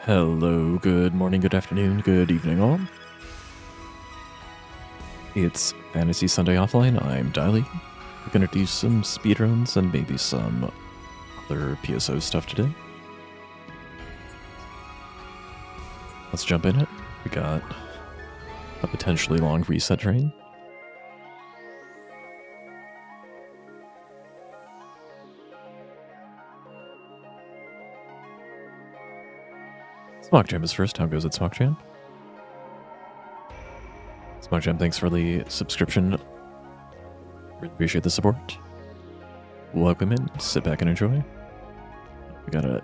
Hello, good morning, good afternoon, good evening all. It's Phantasy Sunday Offline, I'm Diley. We're gonna do some speedruns and maybe some other PSO stuff today. Let's jump in it. We got a potentially long reset train. Smock Jam is first. How goes it, Smock Jam? Smock Jam, thanks for the subscription. Really appreciate the support. Welcome in. Sit back and enjoy. We got a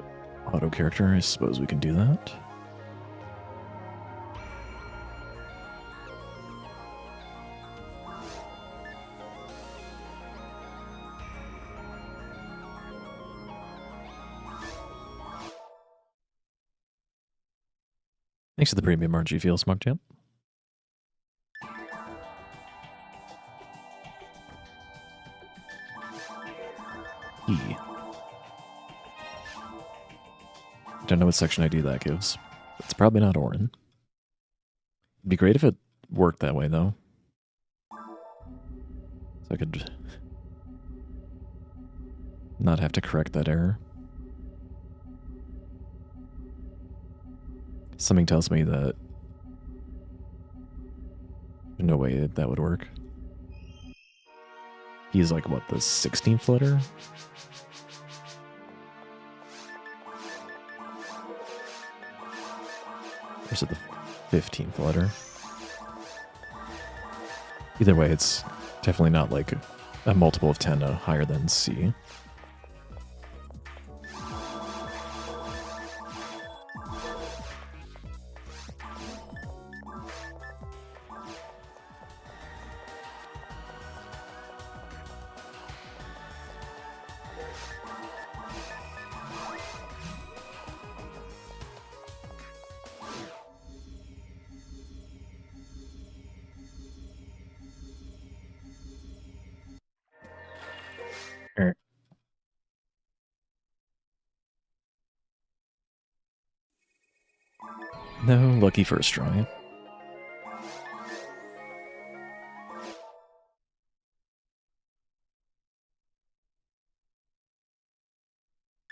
auto character. I suppose we can do that. Thanks for the premium RG feel, Smoke Jam. E. Don't know what section ID that gives. It's probably not Orin. It'd be great if it worked that way, though. So I could not have to correct that error. Something tells me that no way that would work. He's like, what, the 16th letter? Or is it the 15th letter? Either way, it's definitely not like a multiple of 10 higher than C. No lucky first try.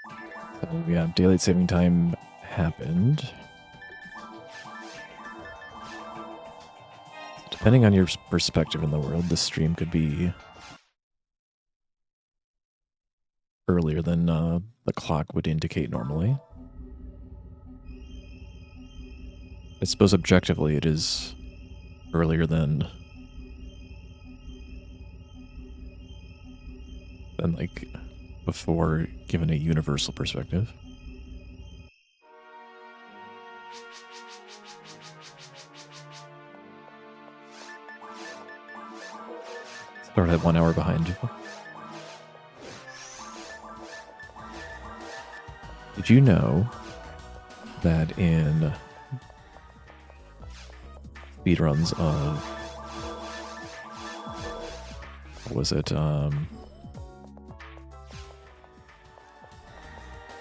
So yeah, daylight saving time happened. Depending on your perspective in the world, this stream could be earlier than the clock would indicate normally. I suppose objectively it is earlier than like before, given a universal perspective. Start at 1 hour behind. Did you know that in speedruns of, what was it,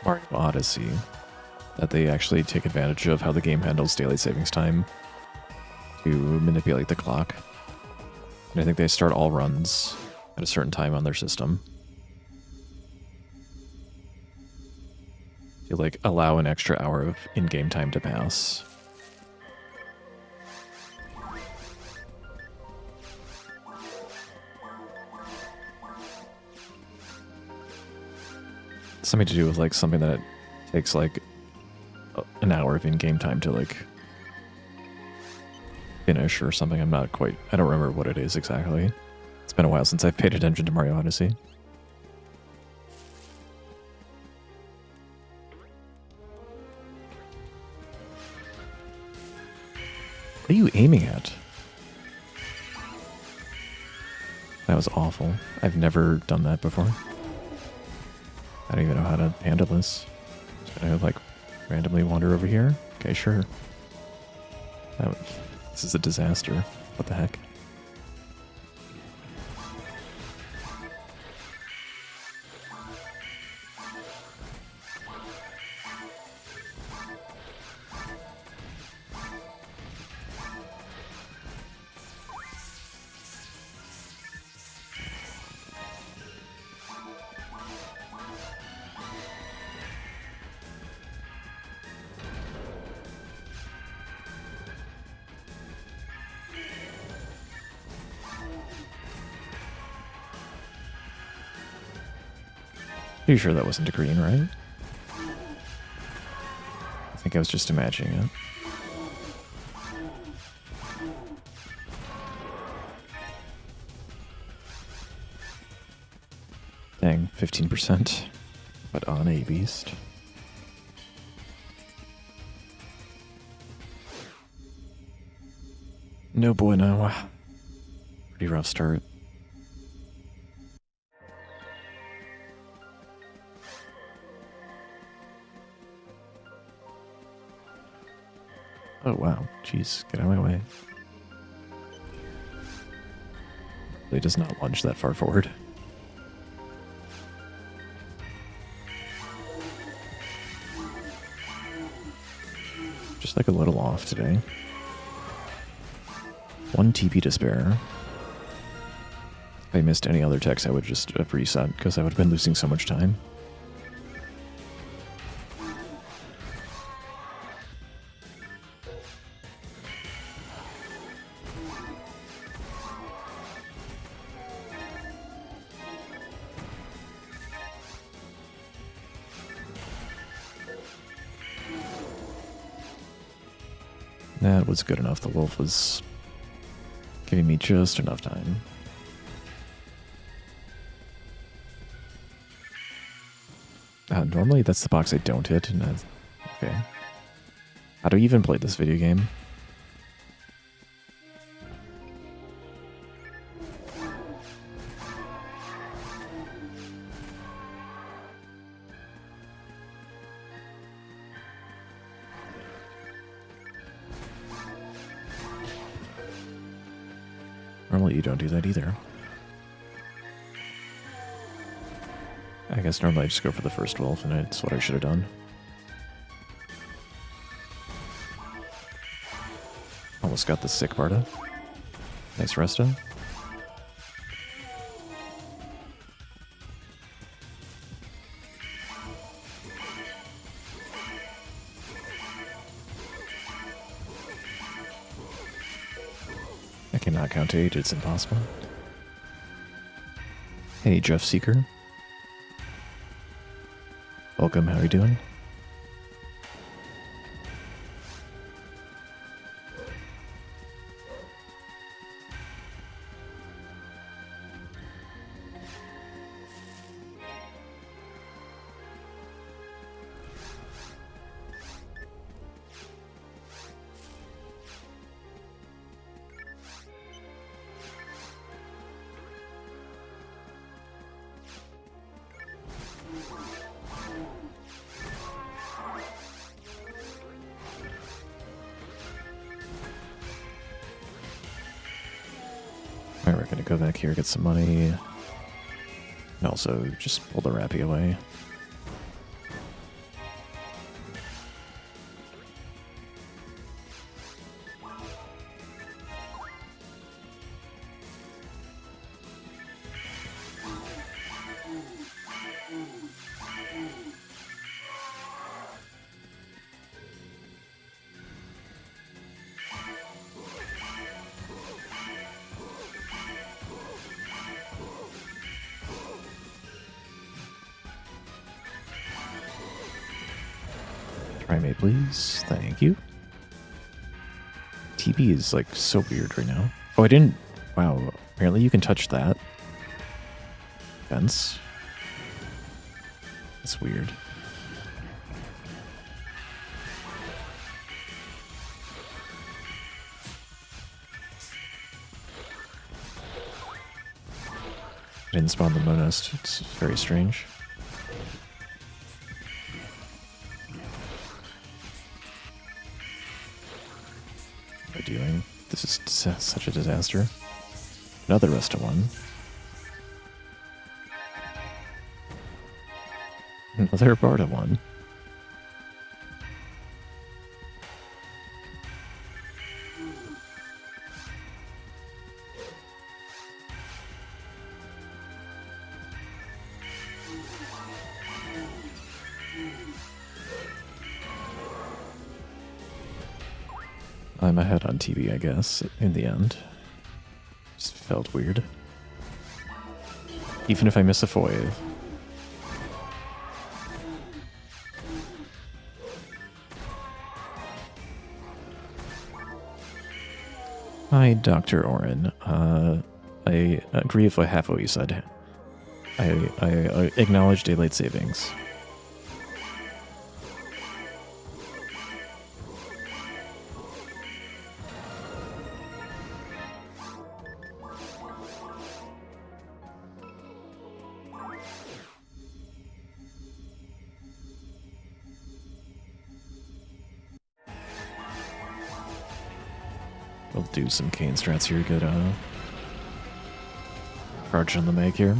Mario Odyssey, that they actually take advantage of how the game handles daylight savings time to manipulate the clock? And I think they start all runs at a certain time on their system to like allow an extra hour of in-game time to pass. Something to do with like something that takes like an hour of in-game time to like finish or something. I don't remember what it is exactly. It's been a while since I've paid attention to Mario Odyssey. What are you aiming at? That was awful. I've never done that before. I don't even know how to handle this. Just gonna like randomly wander over here. Okay, sure. This is a disaster. What the heck? Pretty sure that wasn't a green, right? I think I was just imagining it. Dang, 15%. But on a beast. No bueno. Pretty rough start. Oh wow, jeez, get out of my way. It does not lunge that far forward. Just like a little off today. 1 TP to spare. If I missed any other text, I would just have reset, because I would have been losing so much time. That was good enough. The wolf was giving me just enough time. Normally that's the box I don't hit. And okay. How do you even play this video game? Normally you don't do that either. I guess normally I just go for the first wolf, and it's what I should have done. Almost got the sick Barda. Nice resto. I cannot count to 8, it's impossible. Hey, Jeff Seeker. Welcome, how are you doing? Alright, we're gonna go back here, get some money. And also just pull the Rappy away. Primate, please. Thank you. TB is like so weird right now. Oh, I didn't. Wow. Apparently you can touch that fence. That's weird. I didn't spawn the monist. It's very strange. Doing. This is such a disaster. Another Resta one. Another Barda one. I'm ahead on TV, I guess, in the end. Just felt weird. Even if I miss a foil. Hi, Dr. Oren. I agree with half what you said. I acknowledge daylight savings. We'll do some cane strats here. Good charge on the mag here.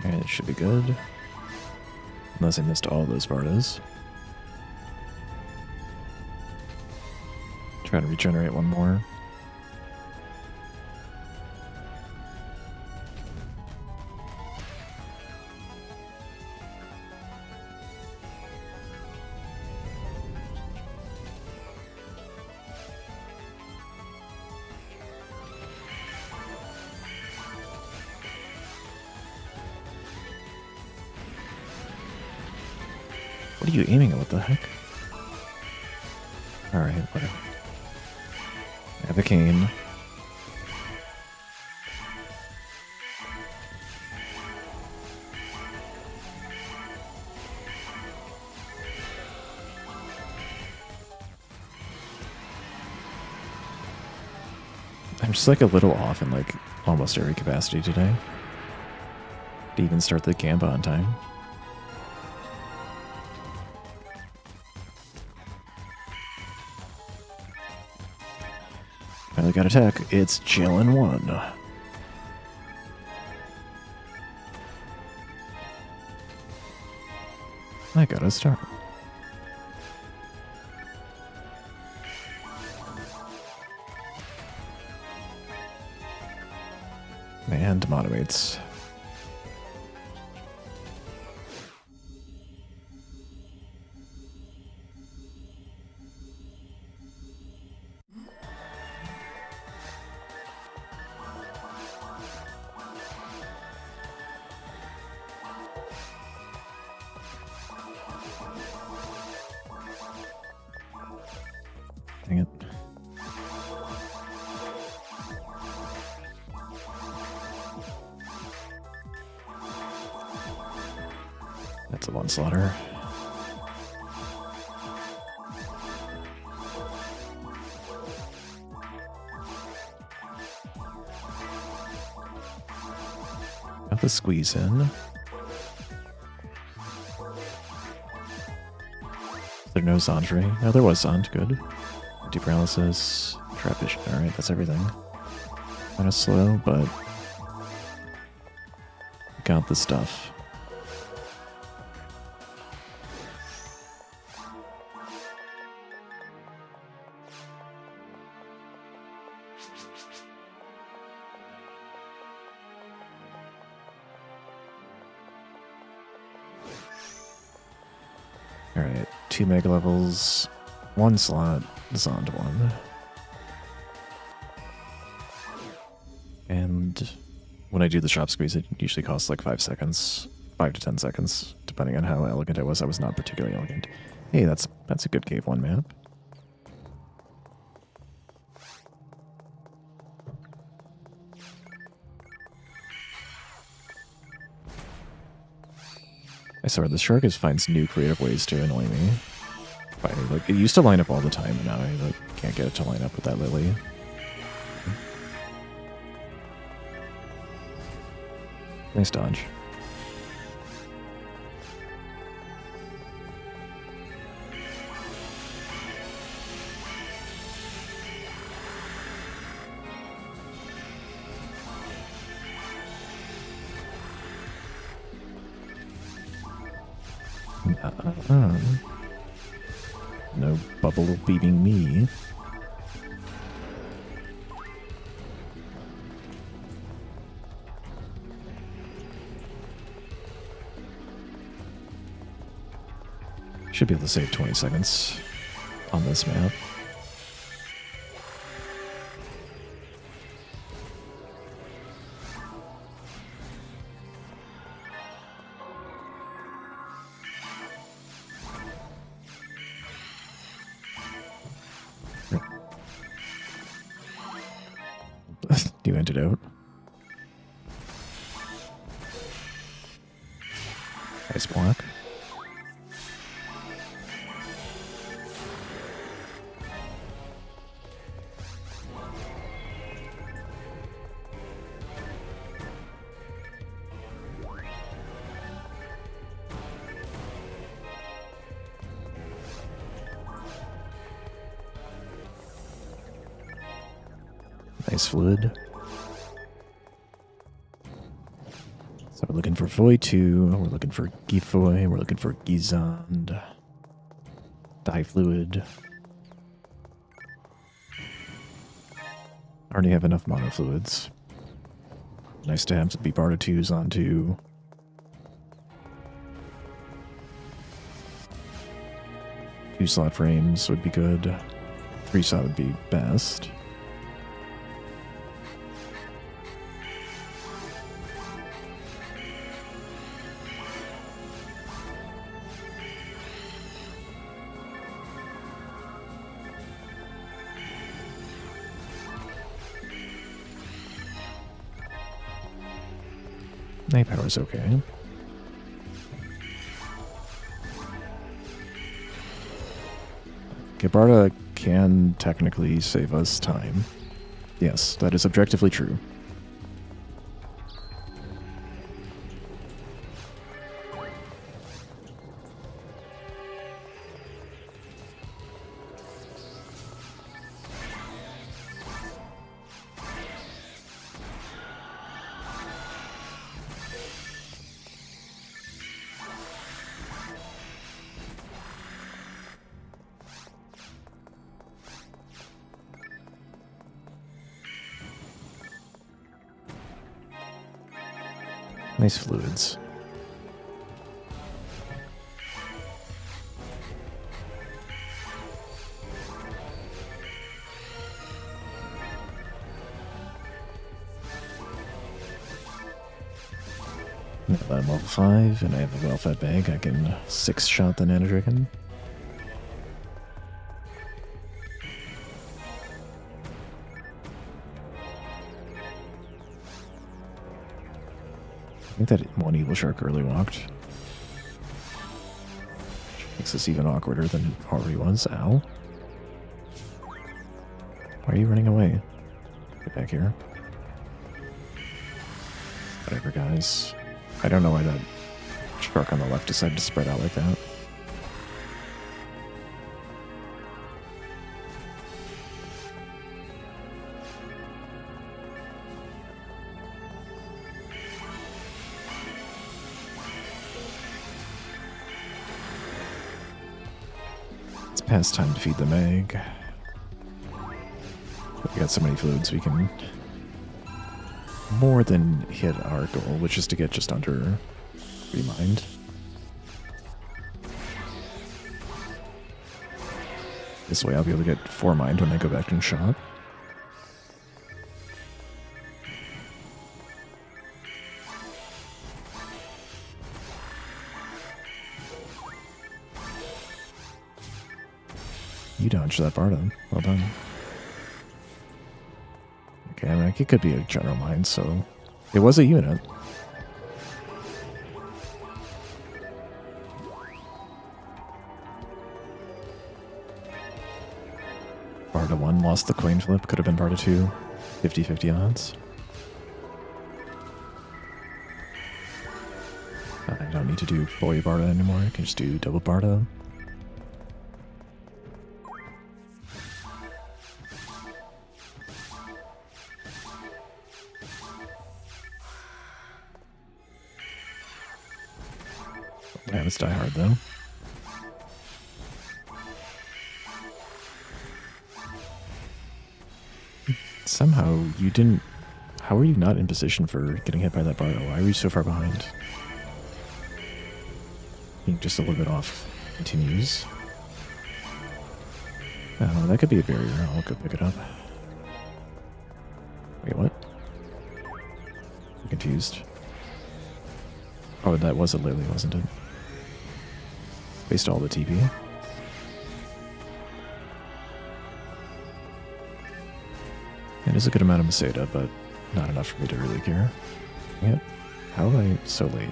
Alright, it should be good. Unless I missed all those Bardas. Try to regenerate one more. What are you aiming at? What the heck? Alright, whatever. I have a cane. I'm just like a little off in like almost every capacity today. To even start the camp on time. Finally got attack. It's chillin' one. I got a star. And motivates. Dang it. That's a one slaughter. Got the squeeze in. There's no Zandre. No, there was Zand. Good. Anti-paralysis. Trap vision. Alright, that's everything. Kind of slow, but got the stuff. Alright, 2 mega levels, 1 slot, Zond 1. And when I do the shop squeeze, it usually costs like 5 seconds, 5 to 10 seconds, depending on how elegant I was. I was not particularly elegant. Hey, that's a good Cave 1 map. I swear, the shark finds new creative ways to annoy me. Like, it used to line up all the time, and now I can't get it to line up with that lily. Nice dodge. No bubble beating me. Should be able to save 20 seconds on this map. New antidote. Nice block. Nice fluid. So we're looking for Foy 2, we're looking for Gifoy, we're looking for Gizand. Dye fluid. Already have enough mono fluids. Nice to have some Bardo 2s onto. Two slot frames would be good. 3 slot would be best. Night power's okay. Gebarda can technically save us time. Yes, that is objectively true. Nice fluids. Now that I'm level 5 and I have a well-fed bag, I can 6-shot the Nanodragon. I think that one evil shark early walked. Which makes this even awkwarder than it already was. Ow. Why are you running away? Get back here. Whatever, guys. I don't know why that shark on the left decided to spread out like that. Past time to feed the Meg. We got so many fluids we can more than hit our goal, which is to get just under Remind. This way I'll be able to get 4 Mind when I go back and shop. You dodged that Barda. Well done. Okay, I mean, it could be a general mine, so it was a unit. Barda 1 lost the coin flip, could have been Barda 2. 50-50 odds. I don't need to do fully Barda anymore, I can just do double Barda. Damn, it's Die Hard though. Somehow you didn't... How were you not in position for getting hit by that Barda? Why were you so far behind? Being just a little bit off continues. Oh, that could be a barrier. I'll go pick it up. Wait, what? I'm confused. Oh, that was a Lily, wasn't it? Based all the TP. It is a good amount of Maseda, but not enough for me to really care. Yep. How am I so late?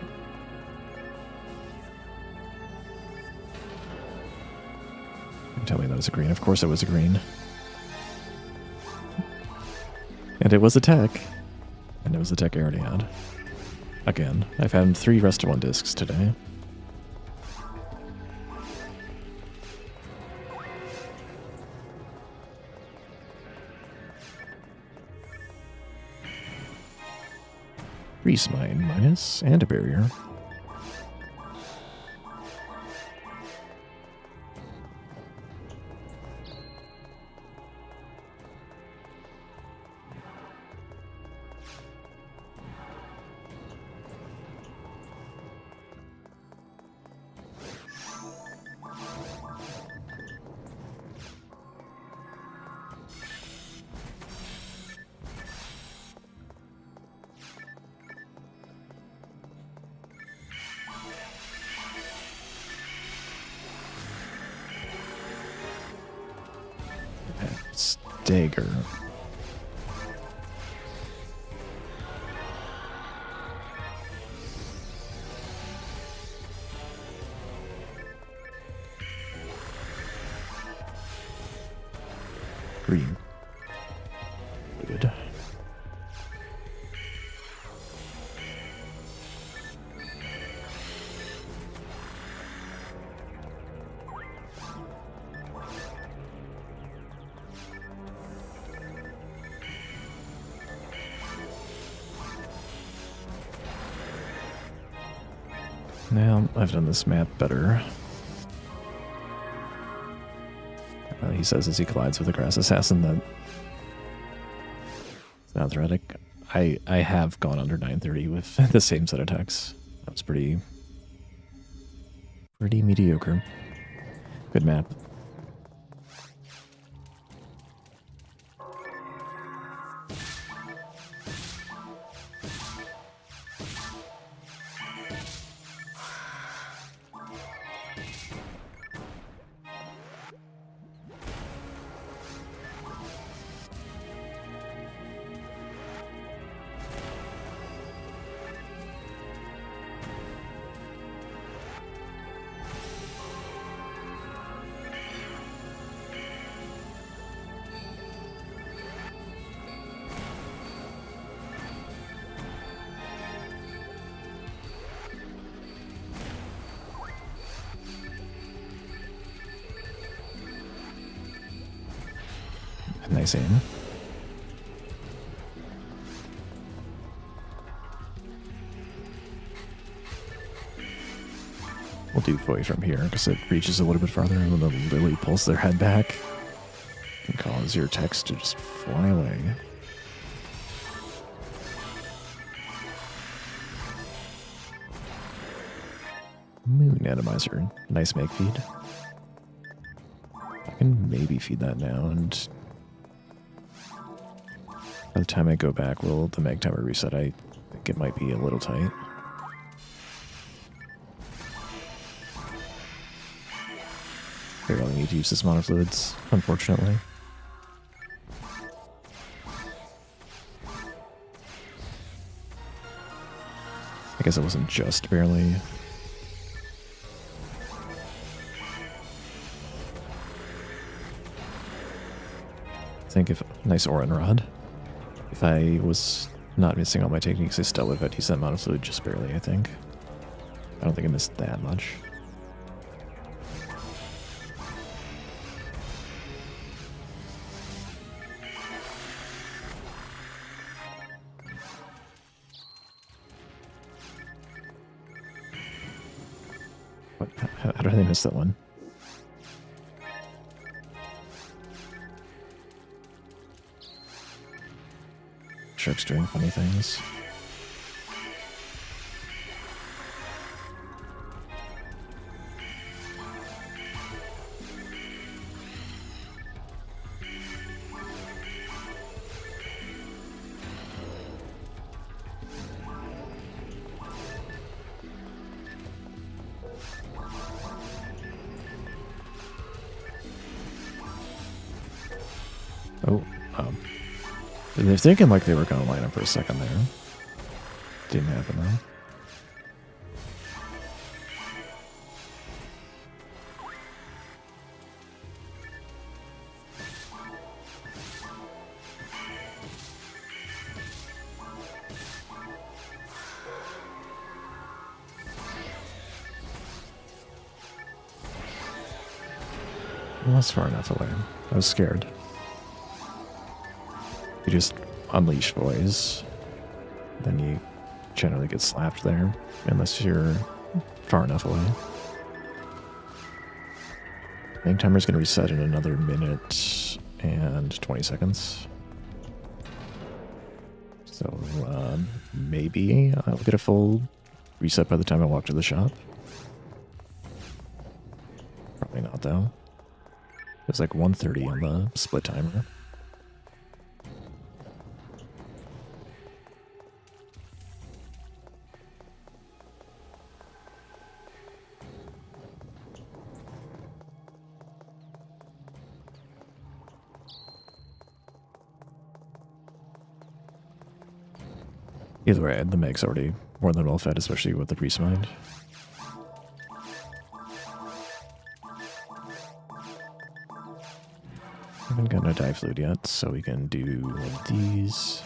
Tell me that was a green. Of course it was a green. And it was a tech. And it was the tech I already had. Again, I've had 3 Rest 1 discs today. Grease mine minus and a barrier. Dagger. Green. Good. Now, I've done this map better. He says as he collides with a grass assassin that it's not threatic. I have gone under 930 with the same set of attacks. That was pretty mediocre. Good map. Nice aim. We'll do Foy from here because it reaches a little bit farther and then the Lily pulls their head back and cause your text to just fly away. Moon Atomizer. Nice make feed. I can maybe feed that now, and by the time I go back, will the mag timer reset? I think it might be a little tight. barely need to use this amount of fluids, unfortunately. I guess it wasn't just barely. I think if nice Orin Rod. If I was not missing all my techniques, I still would have used that amount of fluid just barely, I think. I don't think I missed that much. What? How did I miss that one? Shark's doing funny things. Oh, they're thinking like they were going to line up for a second there. Didn't happen though. Well, that's far enough away. I was scared. You just unleash boys, then you generally get slapped there, unless you're far enough away. I think timer's going to reset in another minute and 20 seconds. So maybe I'll get a full reset by the time I walk to the shop. Probably not though. It's like 1:30 on the split timer. Either way, the Meg's already more than well fed, especially with the Priest Mind. Haven't gotten a dive fluid yet, so we can do one of these.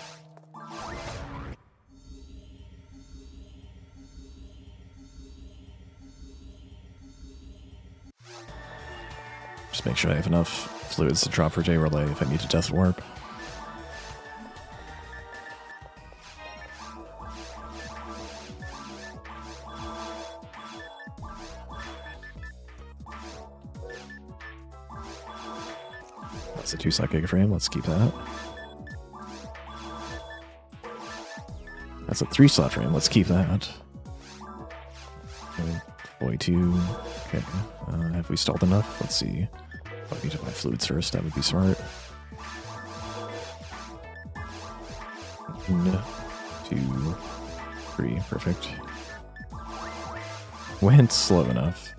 Just make sure I have enough fluids to drop for J Relay if I need to Death Warp. That's a 2-slot Giga Frame, let's keep that. That's a 3-slot frame, let's keep that. 42. Okay, have we stalled enough? Let's see. I need to buy fluids first, that would be smart. 1, 2, 3, perfect. Went slow enough.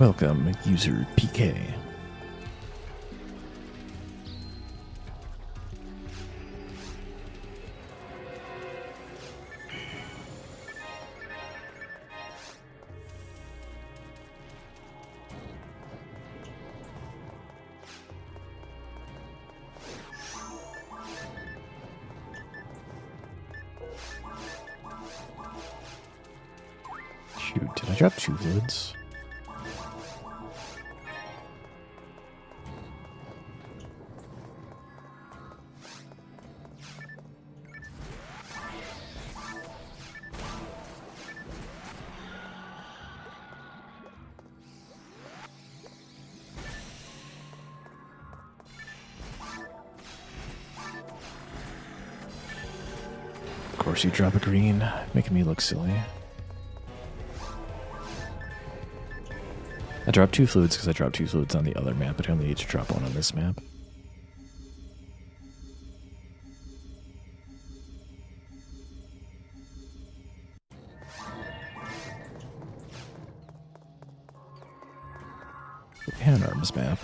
Welcome, user PK. Shoot, did I drop 2 fluids? Of course you drop a green, making me look silly. I dropped 2 fluids because I dropped 2 fluids on the other map, but I only need to drop 1 on this map. Hand arms map.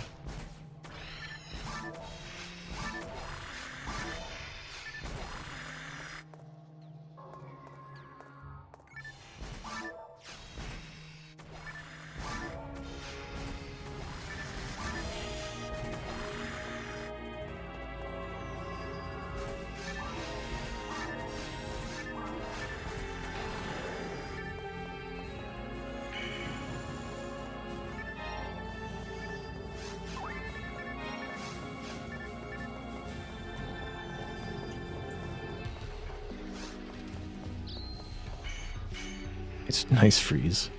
It's a nice freeze.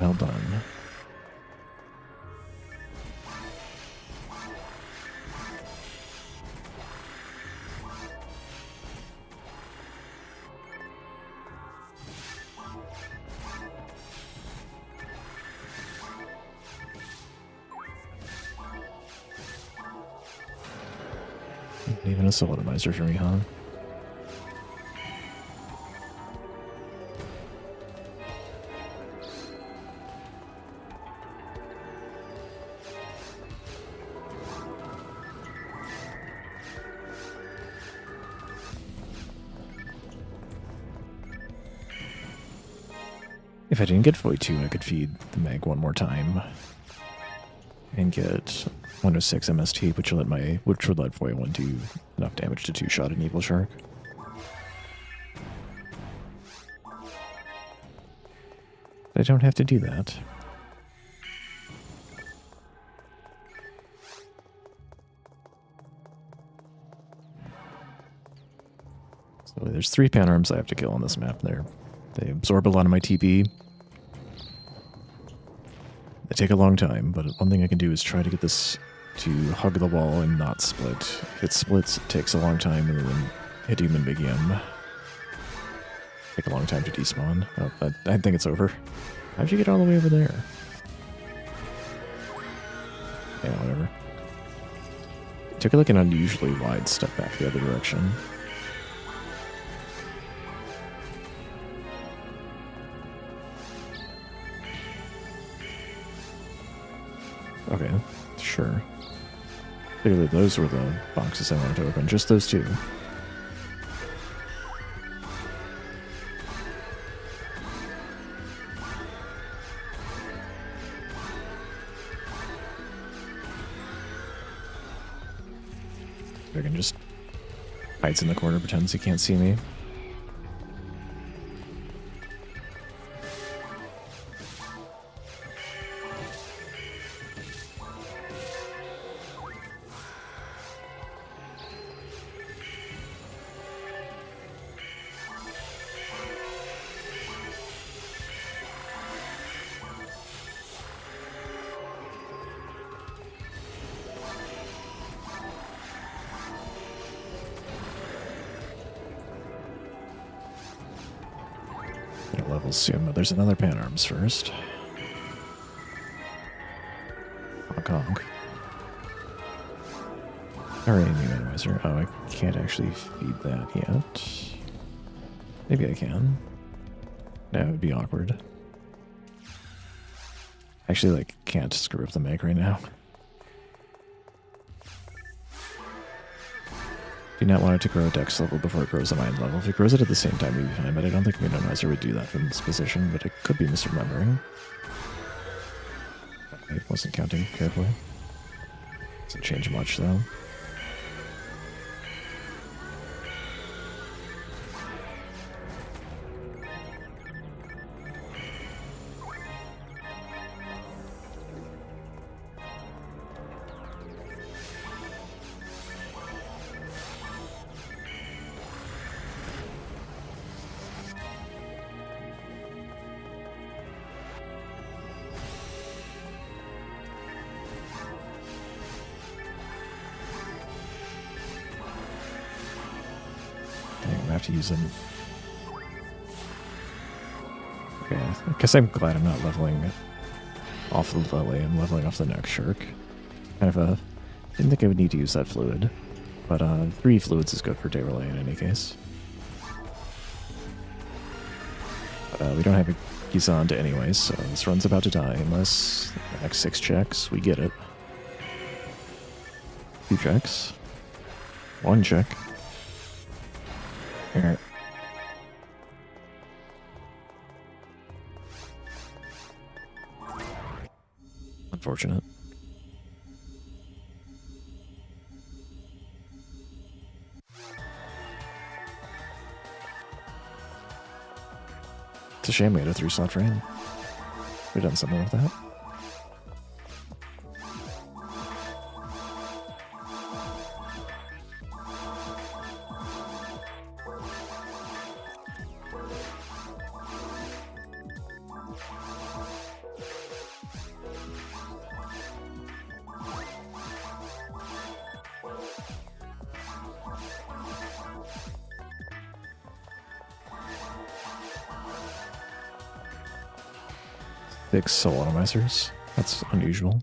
Well done. Even a solidimizer for me, huh? If I didn't get Void 2, I could feed the mag 1 more time and get 106 MST, which would let Void 1 do enough damage to 2-shot an Evil Shark. But I don't have to do that. So there's 3 pan arms I have to kill on this map there. They absorb a lot of my TP. They take a long time, but one thing I can do is try to get this to hug the wall and not split. If it splits, it takes a long time, and then hitting them again. Take a long time to despawn. Oh, I think it's over. How'd you get all the way over there? Yeah, whatever. It took like an unusually wide step back the other direction. Okay, sure. Clearly those were the boxes I wanted to open, just those 2. I can just hides in the corner, pretends he can't see me. Level soon, but there's another pan arms first. Honk honk. Alright, new minimizer. Oh, I can't actually feed that yet. Maybe I can. No, it would be awkward. Actually, like, can't screw up the mag right now. Do not want it to grow a dex level before it grows a mind level. If it grows it at the same time, we'd be fine, but I don't think Minimizer would do that from this position, but it could be misremembering. I wasn't counting carefully. Doesn't change much, though. use them. Okay, I guess I'm glad I'm not leveling off the lily. I'm leveling off the next shark. Kind of a... Didn't think I would need to use that fluid. But 3 fluids is good for day relay in any case. But we don't have a Gizand anyway, so this run's about to die unless the next 6 checks, we get it. 2 checks. 1 check. Here. Unfortunate. It's a shame we had a 3-slot drain. We've done something with that. Six soul atomizers. That's unusual.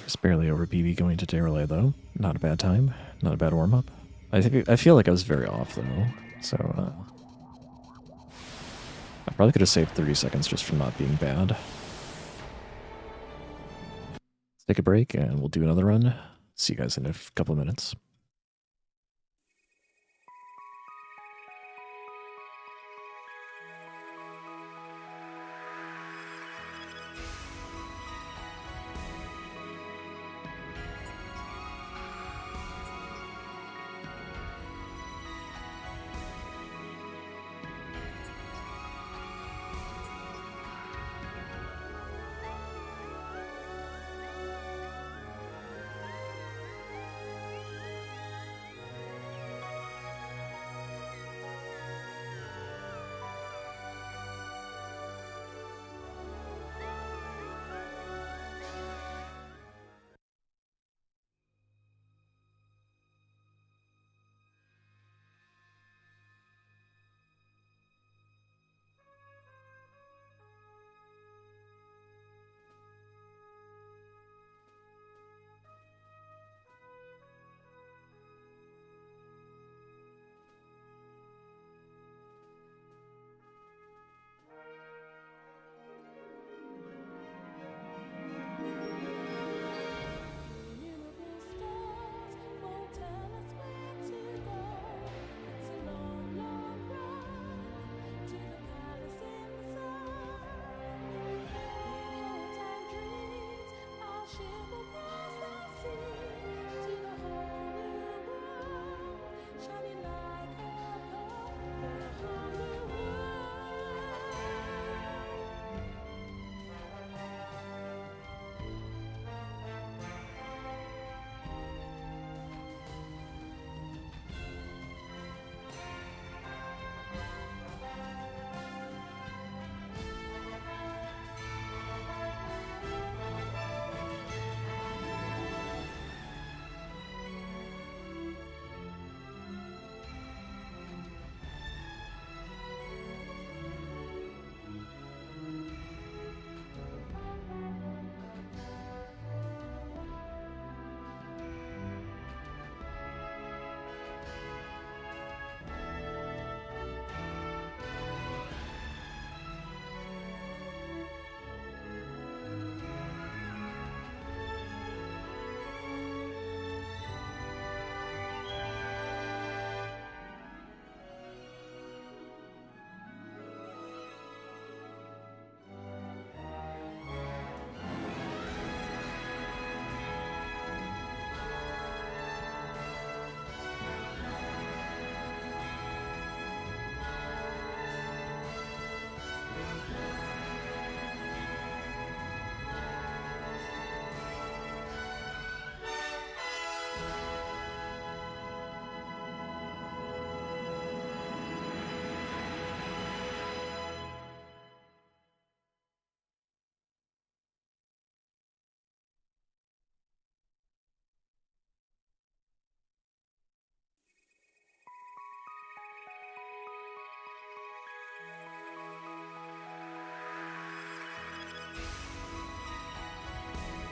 Just barely over BB going to day relay though. Not a bad time. Not a bad warm up. I feel like I was very off though. So I probably could have saved 30 seconds just from not being bad. Take a break and we'll do another run. See you guys in a couple of minutes.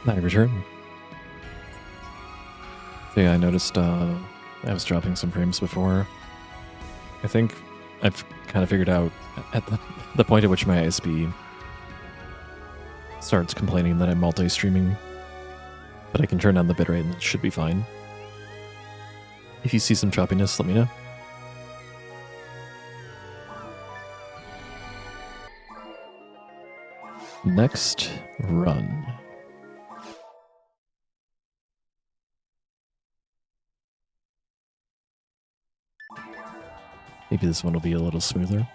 I return. So yeah, I noticed I was dropping some frames before. I think I've kind of figured out at the point at which my ISP starts complaining that I'm multi-streaming, but I can turn down the bitrate and it should be fine. If you see some choppiness, let me know. Next run. Maybe this one will be a little smoother.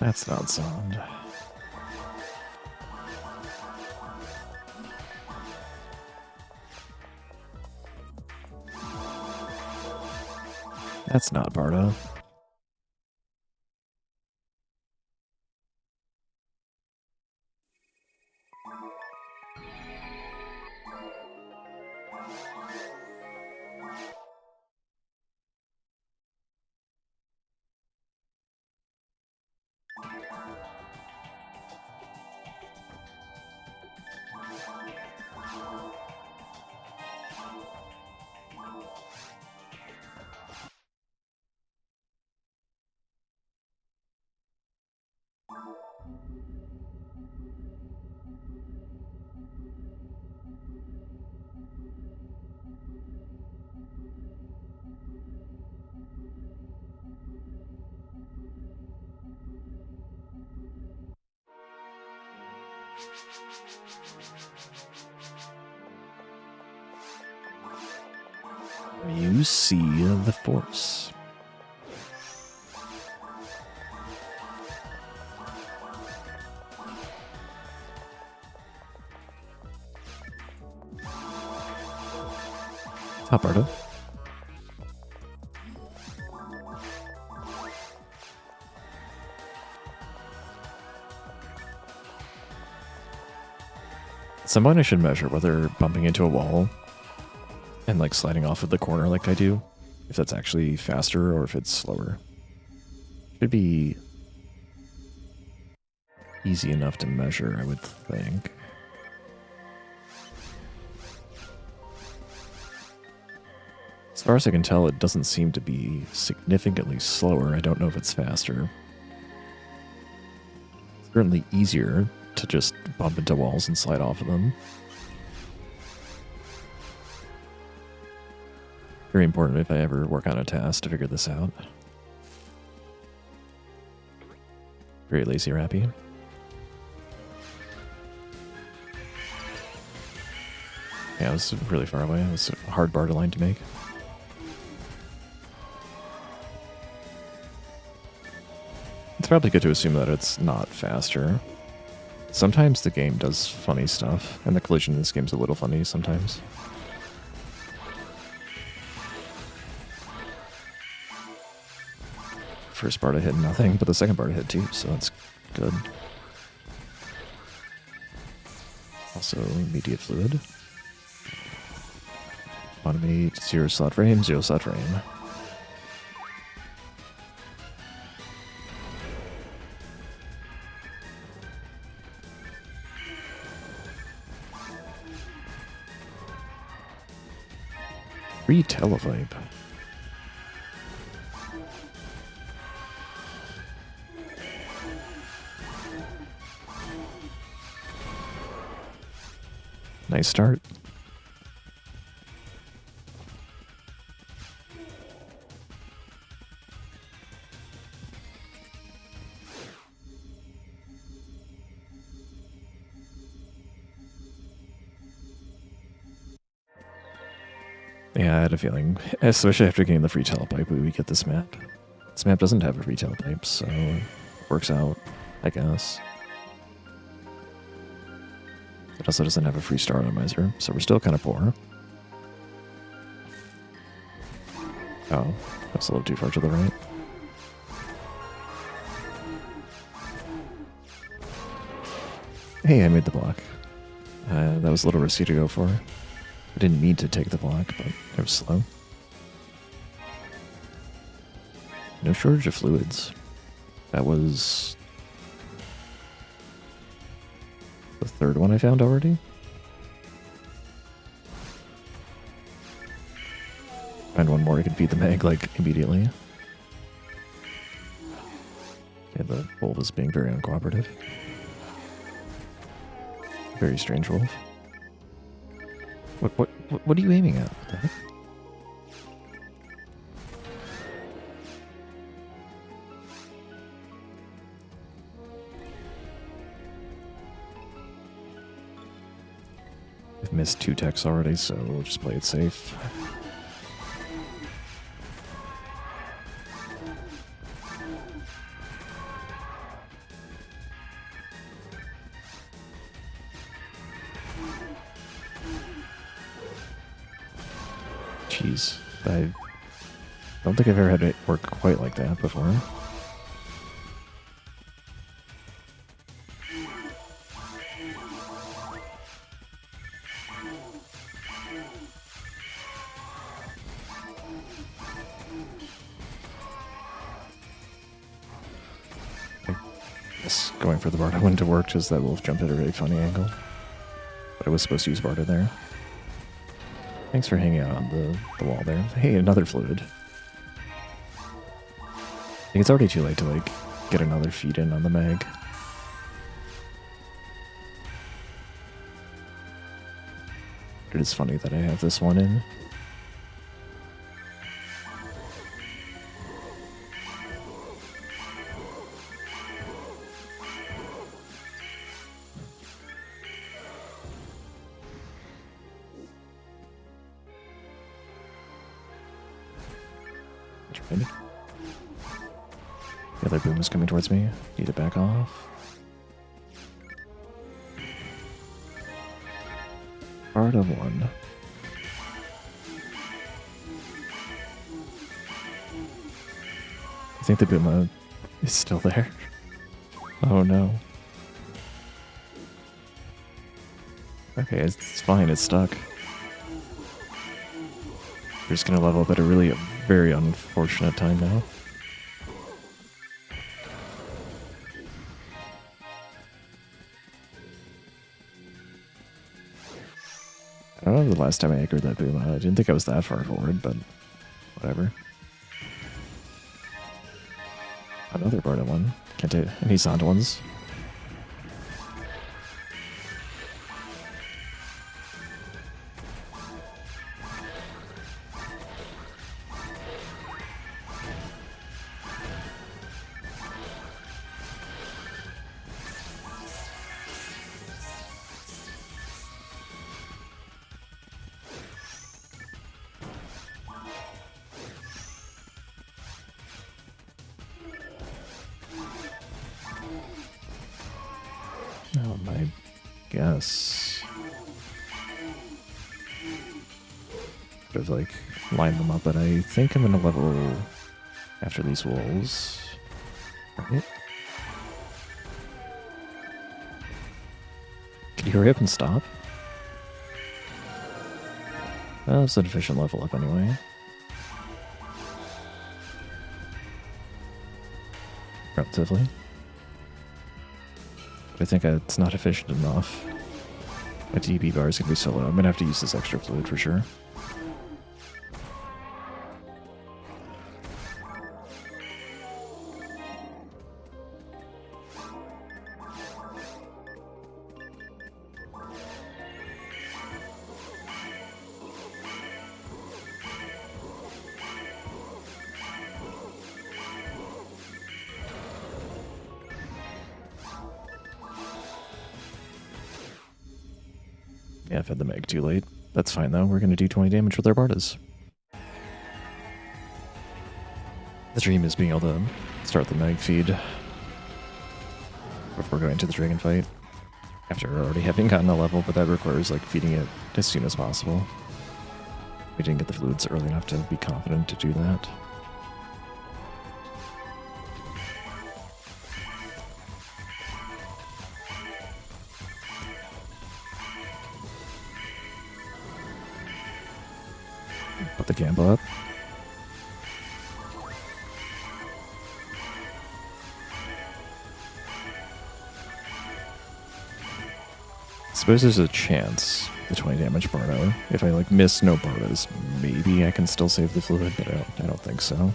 That's not sound. That's not Bardo. You see the force. Top Bardo. At some point I should measure whether bumping into a wall and like sliding off of the corner like I do, if that's actually faster or if it's slower. Should be easy enough to measure, I would think. As far as I can tell, it doesn't seem to be significantly slower. I don't know if it's faster. It's certainly easier to just bump into walls and slide off of them. Very important if I ever work on a task to figure this out. Very lazy rappy. Yeah, it was really far away. It was a hard bar to line to make. It's probably good to assume that it's not faster. Sometimes the game does funny stuff, and the collision in this game is a little funny sometimes. First bar to hit nothing, but the second bar to hit too, so that's good. Also, immediate fluid. Automate 0 slot frame, 0 slot frame. Free televibe. Nice start. Yeah, I had a feeling, especially after getting the free telepipe, we would get this map. This map doesn't have a free telepipe, so it works out, I guess. It also doesn't have a free star randomizer, so we're still kind of poor. Oh, that's a little too far to the right. Hey, I made the block. That was a little risky to go for. I didn't need to take the block, but it was slow. No shortage of fluids. That was the third one I found already. Find one more I can feed the mag, like, immediately. Yeah, the wolf is being very uncooperative. Very strange wolf. What are you aiming at? What the heck? I've missed 2 techs already, so we'll just play it safe. Jeez, I don't think I've ever had it work quite like that before. I guess going for the Barda wouldn't have worked because that wolf jumped at a really funny angle. But I was supposed to use Barda there. Thanks for hanging out on the wall there. Hey, another fluid. I think it's already too late to, like, get another feed in on the mag. It is funny that I have this one in. The other boom is coming towards me. Need to back off. Part of 1. I think the Booma is still there. Oh no. Okay, it's fine, it's stuck. We're just gonna level up at a really very unfortunate time now. I don't know the last time I anchored that boom. I didn't think I was that far forward, but whatever. Another Barda one. Can't do any sound ones. Oh my guess. Could have like lined them up, but I think I'm gonna level after these wolves. Right? Can you hurry up and stop? Well, that's an efficient level up anyway. Relatively. But I think it's not efficient enough. My DB bar is going to be so low. I'm going to have to use this extra fluid for sure. Yeah, I've had the mag too late. That's fine though. We're gonna do 20 damage with our Bardas. The dream is being able to start the mag feed before going to the dragon fight. After already having gotten a level, but that requires like feeding it as soon as possible. We didn't get the fluids early enough to be confident to do that. Put the gamble up. I suppose there's a chance the 20 damage Bardo. If I like miss no Bardas, maybe I can still save the fluid, but I don't think so.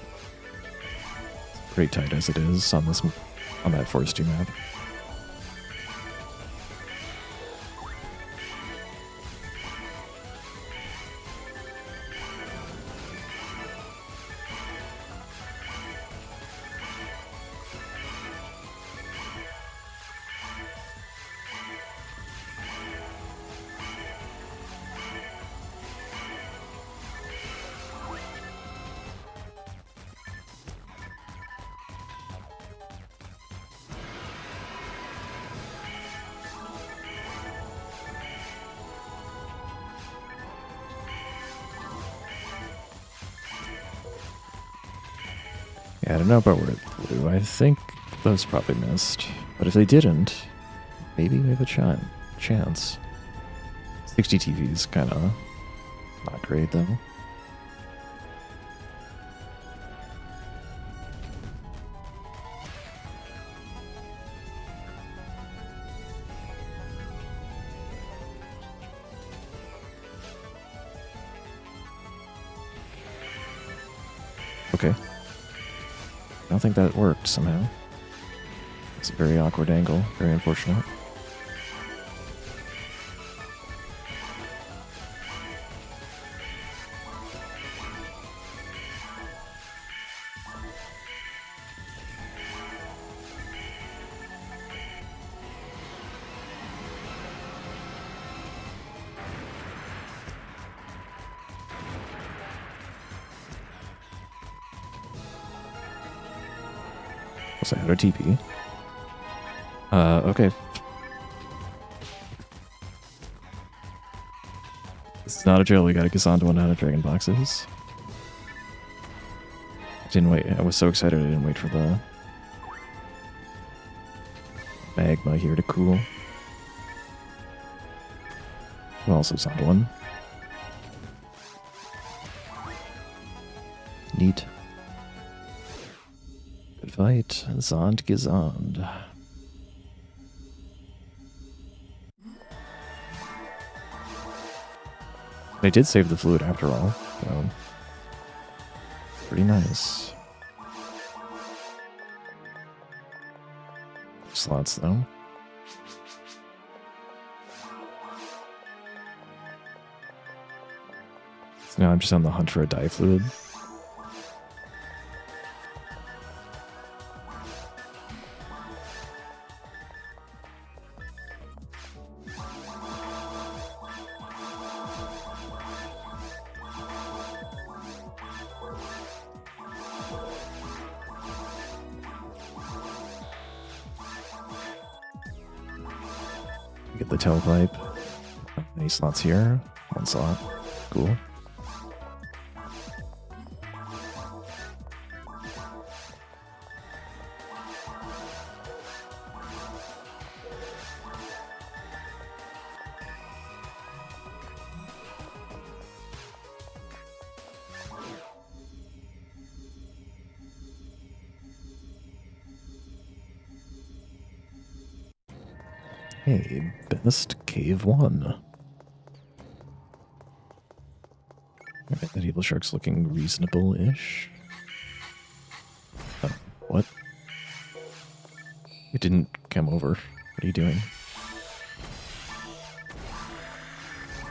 It's pretty tight as it is on that Force 2 map. Yeah, I don't know about where it flew. I think those probably missed. But if they didn't, maybe we have a chance. 60 TV is kind of not great, though. Okay. I don't think that worked somehow. It's a very awkward angle, very unfortunate. So I had a TP. Okay. This is not a drill. We gotta get on to one out of Dragon Boxes. I didn't wait. I was so excited I didn't wait for the magma here to cool. Well, also Zoned one. Neat. Good fight. Zond gezond. I did save the fluid after all, so pretty nice. Slots though. So now I'm just on the hunt for a dye fluid. Get the tailpipe. Any slots here? One slot. Cool. Hey, best cave one. Alright, that evil shark's looking reasonable-ish. Oh, what? It didn't come over. What are you doing?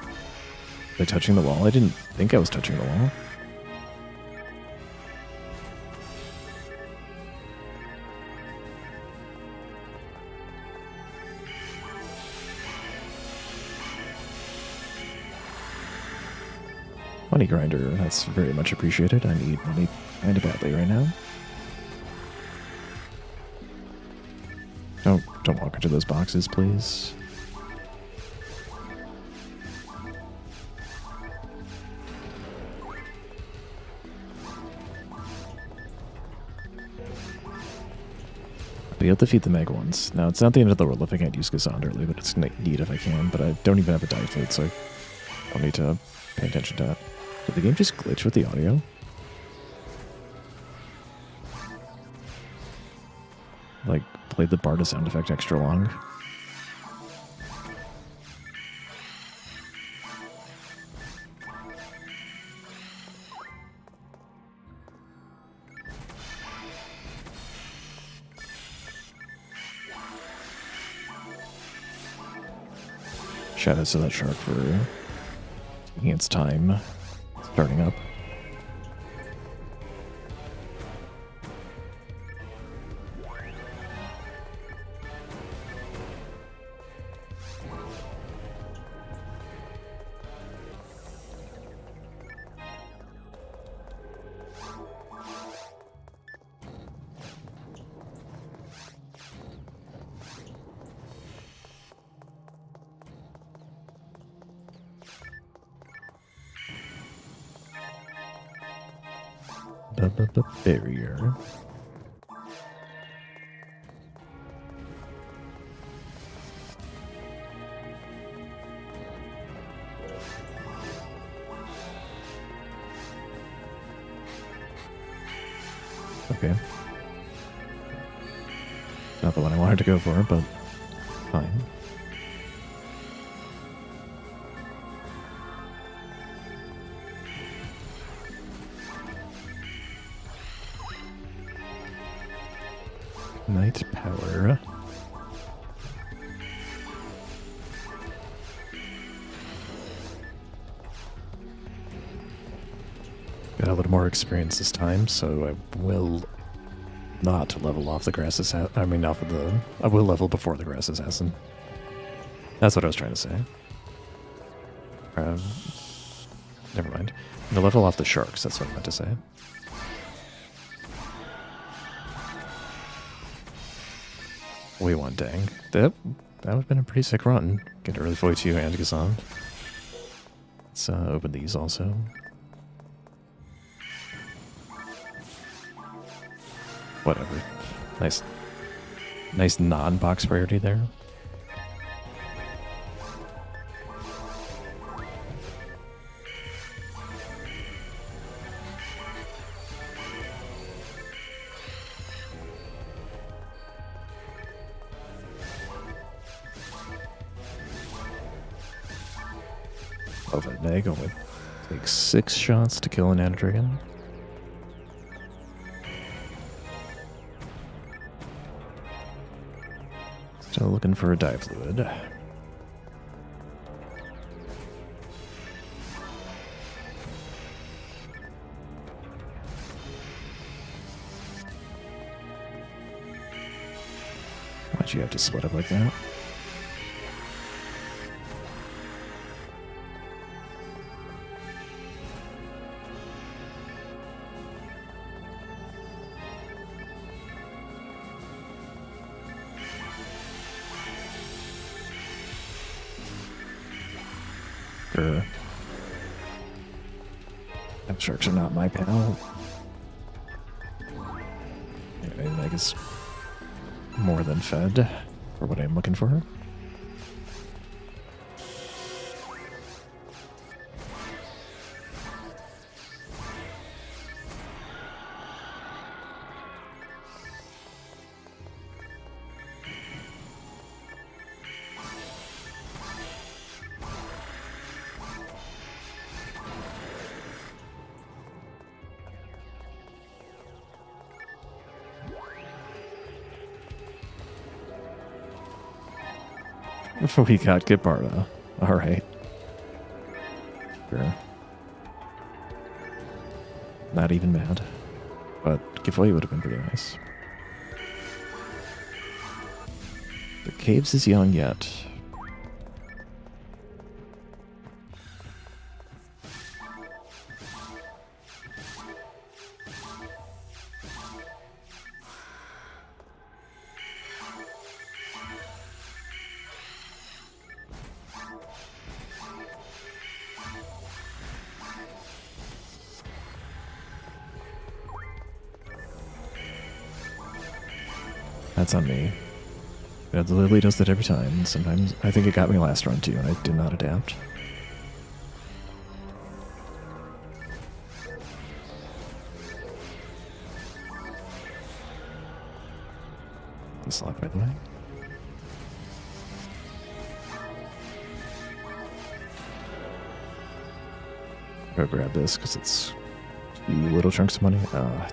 Am I touching the wall? I didn't think I was touching the wall. Money grinder, that's very much appreciated. I need money kind of badly right now. Don't walk into those boxes, please. But you have to feed the Meg ones. Now, it's not the end of the world if I can't use Gazan early, but it's neat if I can. But I don't even have a die flute, so I don't need to pay attention to that. Did the game just glitch with the audio? Like, played the Barda sound effect extra long. Shout out to that shark for taking its time starting up. Barrier. Okay. Not the one I wanted to go for, but fine. Night power. Got a little more experience this time, so I will not level off the grass assassin. I mean, off of the. I will level before the grass assassin. That's what I was trying to say. Never mind. I'm gonna level off the sharks. That's what I meant to say. We want dang. That would have been a pretty sick run. Get to really fight you and Gazan. Let's open these also. Whatever. Nice non-box priority there. Over an egg, only takes 6 shots to kill an Anadragon. Still looking for a die fluid. Why'd you have to split up like that? Sharks are not my pal. Anyway, Meg is more than fed for what I'm looking for. We got Gibbarda. Alright. Sure. Not even mad. But giveaway would have been pretty nice. The Caves is young yet. That's on me. You know, the Lily does that every time, and sometimes I think it got me last run too, and I did not adapt. This lock, by the way. Go grab this because it's 2 little chunks of money.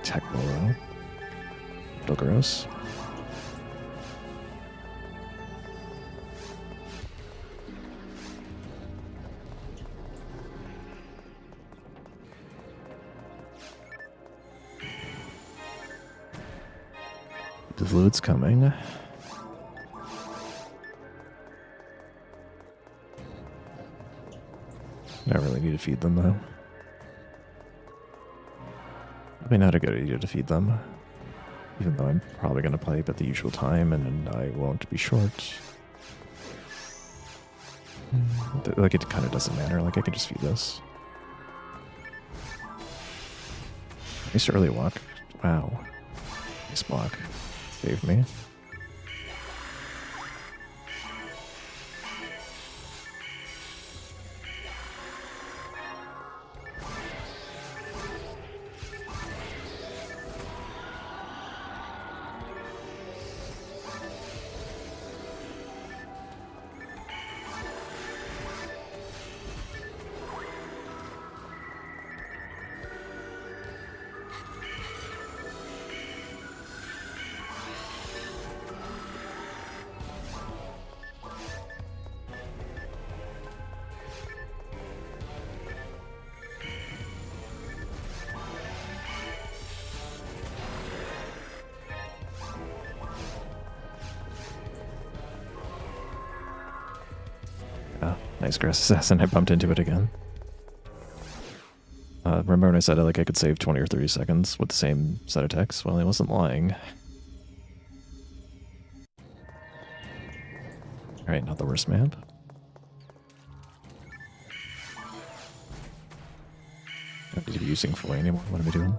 Tech blow. Little gross. The fluid's coming. I really need to feed them though. Probably not a good idea to feed them. Even though I'm probably going to pipe at the usual time and I won't be short. Like, it kind of doesn't matter. Like, I can just feed this. Nice early walk. Wow. Nice block. Saved me. Nice grass assassin. I bumped into it again. Remember when I said I could save 20 or 30 seconds with the same set of techs? Well, I wasn't lying. Alright, not the worst map. Don't need to be using Foy anymore. What am I doing?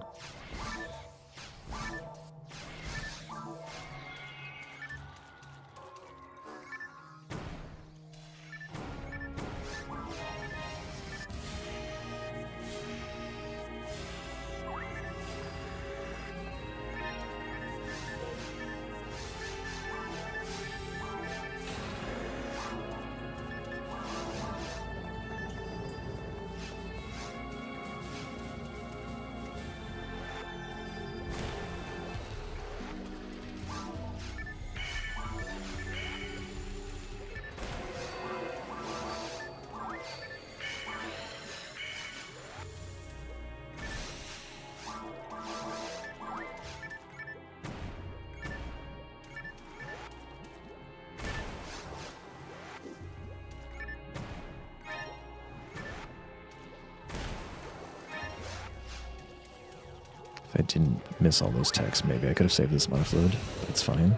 If I didn't miss all those techs, maybe I could have saved this amount of fluid, but it's fine.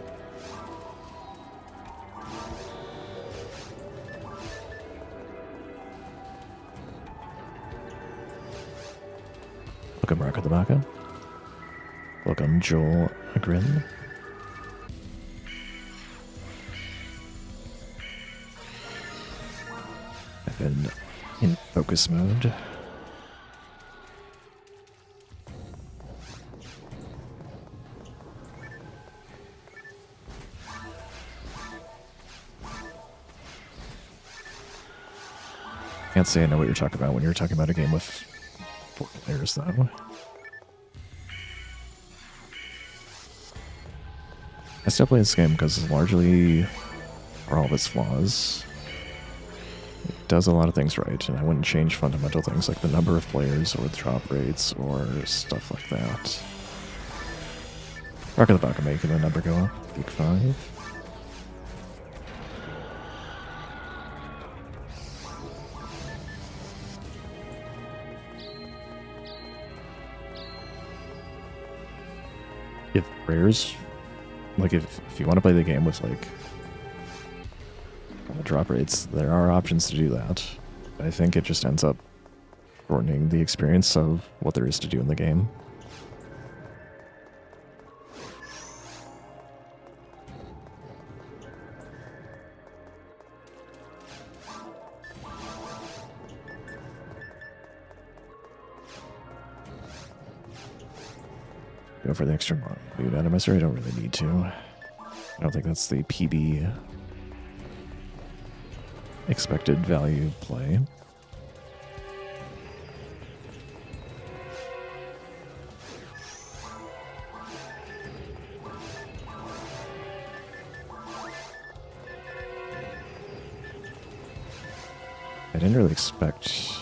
Welcome, Rocco the Baka. Welcome, Joel Agrin. I've been in focus mode. Can't say I know what you're talking about when you're talking about a game with 4 players, though. I still play this game because largely, for all of its flaws, it does a lot of things right, and I wouldn't change fundamental things like the number of players or the drop rates or stuff like that. Rock of the Baka making the number go up. Big 5. If rares, like if you want to play the game with drop rates, there are options to do that. I think it just ends up shortening the experience of what there is to do in the game. Go for the extra mono atomizer. I don't really need to. I don't think that's the PB expected value play. I didn't really expect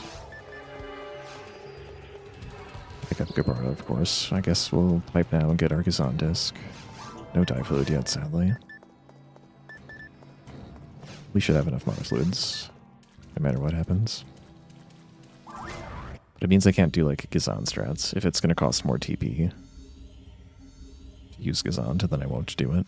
pick up Gabarda, of course. I guess we'll pipe now and get our Gazan disc. No die fluid yet, sadly. We should have enough mana fluids, no matter what happens. But it means I can't do like Gazan strats. If it's going to cost more TP to use Gazan, then I won't do it.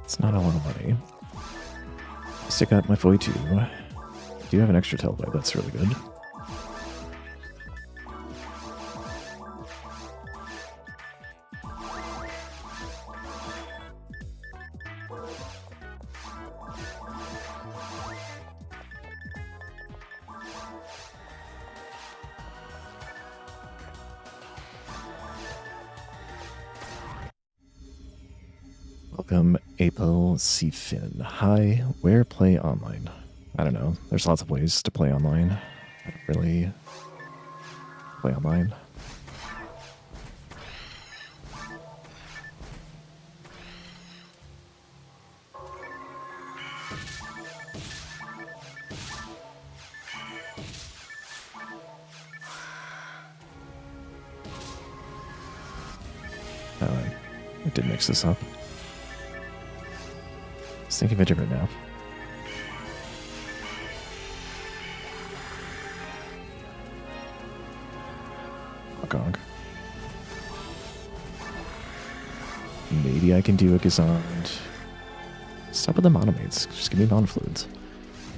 It's not a lot of money. Stick out my Foy 2. I do have an extra Tailwipe, that's really good. Welcome, Apo Cfin. Hi, where play online? I don't know. There's lots of ways to play online. I don't really play online. I did mix this up. Let's think of a different map. Gog. Maybe I can do a Gazan. Stop with the monomates. Just give me monofluids.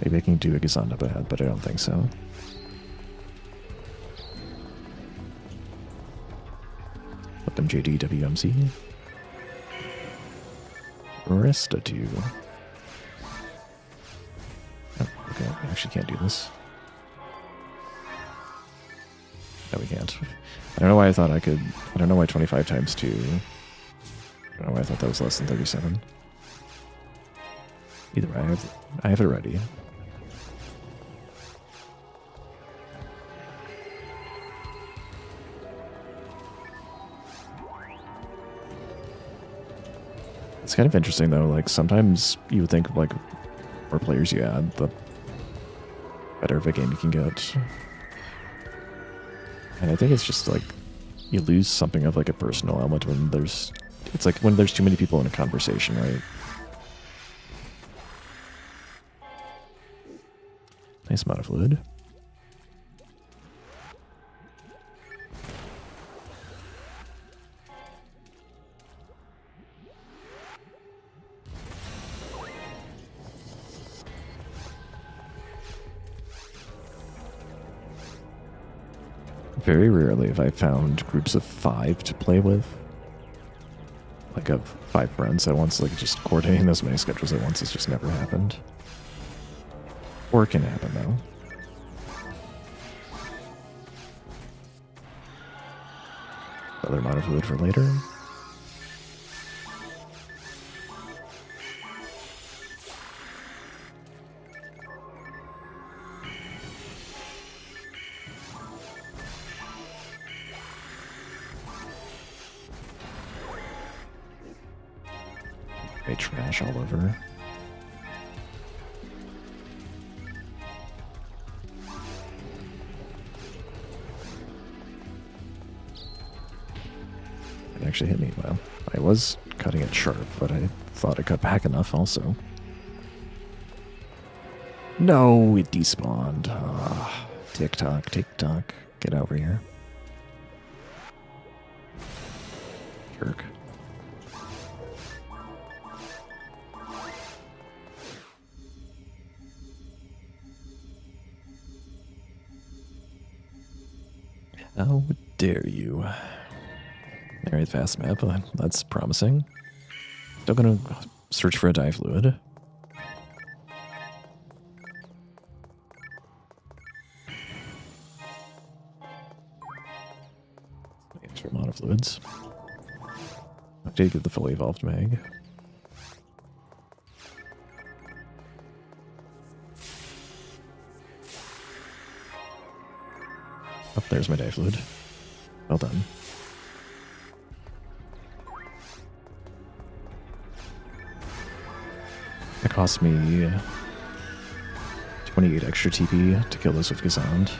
Maybe I can do a Gazan up ahead, but I don't think so. Welcome JDWMC. Restitute. Oh, okay, I actually can't do this. No, we can't. I don't know why I thought I could. I don't know why 25 times 2. I don't know why I thought that was less than 37. Either way, I have it ready. It's kind of interesting though, like sometimes you would think like more players you add, the better of a game you can get. And I think it's just like you lose something of like a personal element when there's, it's like when there's too many people in a conversation, right? Nice amount of fluid. Very rarely have I found groups of 5 to play with. Like of 5 friends at once, like just coordinating those many schedules at once has just never happened. Or it can happen though. Other amount of fluid for later. Trash all over. It actually hit me. Well, I was cutting it sharp, but I thought I cut back enough also. No, it despawned. Tick tock, tick tock. Get over here. Jerk. How dare you? Very fast map. That's promising. Still gonna search for a dye fluid. Extra amount of fluids. I did get the fully evolved mag. Oh, there's my dye fluid. Well done. It cost me 28 extra TP to kill this with Gazand.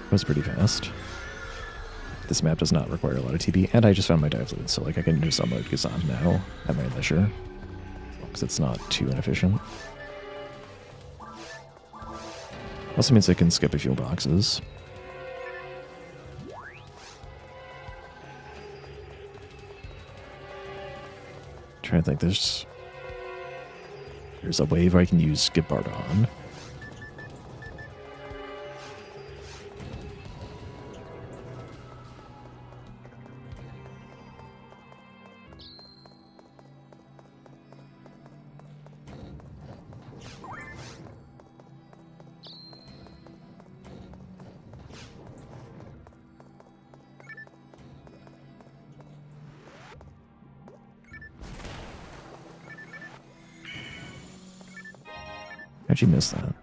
It was pretty fast. This map does not require a lot of TP, and I just found my dye fluid, so like I can just unload Gazand now at my leisure, because it's not too inefficient. Also means I can skip a few boxes. Trying to think, there's a wave where I can use Skip Bard on. How'd you miss that?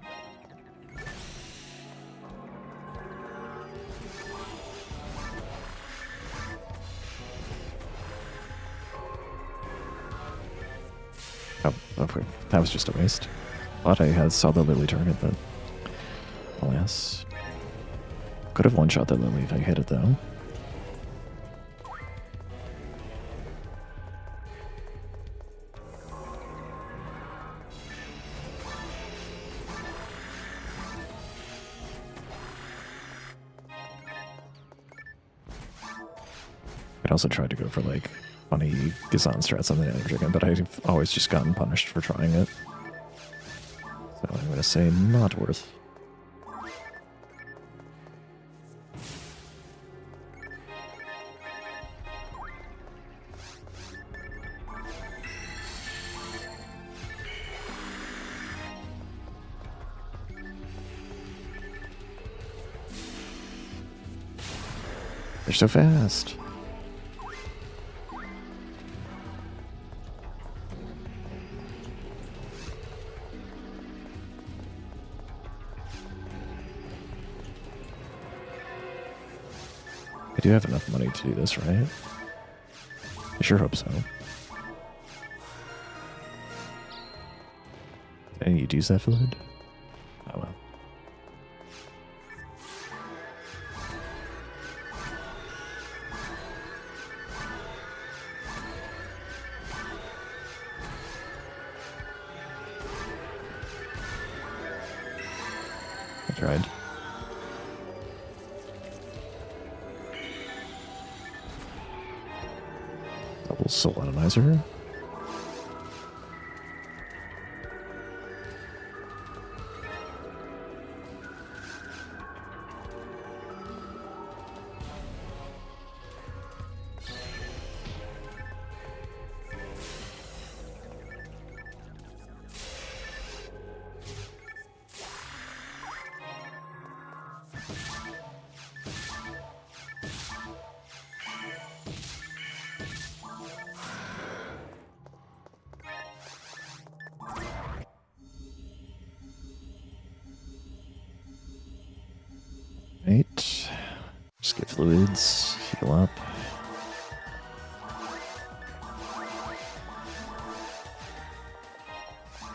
Oh, okay. That was just a waste. Thought I saw the Lily target, but alas. Could have one-shot that Lily if I hit it, though. I'd also tried to go for, like, funny Gazan strats on the Nether Chicken, but I've always just gotten punished for trying it. So I'm going to say not worth. They're so fast. I do have enough money to do this, right? I sure hope so. Did I need to use that fluid? Oh well. I tried. Double soul atomizer. Right. Just get fluids, heal up.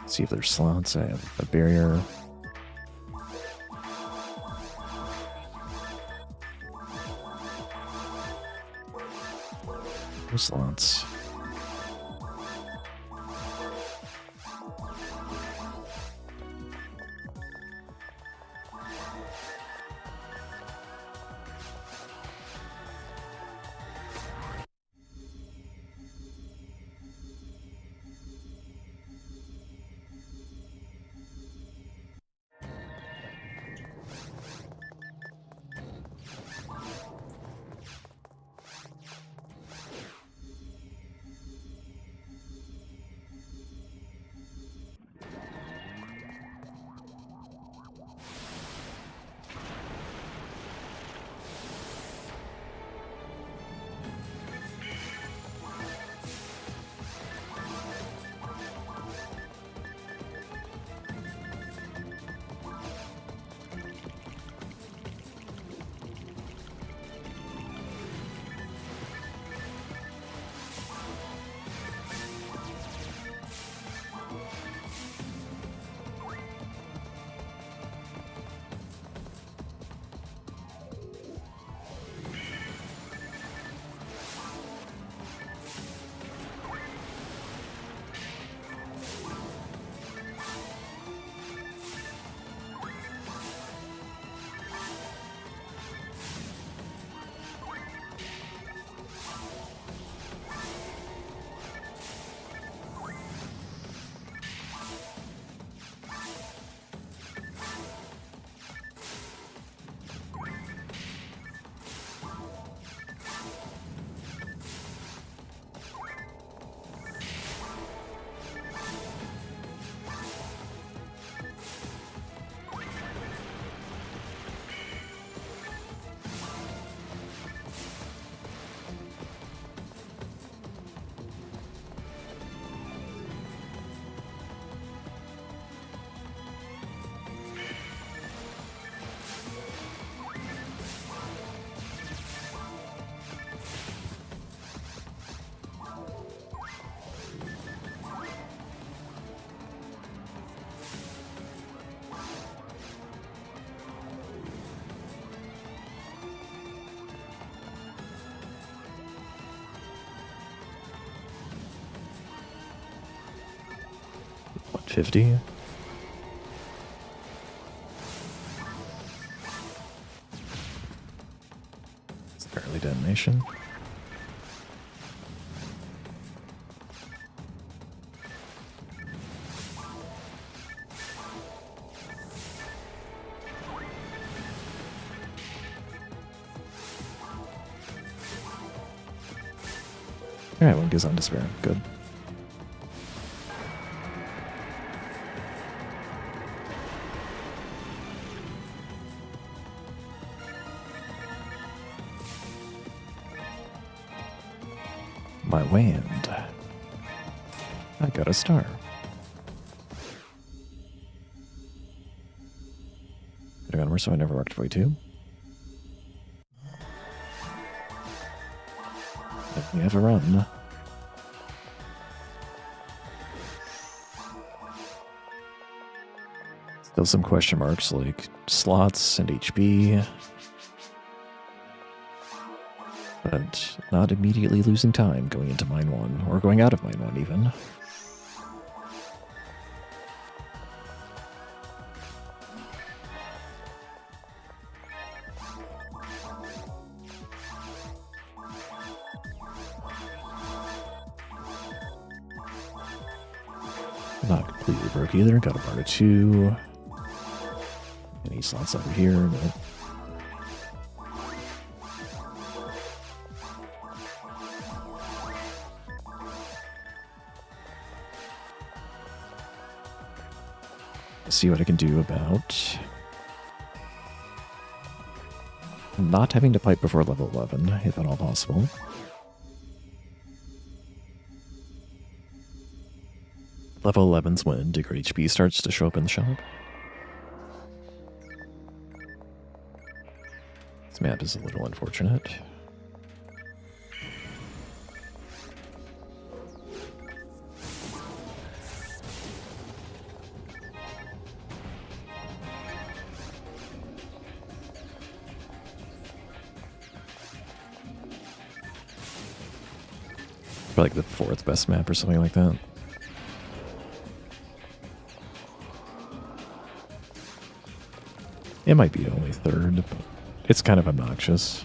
See if there's slots. I have a barrier. No slots. 50. It's early detonation. Alright, one goes on despair. Good. My land. I got a star. Could have gone worse, so I never marked 42. We have a run. Still some question marks like slots and HB. But not immediately losing time going into mine 1, or going out of mine 1 even. Not completely broke either. Got a bar to 2. Any slots over here, but see what I can do about not having to pipe before level 11, if at all possible. Level 11's when Digger HP starts to show up in the shop. This map is a little unfortunate. Like the 4th best map or something like that. It might be only 3rd, but it's kind of obnoxious.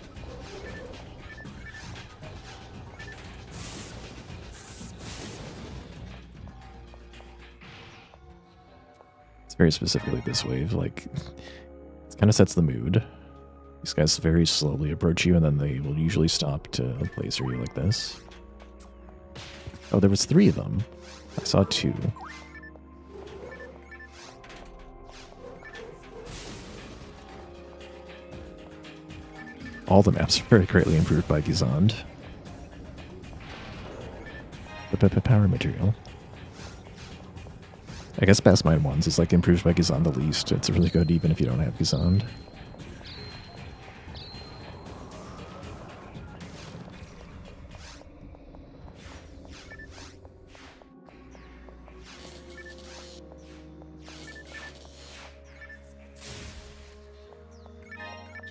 It's very specifically this wave, like, it kind of sets the mood. These guys very slowly approach you, and then they will usually stop to laser you like this. Oh, there was 3 of them. I saw 2. All the maps are very greatly improved by Gizand. Power material. I guess Past Mine 1's is like improved by Gizand the least. It's really good even if you don't have Gizand.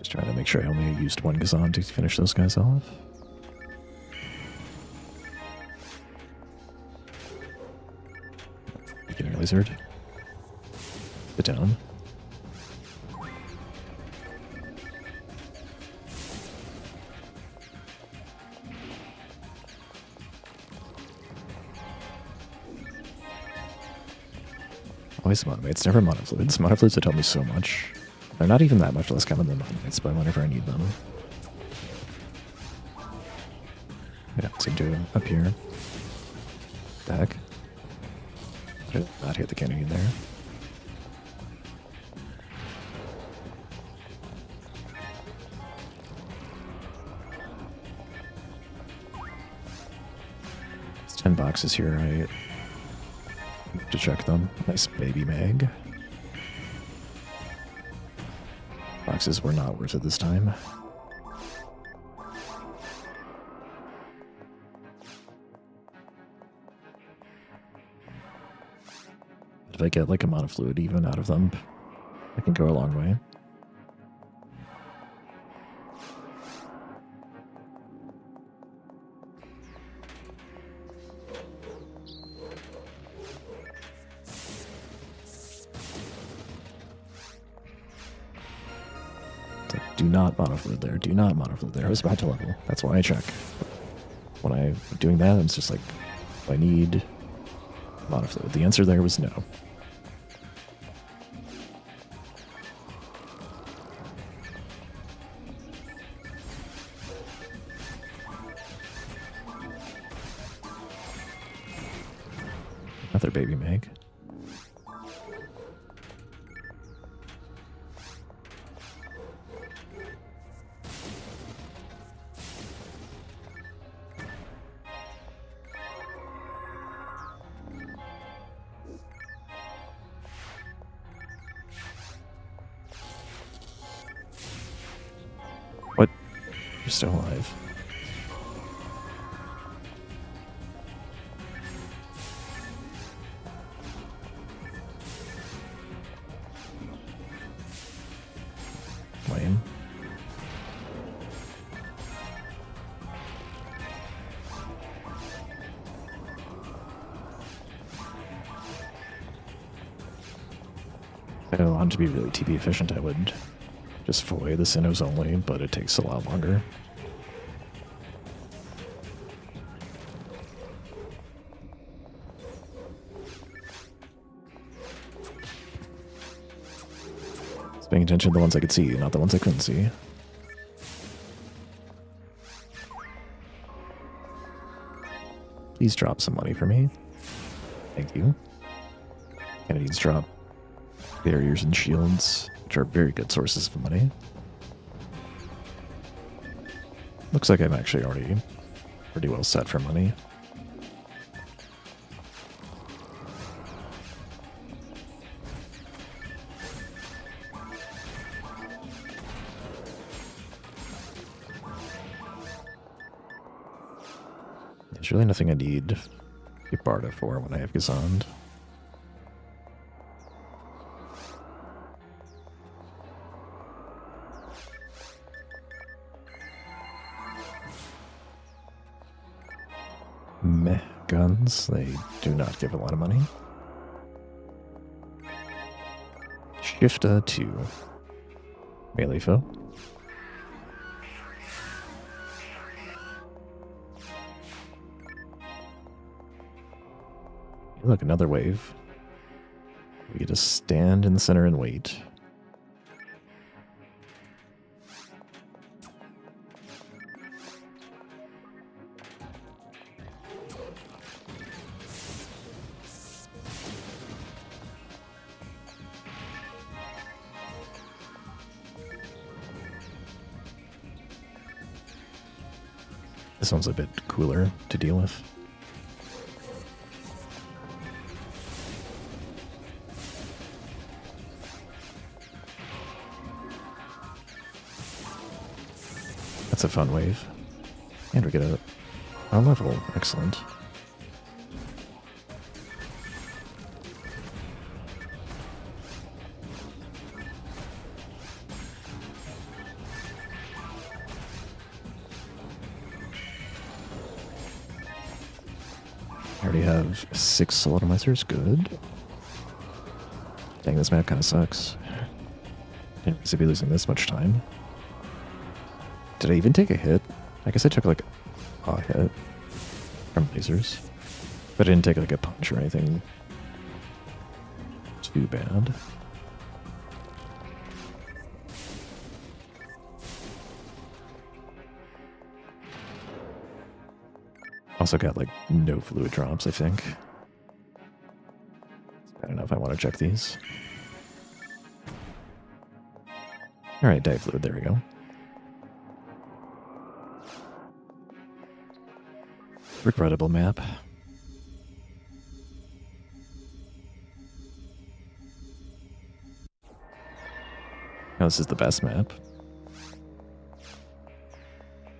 Trying to make sure I only used 1 Gazan to finish those guys off. Beginner Lizard. Sit down. Always monomates, never monofluids. Monofluids would help me so much. They're not even that much less common than monomates, but whenever I need them. They don't seem to appear. What the heck? I did not hit the cannon there. It's 10 boxes here. I have to check them. Nice baby mag. Boxes were not worth it this time. If I get like a monofluid even out of them, I can go a long way. It's like, do not monofluid there. Do not monofluid there. I was about to level. That's why I check. When I'm doing that, it's just like, I need monofluid. The answer there was no. Another baby Meg. What? You're still alive. Lame. If I wanted to be really TP efficient, I would just foy the Sinnohs only, but it takes a lot longer. Just paying attention to the ones I could see, not the ones I couldn't see. Please drop some money for me. Thank you. Kennedy's drop barriers and shields, which are very good sources of money. Looks like I'm actually already pretty well set for money. There's really nothing I need Barda for when I have Gazand. Meh guns, they do not give a lot of money. Shifta 2. Melee foe. Look, another wave. We get to stand in the center and wait. This one's a bit cooler to deal with. That's a fun wave. And we get a level. Excellent. I already have 6 Solemnizers. Good. Dang, this map kind of sucks. Didn't realize I'd be losing this much time. Did I even take a hit? I guess I took like a hit from lasers. But I didn't take like a punch or anything too bad. Also got like no fluid drops, I think. I don't know if I want to check these. Alright, dive fluid, there we go. Regrettable map. Now this is the best map.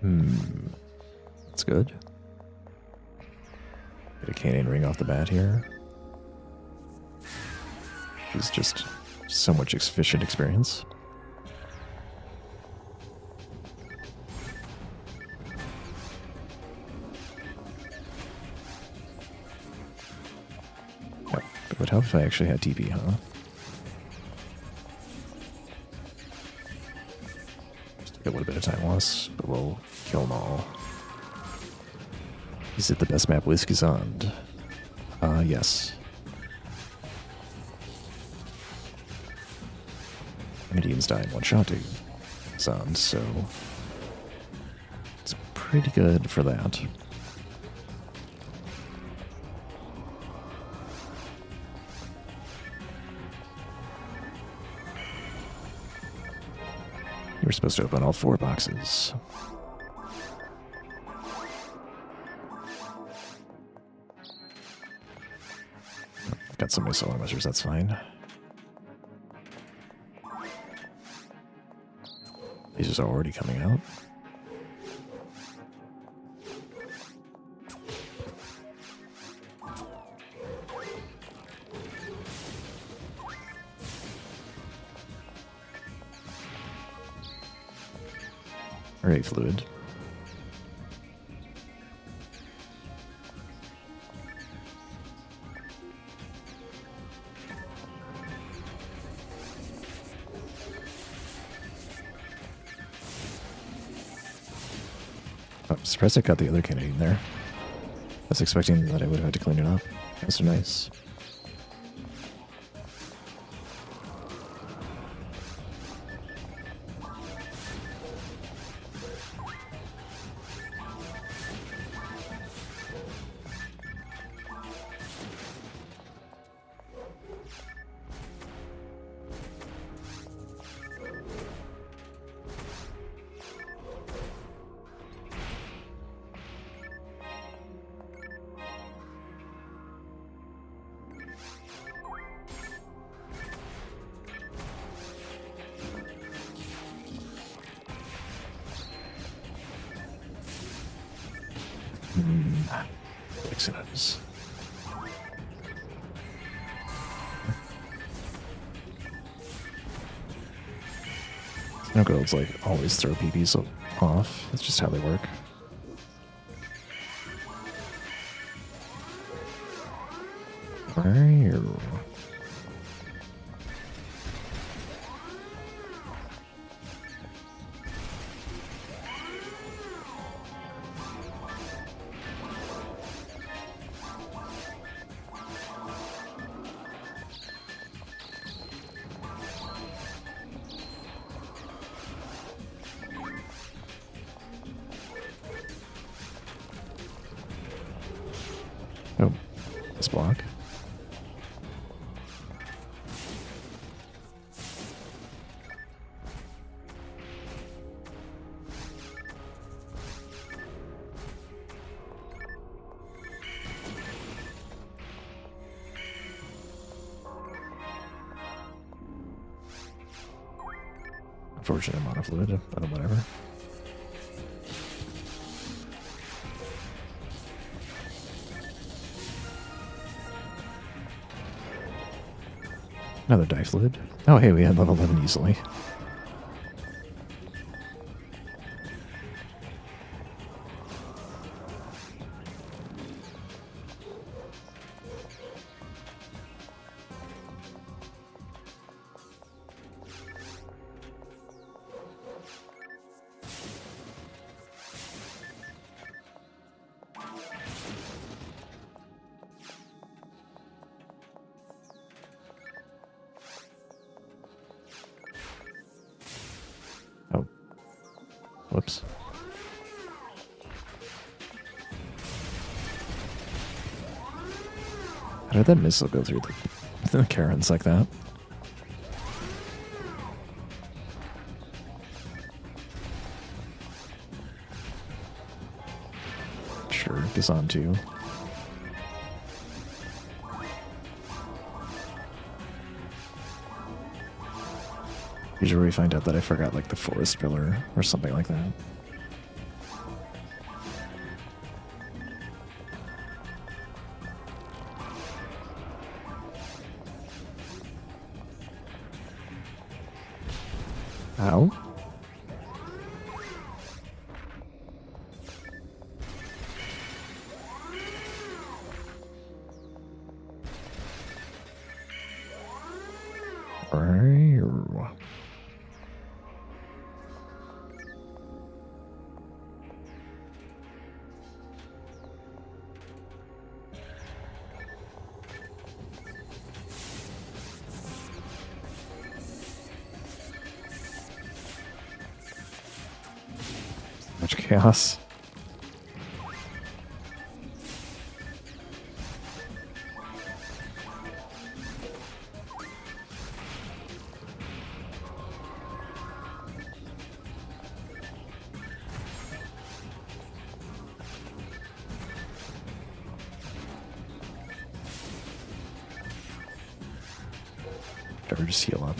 That's good. Get a cannon ring off the bat here. It's just so much efficient experience. It would help if I actually had TP, huh? It would have been a time loss, but we'll kill them all. Is it the best map Whiskey's on? Yes. Indians die in one shot, dude. Zon, so it's pretty good for that. You were supposed to open all 4 boxes. I've got so many solar measures, that's fine. These are already coming out. Alright, fluid. I'm surprised I got the other Canadian there. I was expecting that I would have had to clean it up. That's so nice. Accidents. No girls like always throw PBs off. That's just how they work. Where are you? Oh, this block. Unfortunate amount of fluid, but whatever. Another die fluid. Oh, hey, we had level 11 easily. Oh. Whoops. How did that missile go through the Karens like that? Sure, it's on too. Usually we find out that I forgot like the forest pillar or something like that. Ow. much chaos. Or just heal up.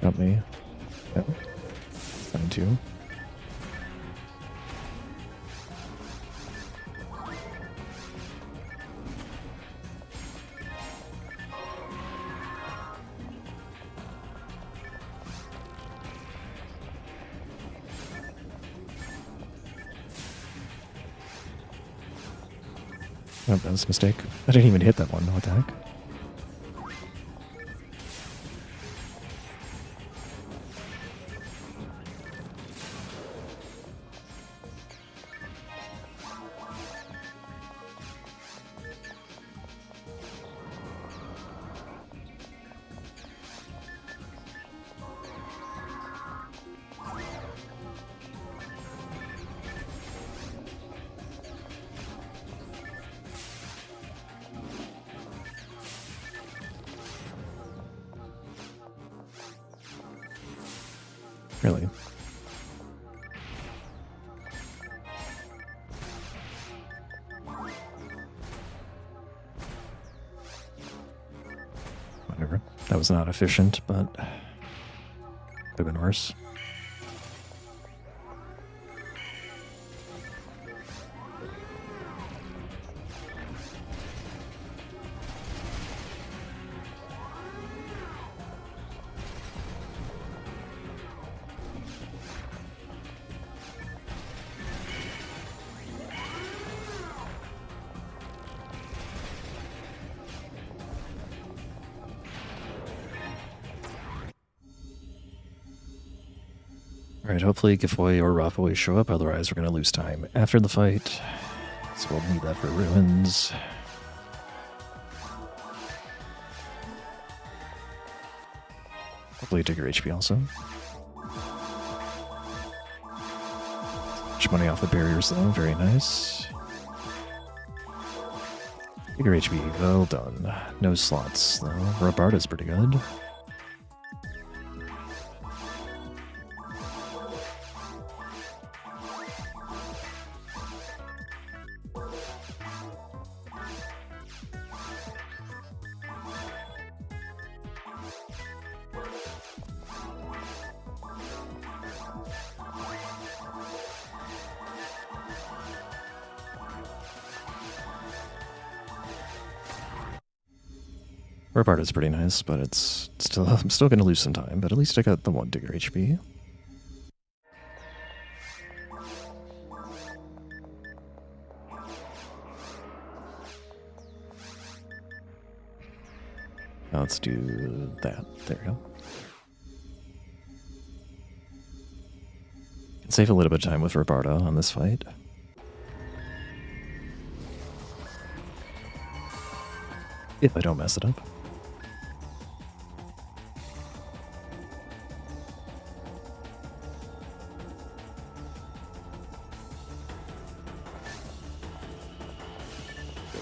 Jump me. Yep. Fine too. Oh, that was a mistake. I didn't even hit that one. What the heck? Really? Whatever. That was not efficient, but could have been worse. Alright, hopefully Gifoy or Rafael show up, otherwise we're going to lose time after the fight. So we'll need that for ruins. Hopefully take your HP also. Much money off the barriers though, very nice. Take your HP, well done. No slots though. Robarda's pretty good. Robarda's pretty nice, but it's still I'm still gonna lose some time, but at least I got the 1 digger HP. Now let's do that. There we go. Can save a little bit of time with Robarda on this fight. If I don't mess it up.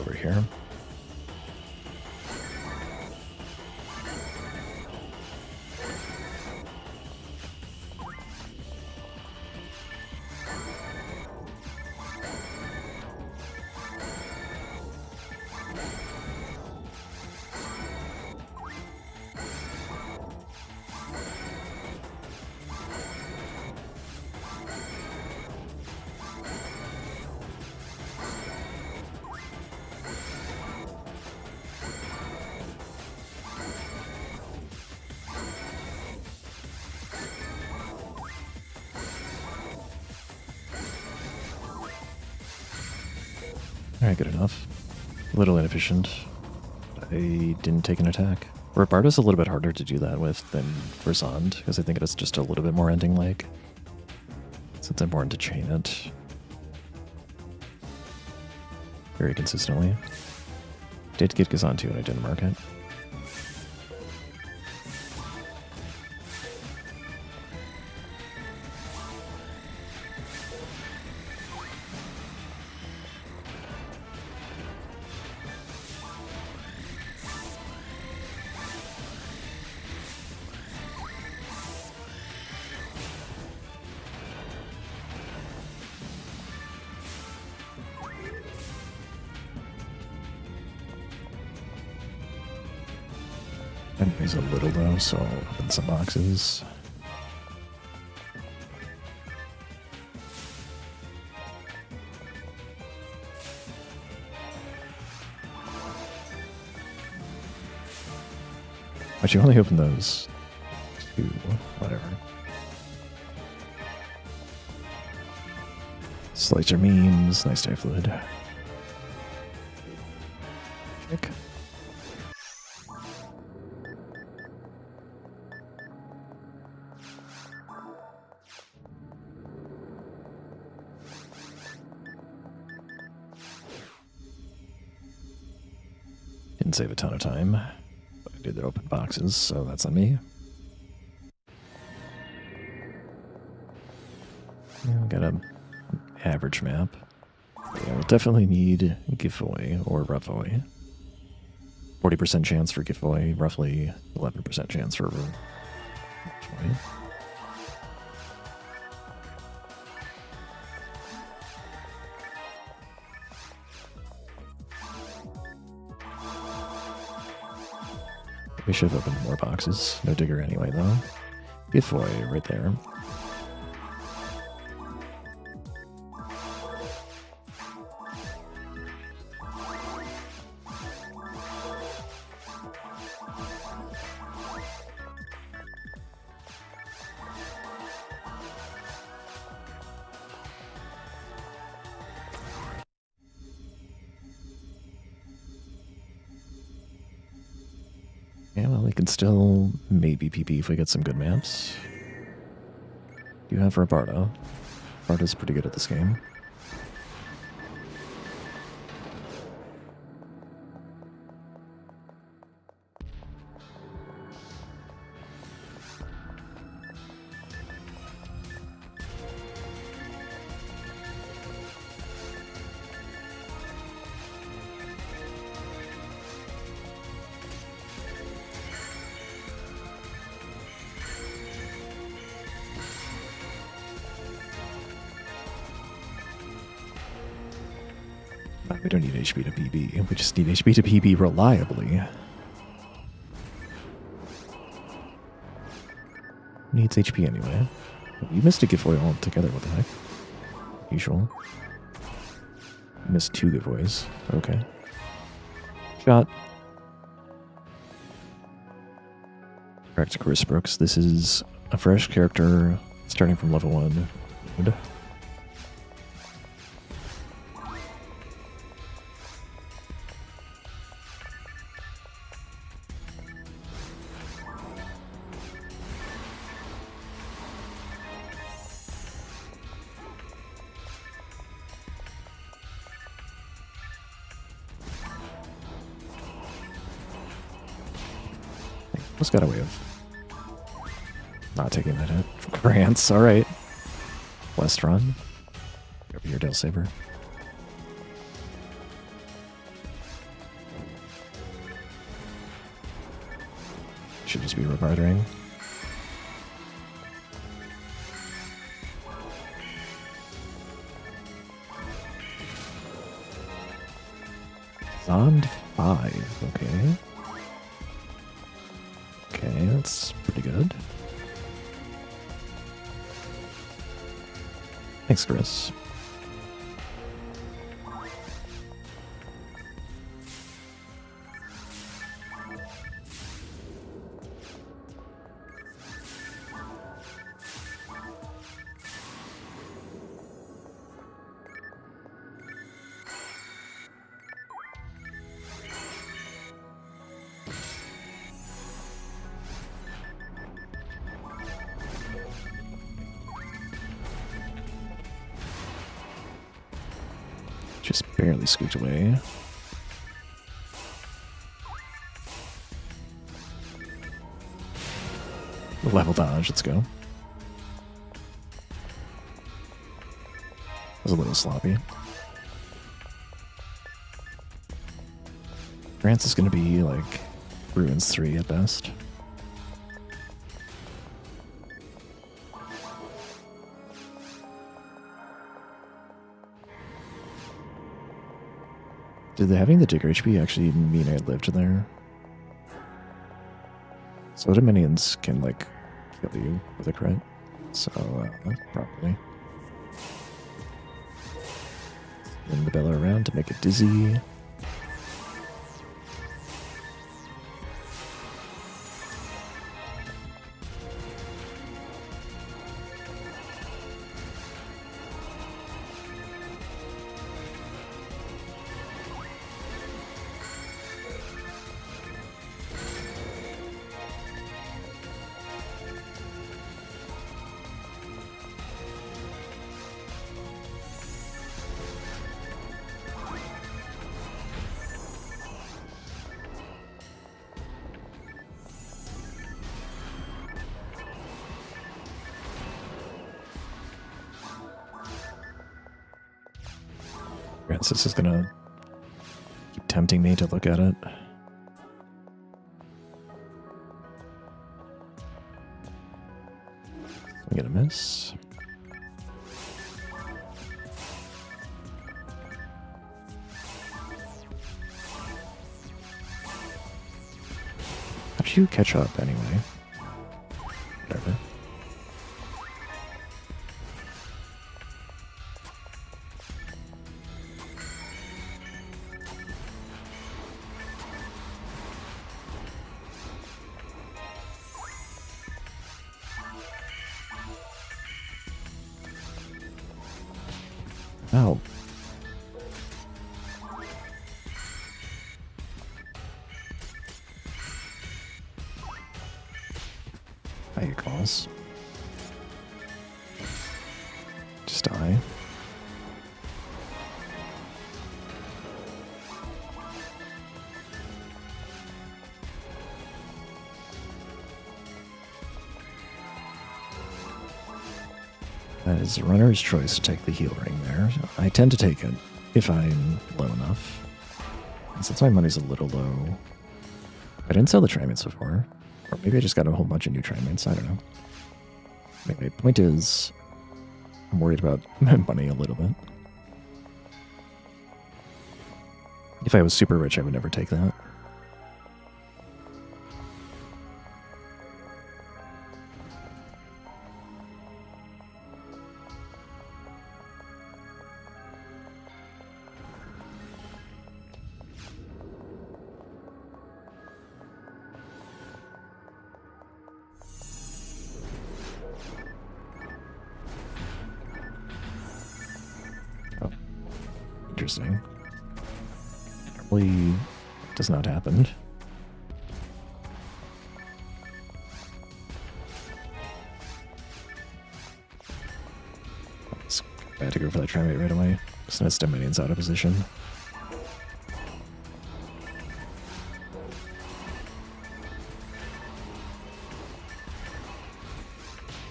Over here. Alright, good enough. A little inefficient. I didn't take an attack. Robarda's a little bit harder to do that with than Versand, because I think it's just a little bit more ending like. So it's important to chain it very consistently. Did get Gazan too, and I didn't mark it. Enemies a little though, so I'll open some boxes. But you only open those two, whatever. Slicer memes, nice type fluid. Check. Didn't save a ton of time, but I did open boxes, so that's on me. Yeah, we got an average map. Yeah, we'll definitely need giveaway or giveaway. 40% chance for giveaway, roughly 11% chance for giveaway. We should have opened more boxes. No digger anyway, though. Giveaway right there. Yeah, well, we can still maybe PP if we get some good maps. You have Roberto. Roberto's pretty good at this game. We don't need HP to PB. We just need HP to PB reliably. Needs HP anyway. You missed a giveaway altogether. What the heck? Usual. You missed 2 giveaways. Okay. Shot. Back to Chris Brooks. This is a fresh character starting from level 1. Good. Almost got away with not taking that hit. Grants, alright. West run. Over here, Dale Saber. Should just be rebartering. Zond 5, okay. Okay, that's pretty good. Thanks, Chris. Just barely scooped away. Level dodge, let's go. That was a little sloppy. France is going to be like Ruins 3 at best. Did having the Digger HP actually mean I lived there? So the minions can, like, kill you with a crit. So, probably. Spin the bell around to make it dizzy. Francis is gonna keep tempting me to look at it. I'm gonna miss. How'd you catch up anyway? Whatever. Ow. Hiya, calls. Just die. That is the runner's choice to take the heal ring there. I tend to take it if I'm low enough. And since my money's a little low, I didn't sell the trimates before. Or maybe I just got a whole bunch of new trimates, I don't know. Anyway, point is, I'm worried about my money a little bit. If I was super rich, I would never take that. Interesting. Normally does not happen. I had to go for that trimate right away. Just gonna stem minions out of position.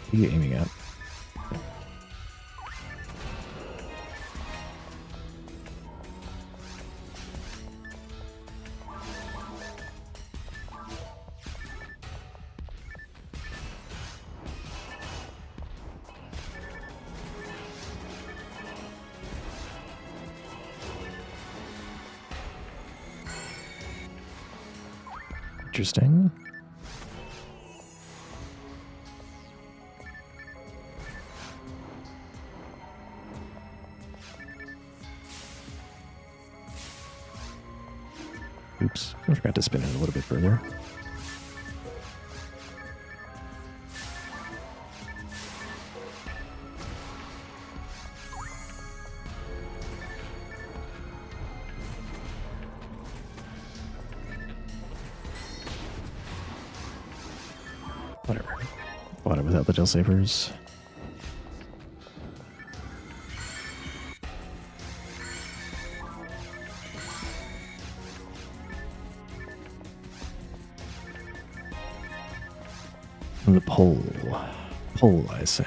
What are you aiming at? Interesting. Oops, I forgot to spin it a little bit further. Whatever. Fought it without the Gel Sabers. The pole. Pole, I say.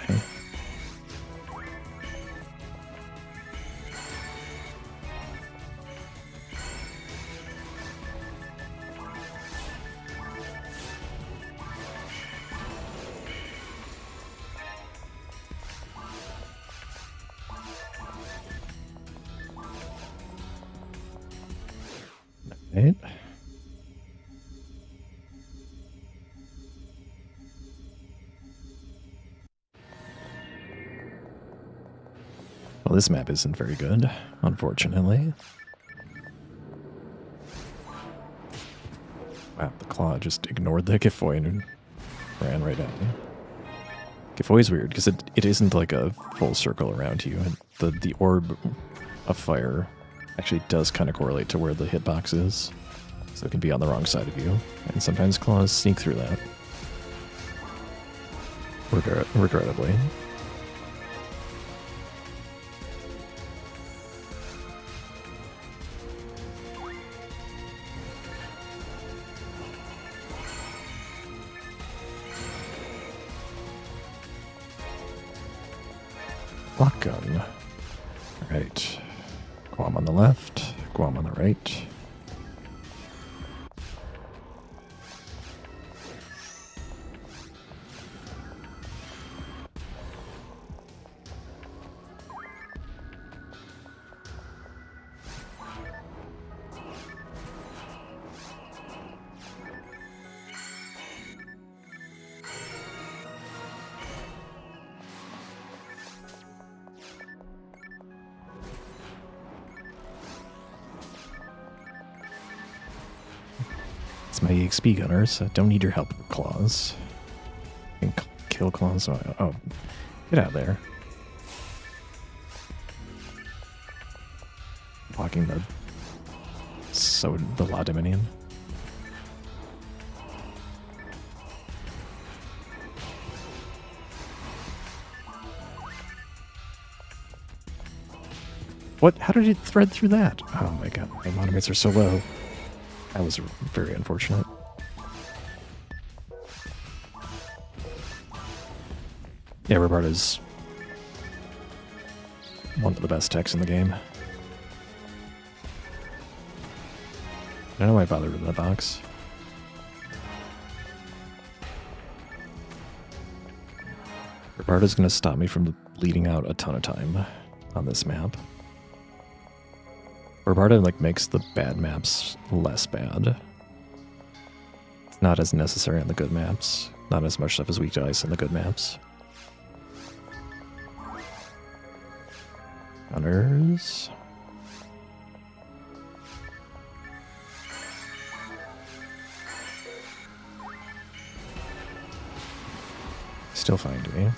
Right. Well, this map isn't very good, unfortunately. Wow, the claw just ignored the Gifoy and ran right at me. Gifoy is weird because it isn't like a full circle around you. The orb of fire actually does kind of correlate to where the hitbox is. So it can be on the wrong side of you. And sometimes claws sneak through that. Regrettably. Lock gun. Alright. Guam on the left, Guam on the right. It's my EXP gunners. I don't need your help with claws. You can kill claws. Oh, get out of there. Blocking the La Dominion. What? How did it thread through that? Oh my god, my monoments are so low. That was very unfortunate. Yeah, Roberta's one of the best techs in the game. I don't know why I bothered with that box. Roberta's going to stop me from bleeding out a ton of time on this map. Roberta makes the bad maps less bad. It's not as necessary on the good maps. Not as much stuff as weak to ice on the good maps. Gunners. Still fine to me.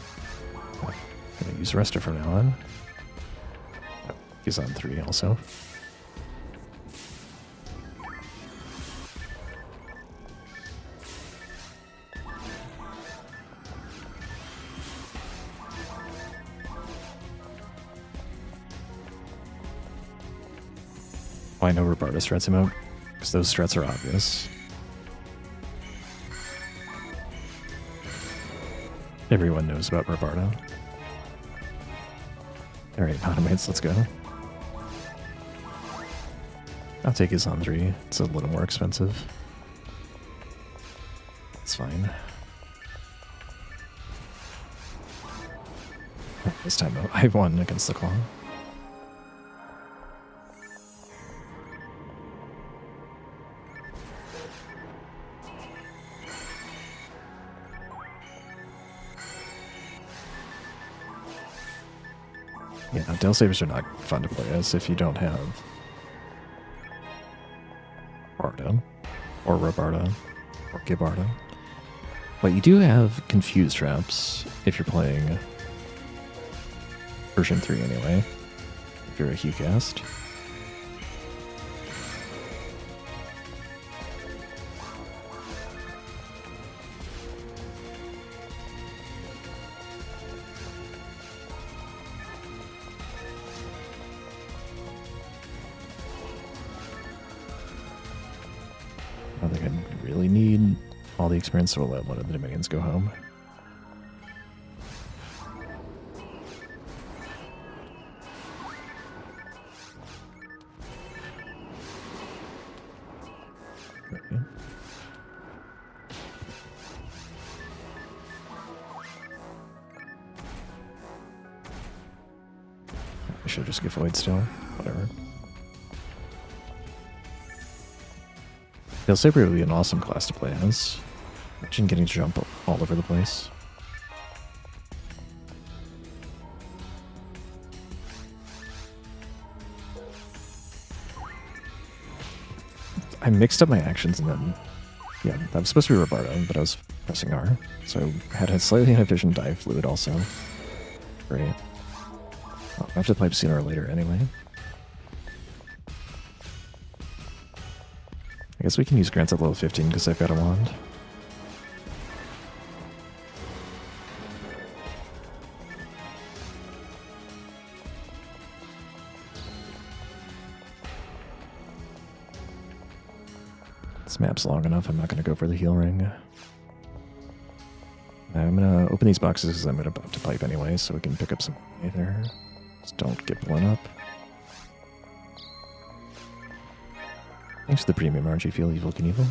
I'm gonna use Rester from now on. Oh, he's on 3 also. Well, I know Roberta strats him out, because those strats are obvious. Everyone knows about Roberta. Alright, automates, let's go. I'll take his on 3. It's a little more expensive. It's fine. This time I won against the claw. Yeah, Del Sabers are not fun to play as if you don't have Bardo, or Roberta, or Gibardo. But you do have Confuse Traps if you're playing version 3 anyway, if you're a HuCast. I don't think I really need all the experience, so we'll let one of the Dominions go home. Okay. I should just get Void still. Whatever. Del Saber would be an awesome class to play as. Imagine getting to jump all over the place. I mixed up my actions and then... Yeah, that was supposed to be Roberto, but I was pressing R. So I had a slightly inefficient dive fluid also. Great. I'll have to pipe sooner or later anyway. I guess we can use grants at level 15 because I've got a wand. This map's long enough, I'm not going to go for the heal ring. I'm going to open these boxes because I'm about to pipe anyway, so we can pick up some money there. Just don't get blown up. Thanks to the premium RNG Feel Evil Knievel.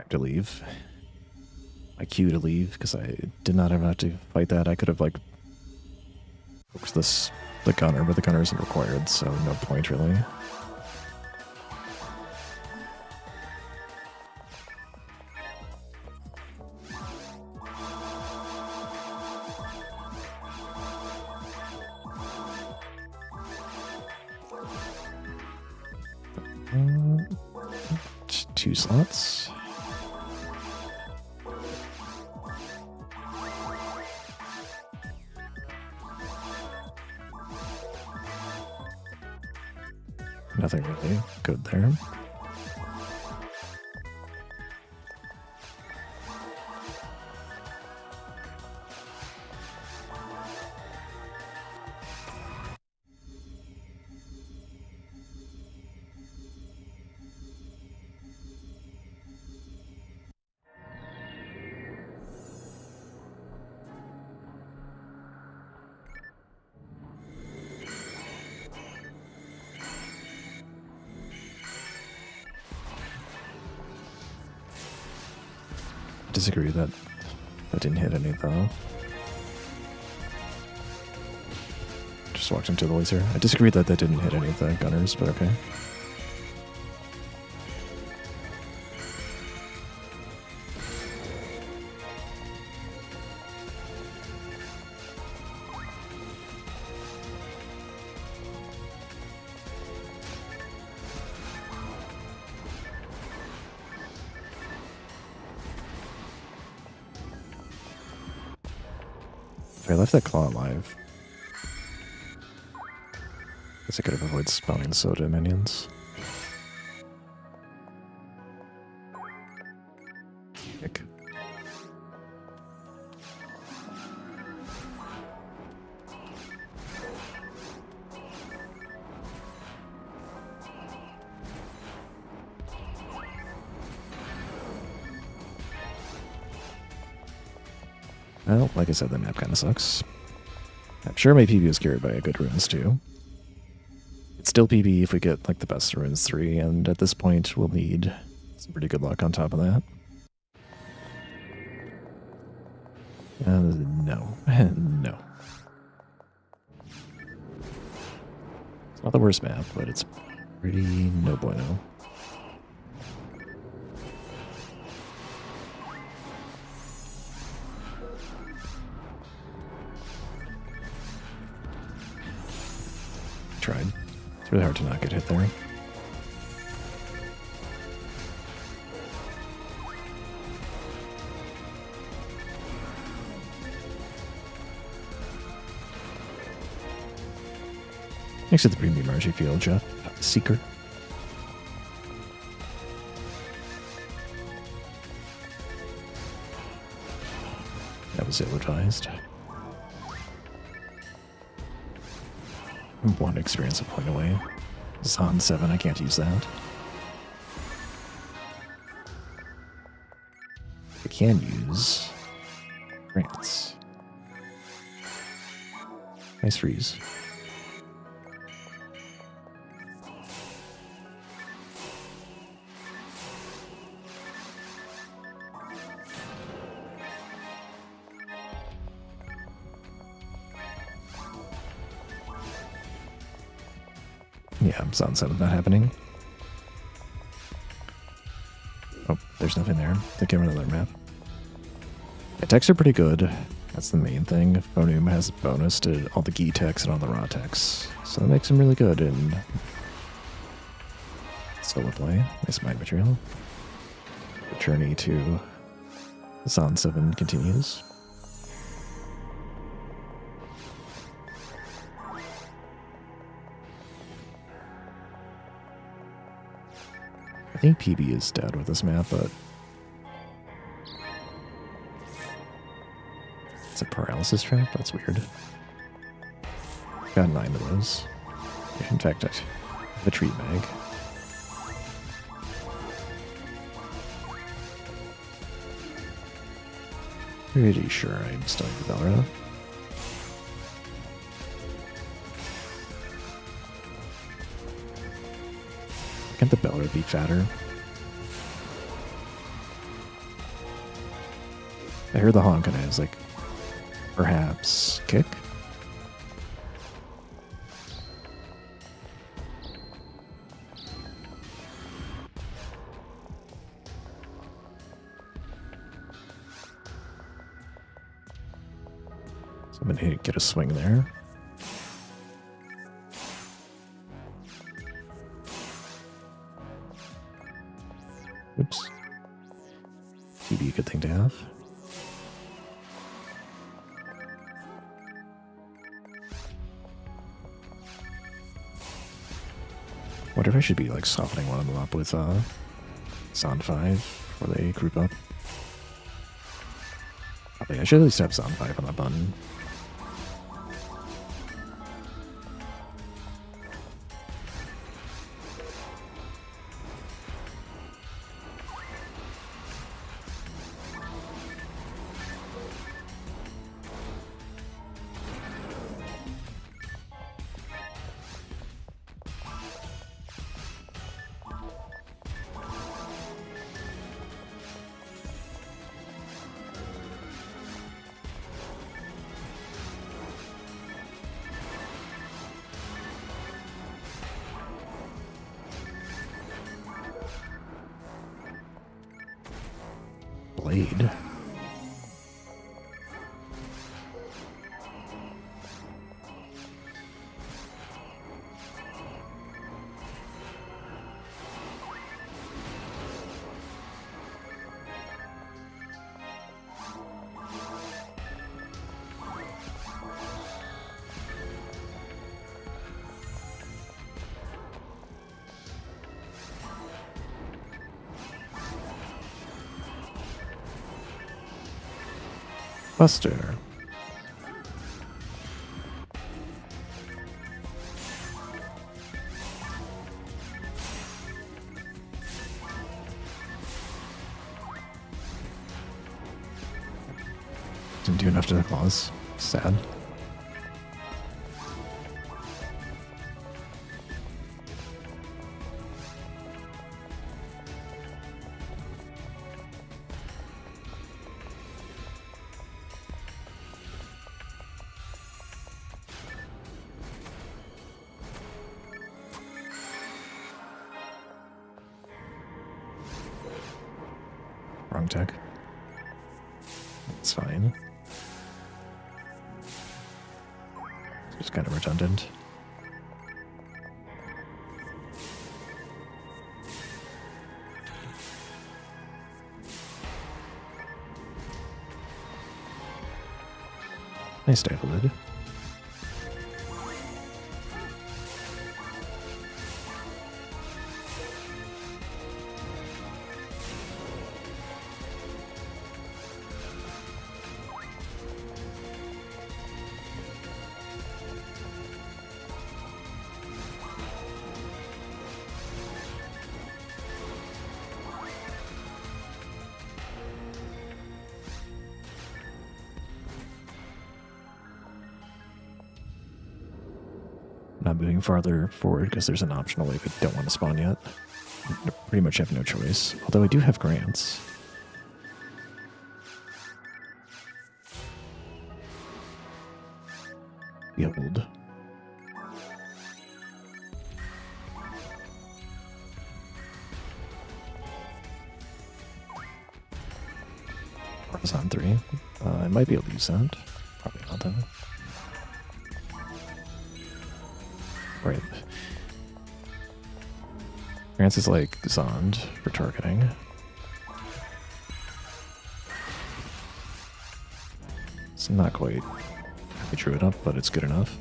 To leave. My cue to leave because I did not have to fight that. I could have like poked the gunner, but the gunner isn't required, so no point really. Two slots. Nothing really good there. Disagree that didn't hit any though. Just walked into the laser. I disagree that didn't hit any of the gunners, but okay. If I left that claw alive, guess I could have avoided spawning the soda minions. Kick. Well, like I said, the map kind of sucks. I'm sure my PB was carried by a good runes too. It's still PB if we get like the best runes 3, and at this point we'll need some pretty good luck on top of that. No. No. It's not the worst map, but it's pretty no bueno. Tried. It's really hard to not get hit there. Thanks to the premium RG field, Jeff. Seeker. That was ill-advised. One experience a point away. Zon 7, I can't use that. I can use grants. Nice freeze. Yeah, Zone 7 not happening. Oh, there's nothing there. Think of another map. The techs are pretty good. That's the main thing. FOnewm has a bonus to all the Gi techs and all the raw techs. So that makes him really good in solo play. Nice mind material. The journey to Zone 7 continues. I think PB is dead with this map, but it's a paralysis trap? That's weird. Got 9 of those. In fact, I have a treat bag. Pretty sure I'm still in Valra. Can't the Belra be fatter? I heard the honk and I was like, perhaps kick? So I'm gonna get a swing there. Oops. TB, a good thing to have. Wonder if I should be like softening one of them up with Zon 5 before they group up. I should at least have Zon 5 on that button. Blade. Buster. Didn't do enough to the claws. Sad. Wrong tech. It's fine. It's just kind of redundant. Nice dive lid. Not moving farther forward because there's an optional wave I don't want to spawn yet. I pretty much have no choice. Although I do have grants. Behold. Press on 3. I might be able to use that. Probably not though. Right. Grants is like Zond for targeting. It's not quite I drew it up, but it's good enough.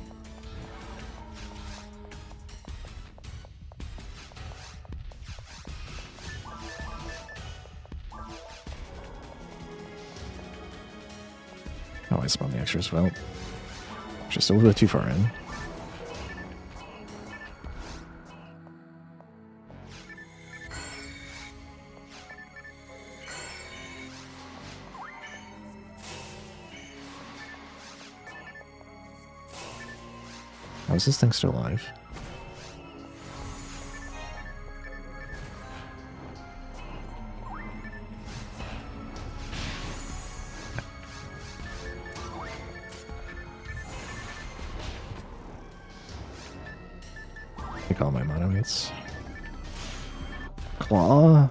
Oh, I spawned the extra as well. Just a little bit too far in. How is this thing still alive? Take all my mono hits. Claw.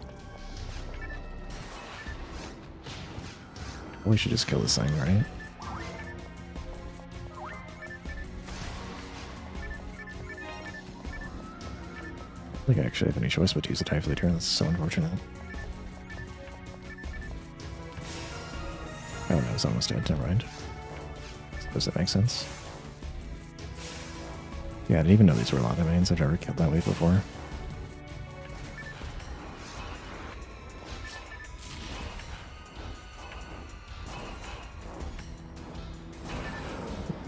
We should just kill this thing, right? I don't think I actually have any choice but to use a Type Leader. That's so unfortunate. Oh no, it's almost dead. Never mind. Does that make sense? Yeah, I didn't even know these were lava mains. I've never killed that way before.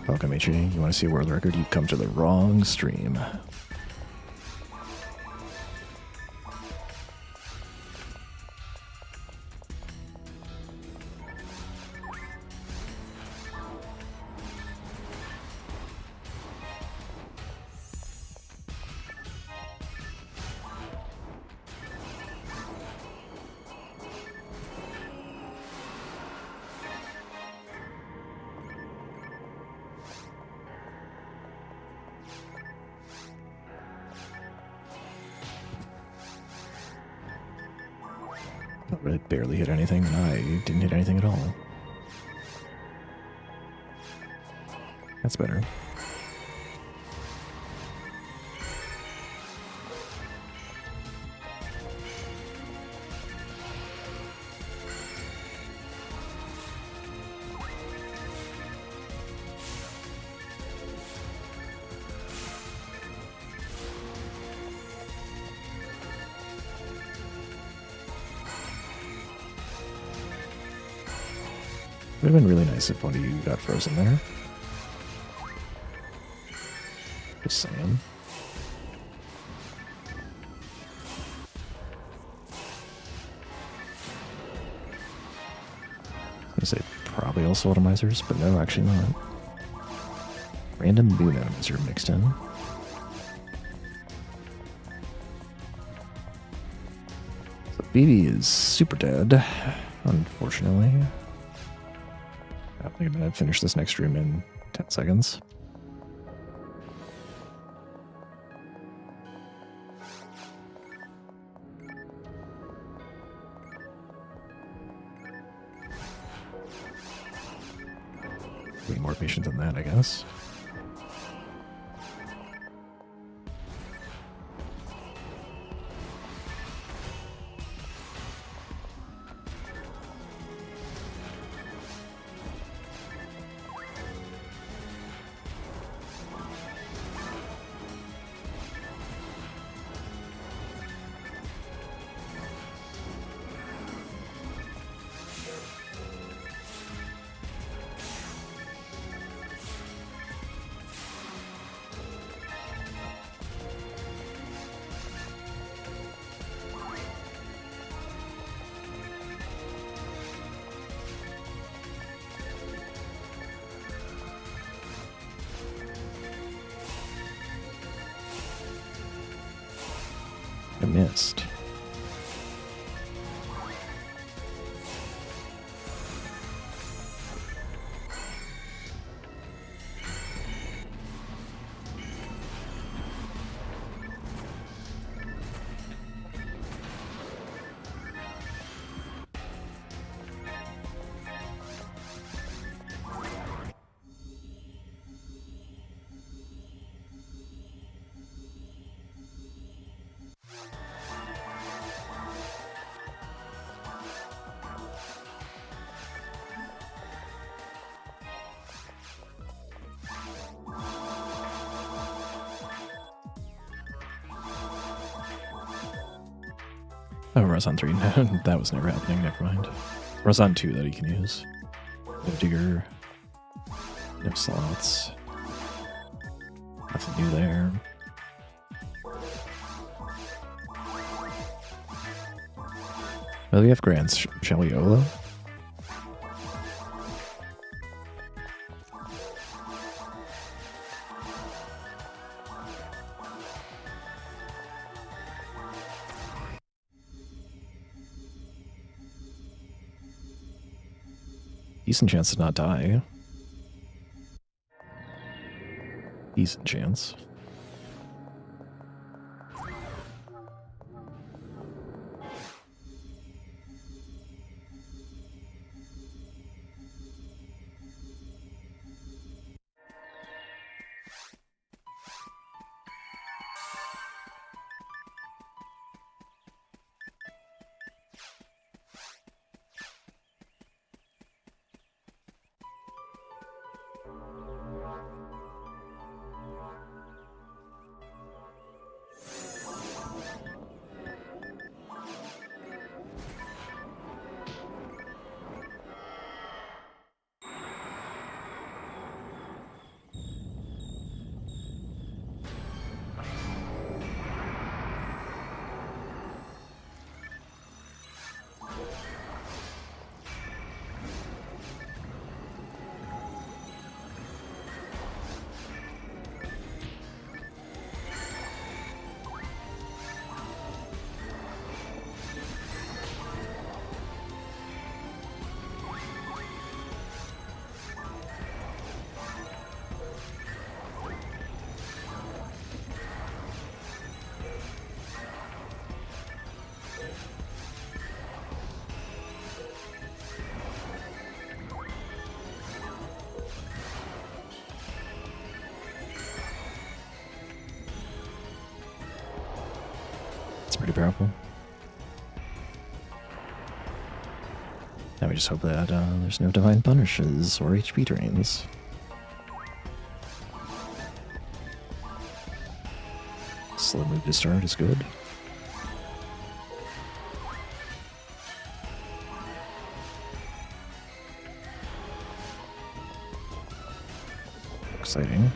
Welcome, HE. You want to see a world record? You've come to the wrong stream. I barely hit anything, and I didn't hit anything at all. That's better. It would have been really nice if one of you got frozen there. Just saying. I was gonna say probably also atomizers, but no, actually not. Random boom atomizer mixed in. So BB is super dead, unfortunately. I think I'm going to finish this next stream in 10 seconds. Be more patient than that, I guess. I missed. Oh, Razon 3. That was never happening. Never mind. Razon 2 that you can use. No digger. No slots. Nothing new there. Well, we have Grants. Shall we YOLO? Decent chance to not die. Decent chance. Pretty powerful. Now we just hope that there's no divine punishes or HP drains. Slow move to start is good. Exciting.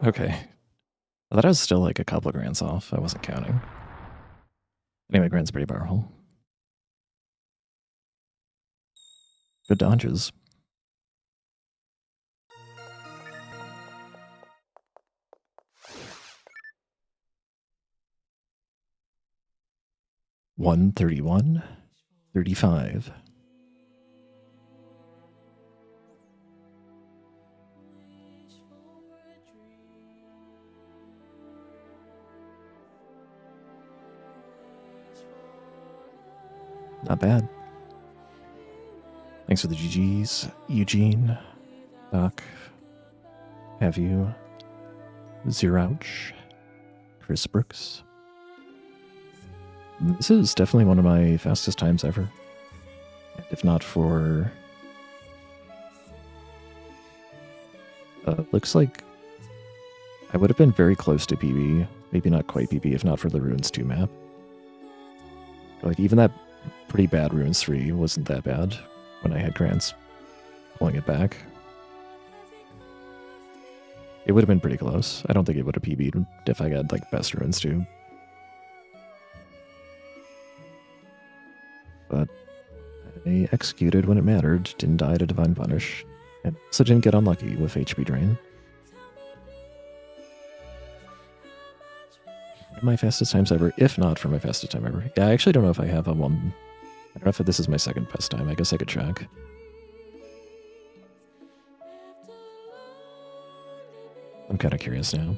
Okay. Well, that was still like a couple of grants off. I wasn't counting. Anyway, grant's pretty powerful. Good dodges. $131, $35. Not bad. Thanks for the GGs, Eugene, Doc, Have You, Zerouch, Chris Brooks. This is definitely one of my fastest times ever. If not for... looks like I would have been very close to PB. Maybe not quite PB if not for the Runes 2 map. Like, even that pretty bad Runes 3 wasn't that bad when I had grants pulling it back. It would have been pretty close. I don't think it would have PB'd if I got, like, best Runes 2. But I executed when it mattered, didn't die to Divine Punish, and also didn't get unlucky with HP Drain. My fastest times ever, if not for my fastest time ever. Yeah, I actually don't know if I have a one. I don't know if this is my second best time. I guess I could check. I'm kind of curious now.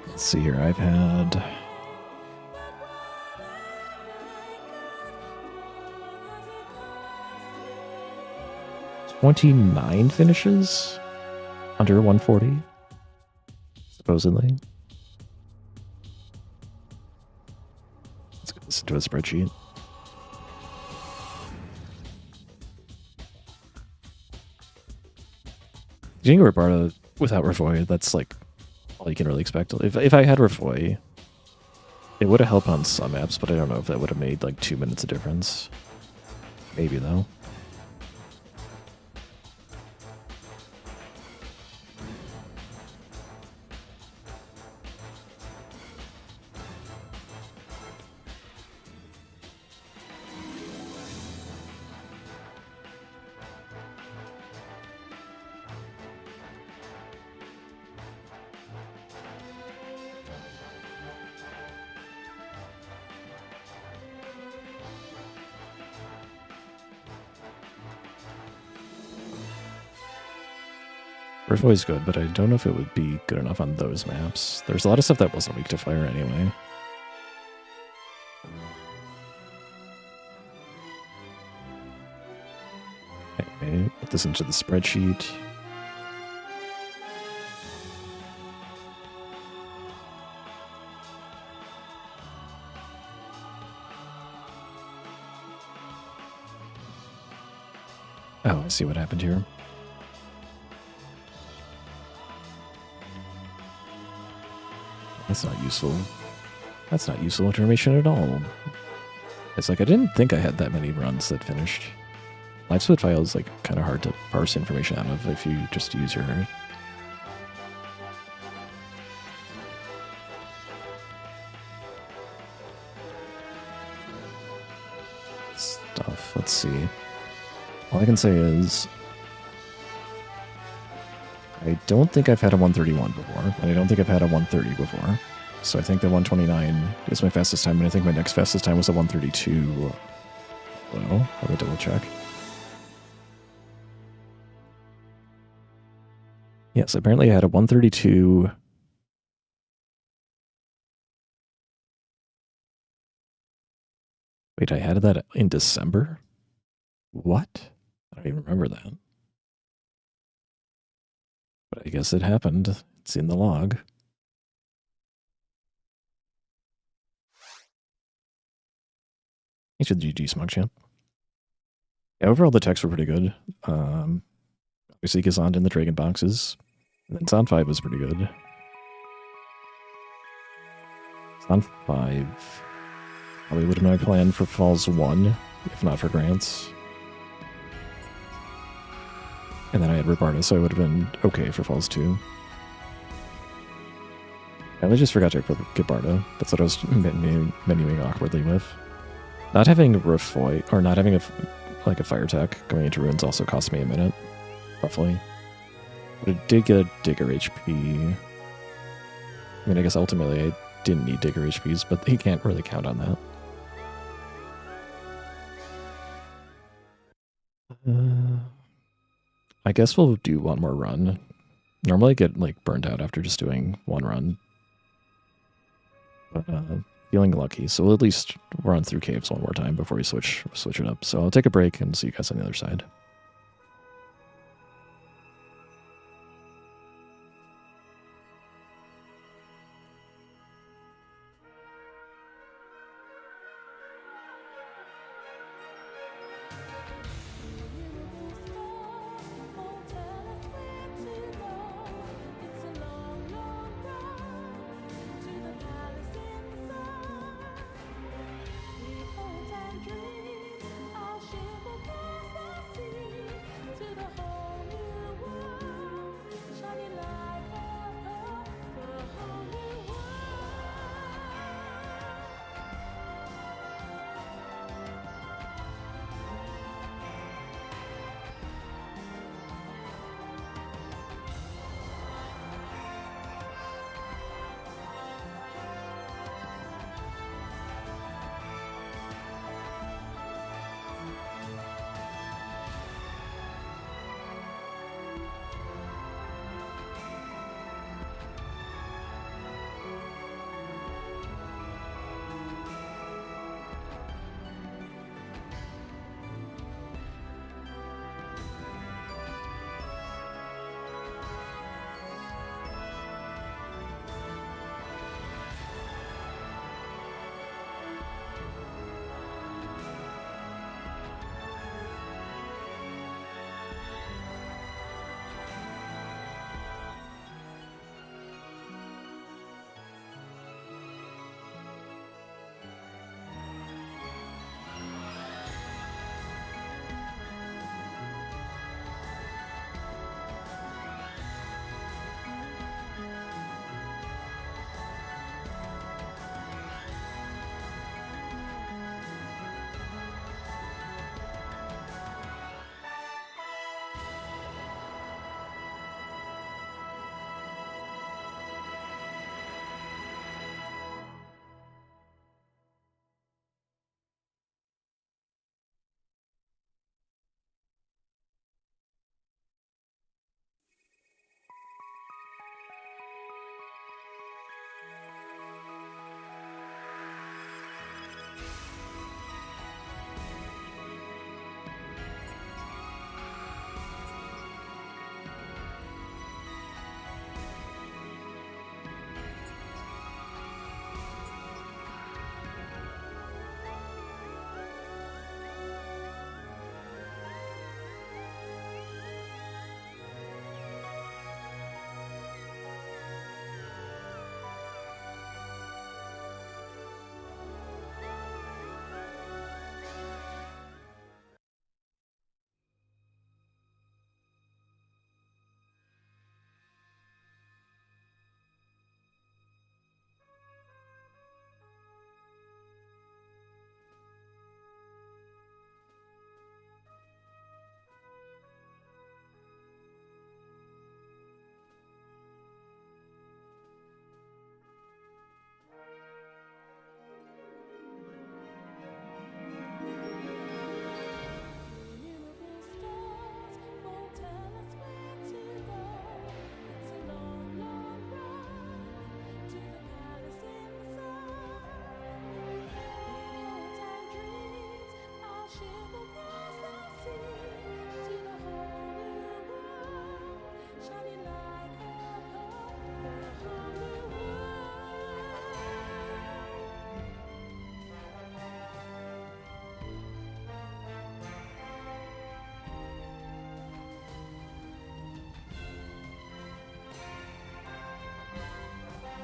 Let's see here, I've had 29 finishes under 140, supposedly. Let's get this into a spreadsheet. Getting a Robarda without Revoy, that's like all you can really expect. If I had Revoy, it would have helped on some maps, but I don't know if that would have made like 2 minutes of difference. Maybe though. Revoy is good, but I don't know if it would be good enough on those maps. There's a lot of stuff that wasn't weak to fire anyway. Okay, put this into the spreadsheet. Oh, I see what happened here. That's not useful. That's not useful information at all. It's like I didn't think I had that many runs that finished. Live split file is like kind of hard to parse information out of if you just use your stuff. Let's see. All I can say is I don't think I've had a 131 before, and I don't think I've had a 130 before. So I think the 129 is my fastest time, and I think my next fastest time was a 132. Well, let me double check. Yes, apparently I had a 132. Wait, I had that in December? What? I don't even remember that. But I guess it happened. It's in the log. Thanks for the GG, Smug Champ. Yeah, overall the texts were pretty good. Obviously Gazond in the Dragon boxes. And then Zon 5 was pretty good. Zon 5 probably would have been my plan for Falls 1, if not for Grants. And then I had Robarda, so I would have been okay for Falls 2. I just forgot to get Barda. That's what I was menuing awkwardly with. Not having Refoy, or not having a fire attack going into ruins also cost me a minute, roughly. But it did get a Digger HP. I mean, I guess ultimately I didn't need Digger HPs, but he can't really count on that. I guess we'll do one more run. Normally I get like burned out after just doing one run. But feeling lucky. So we'll at least run through caves one more time before we switch it up. So I'll take a break and see you guys on the other side.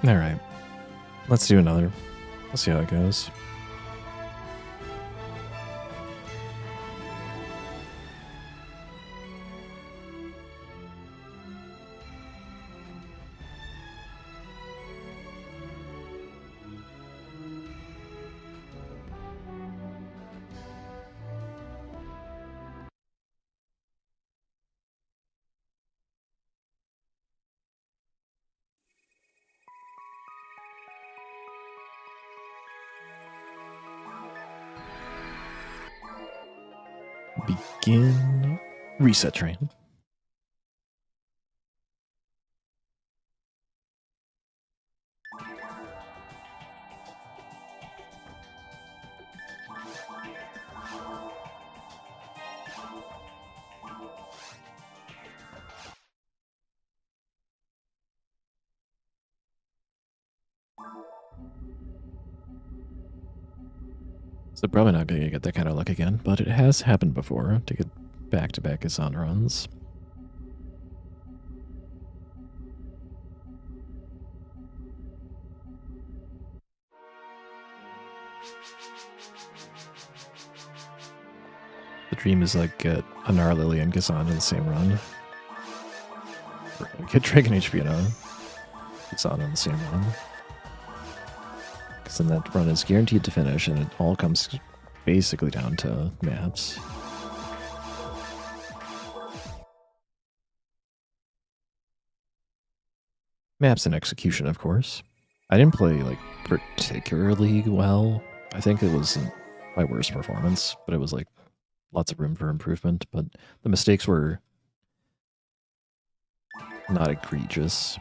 All right, let's do another. Let's see how it goes. Begin reset train. So probably not going to get that kind of luck again, but it has happened before to get back-to-back Gazan runs. The dream is like get a Narlily and Gazan in the same run. Or get Dragon HP and a Gazan in the same run. Because then that run is guaranteed to finish, and it all comes basically down to maps. Maps and execution, of course. I didn't play, like, particularly well. I think it wasn't my worst performance, but it was, like, lots of room for improvement. But the mistakes were not egregious.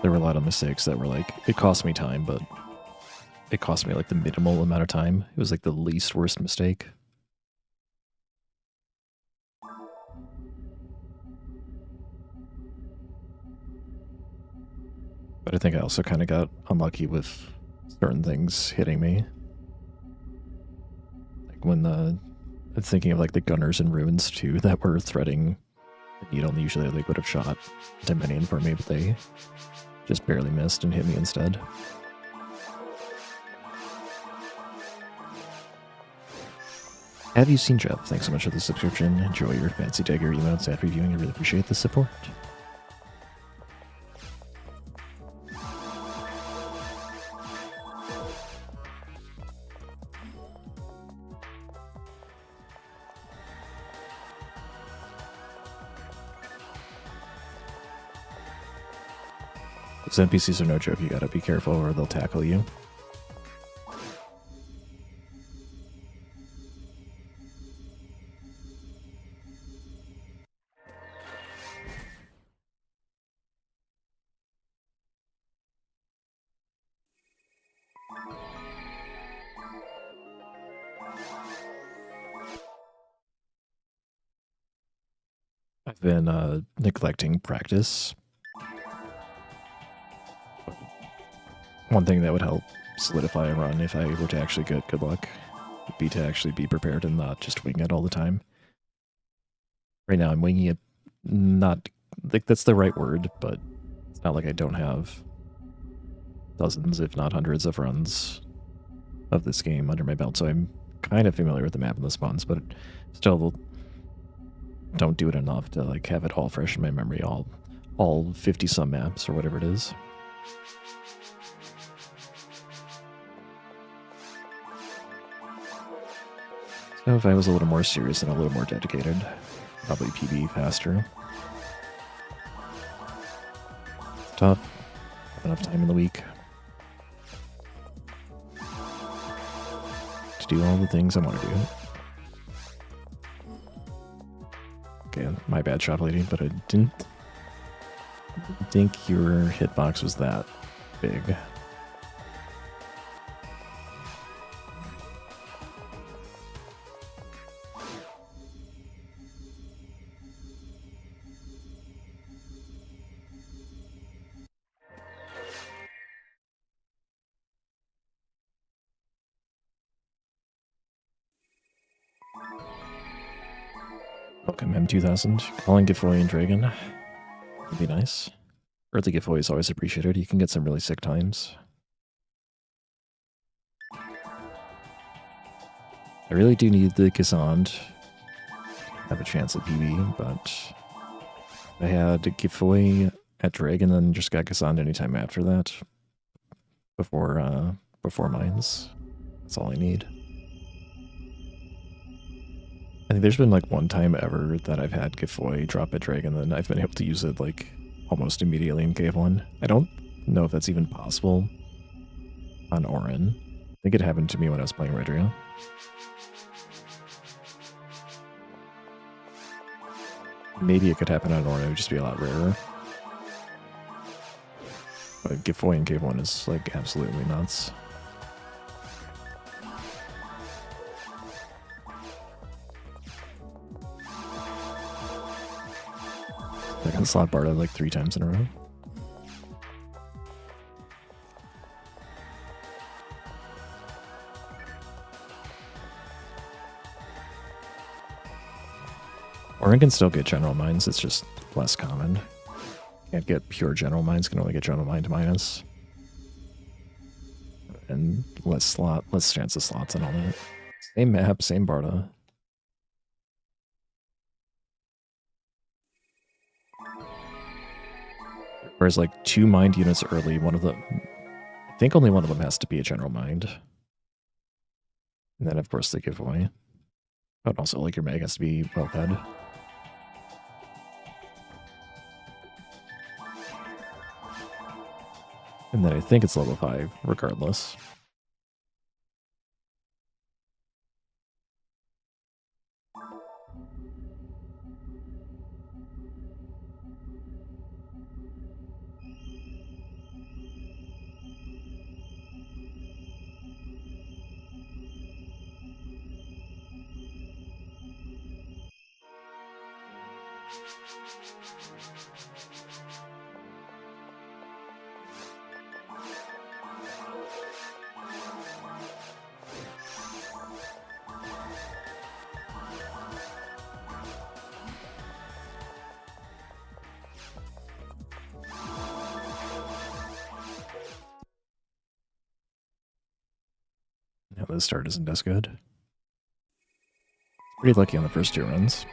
There were a lot of mistakes that were, like, it cost me time, but it cost me, like, the minimal amount of time. It was, like, the least worst mistake. But I think I also kind of got unlucky with certain things hitting me. Like when I'm thinking of like the gunners and ruins too that were threading the needle, and usually they would have shot Dominion for me, but they just barely missed and hit me instead. Have you seen Jeff? Thanks so much for the subscription. Enjoy your Fancy Dagger emotes after viewing. I really appreciate the support. Those NPCs are no joke, you gotta be careful or they'll tackle you. I've been neglecting practice. One thing that would help solidify a run if I were to actually get good luck would be to actually be prepared and not just wing it all the time. Right now I'm winging it, not like that's the right word, but it's not like I don't have dozens, if not hundreds of runs of this game under my belt, so I'm kind of familiar with the map and the spawns, but still don't do it enough to like have it all fresh in my memory, all 50 some maps or whatever it is. So if I was a little more serious and a little more dedicated, probably PB faster. It's tough. Have enough time in the week to do all the things I want to do. Okay, my bad, shop lady, but I didn't think your hitbox was that big. Welcome M2000. Calling Giveaway and Dragon would be nice. Early giveaway is always appreciated. You can get some really sick times. I really do need the Kazand to have a chance at PB, but I had a giveaway at Dragon and then just got Kazand anytime after that. Before mines. That's all I need. I think there's been like one time ever that I've had giveaway drop at Dragon, and I've been able to use it like almost immediately in Cave 1. I don't know if that's even possible on Orin. I think it happened to me when I was playing Redria. Maybe it could happen on Orin, it would just be a lot rarer. But giveaway in Cave 1 is like absolutely nuts. I got slot barred like 3 times in a row. Orin can still get general minds, it's just less common. Can't get pure general minds, can only get general mind minus. And less chance of slots and all that. Same map, same Barda. Whereas like 2 mind units early, one of them, I think only one of them has to be a general mind. And then of course the giveaway. But also like your mag has to be well fed. And then I think it's level 5 regardless. Yeah, the start isn't as good. Pretty lucky on the first 2 runs.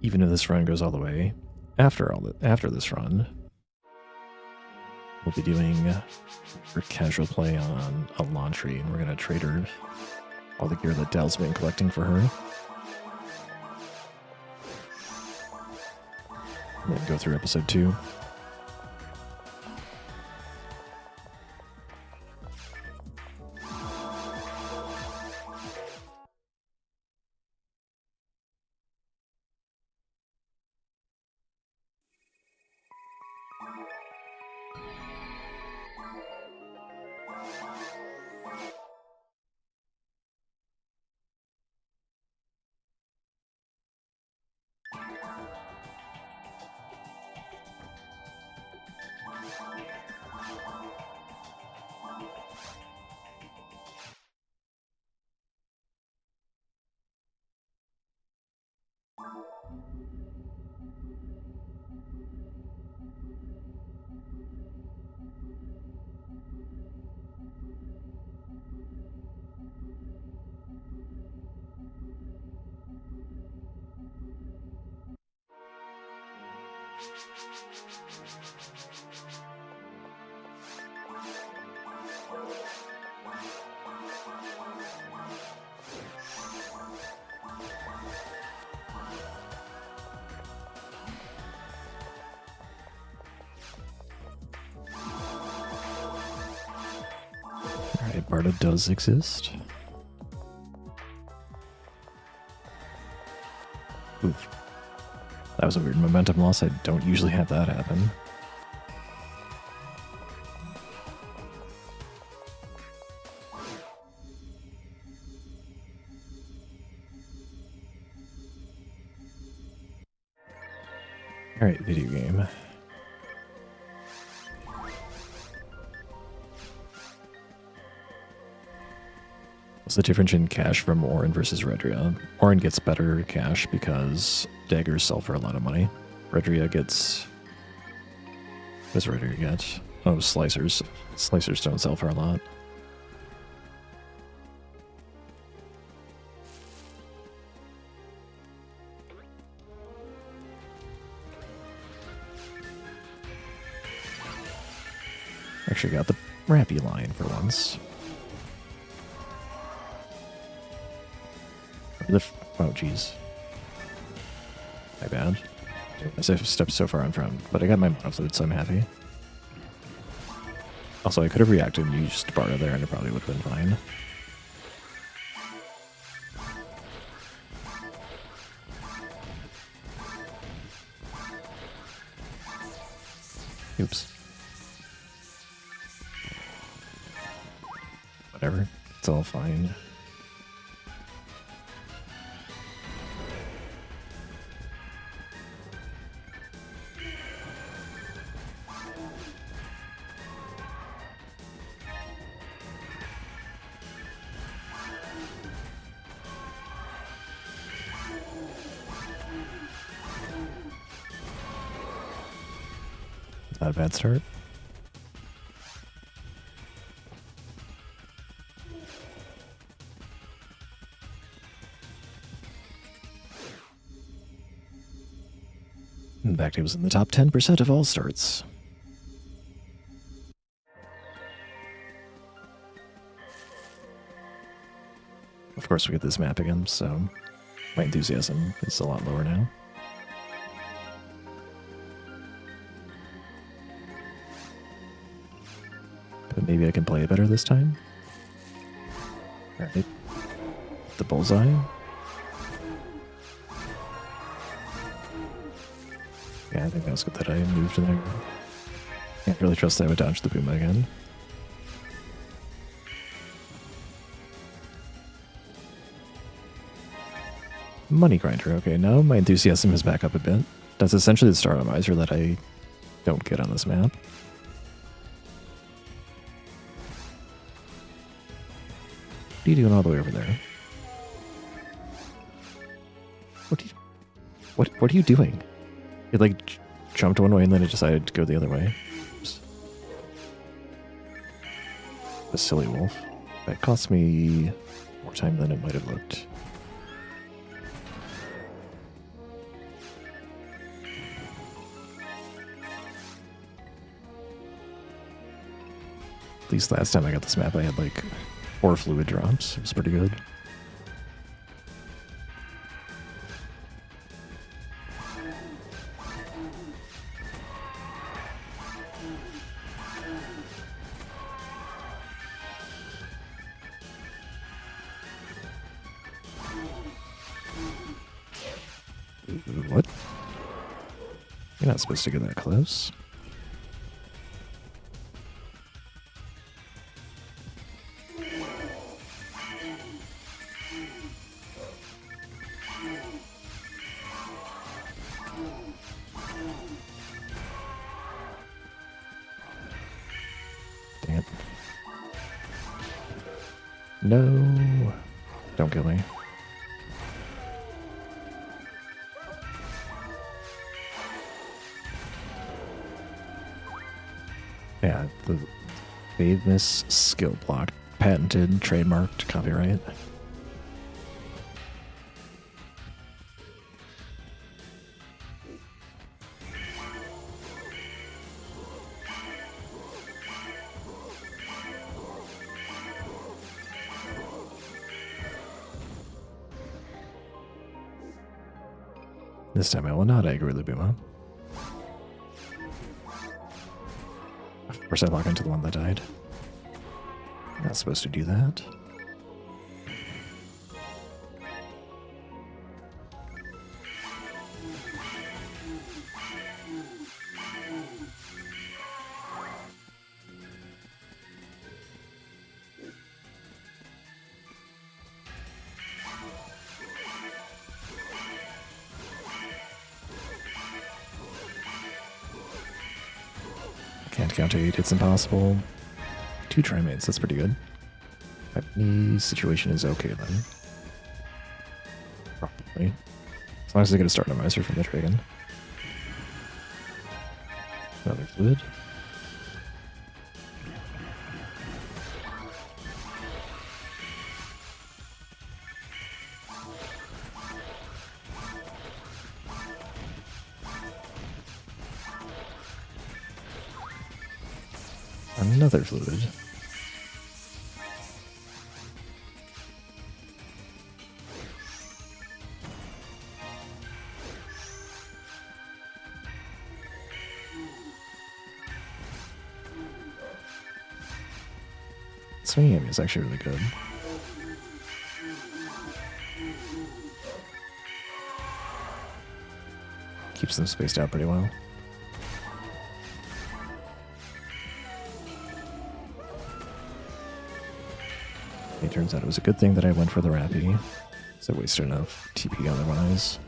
Even if this run goes all the way, after this run, we'll be doing for casual play on a laundry, and we're gonna trade her all the gear that Dell's been collecting for her. And then go through episode 2. Alright, Barda does exist. Oof. That was a weird momentum loss. I don't usually have that happen. Alright, video game. What's the difference in cash from Orin versus Redria? Orin gets better cash because daggers sell for a lot of money. Redria gets... What does Redria get? Oh, slicers. Slicers don't sell for a lot. Actually got the rappy line for once. Oh, jeez. My bad. I stepped so far in front, but I got my monoflute, so I'm happy. Also, I could have reacted and used Barda there, and it probably would have been fine. Whatever. It's all fine. Not a bad start. In fact, it was in the top 10% of all starts. Of course, we get this map again, so my enthusiasm is a lot lower now. But maybe I can play it better this time. Alright. The bullseye. Yeah, I think that was good that I moved in there. Can't really trust that I would dodge the boom again. Money grinder. Okay, now my enthusiasm is back up a bit. That's essentially the star atomizer that I don't get on this map. What are you doing all the way over there? What are you doing? It like jumped one way and then it decided to go the other way. Oops. A silly wolf. That cost me more time than it might have looked. At least last time I got this map I had like 4 fluid drops. It was pretty good. What? You're not supposed to get that close. Dang it. No. Don't kill me. Yeah, the famous skill block. Patented, trademarked, copyright. This time I will not aggro the Buma. Of course I log into the one that died. Not supposed to do that. Can't counter 8, it's impossible. 2 trimates, that's pretty good. My knee situation is okay then. Probably. As long as I get a start atomizer from the dragon. Another fluid. Another fluid. Swinging at me is actually really good. Keeps them spaced out pretty well. It turns out it was a good thing that I went for the Rappy, so I wasted enough TP otherwise.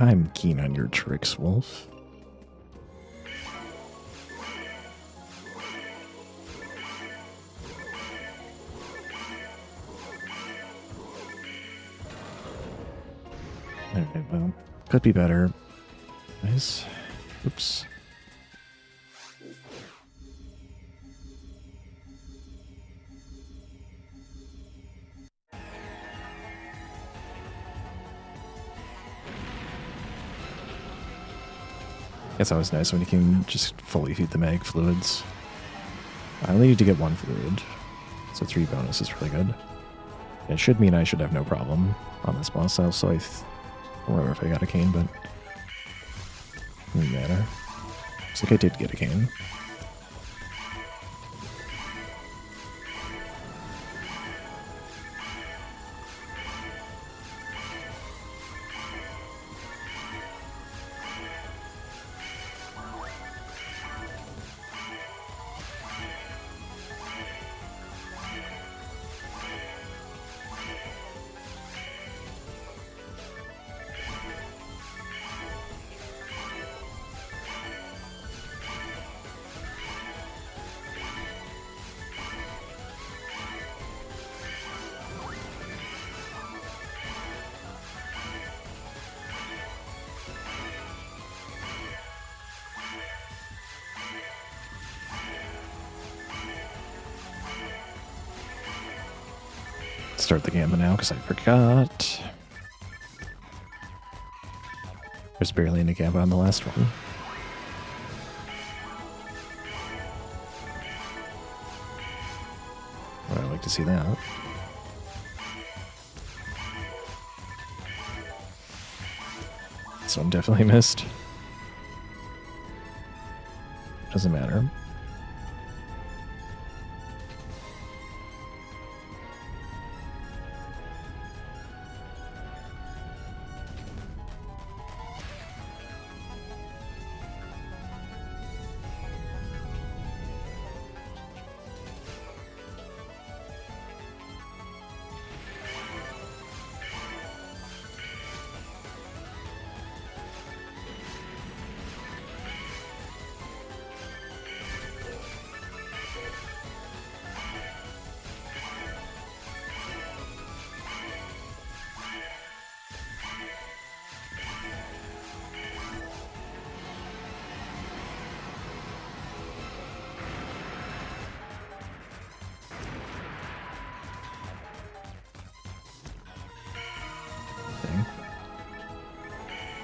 I'm keen on your tricks, Wolf. Okay, well, could be better. Nice. Oops. It's always nice when you can just fully feed the mag fluids. I only need to get 1 fluid, so 3 bonus is really good. It should mean I should have no problem on this boss. Also, I don't remember if I got a cane, but doesn't matter. Looks like I did get a cane. Start the gamma now because I forgot. There's barely any gamma on the last one. Well, I'd like to see that. This one definitely missed. Doesn't matter.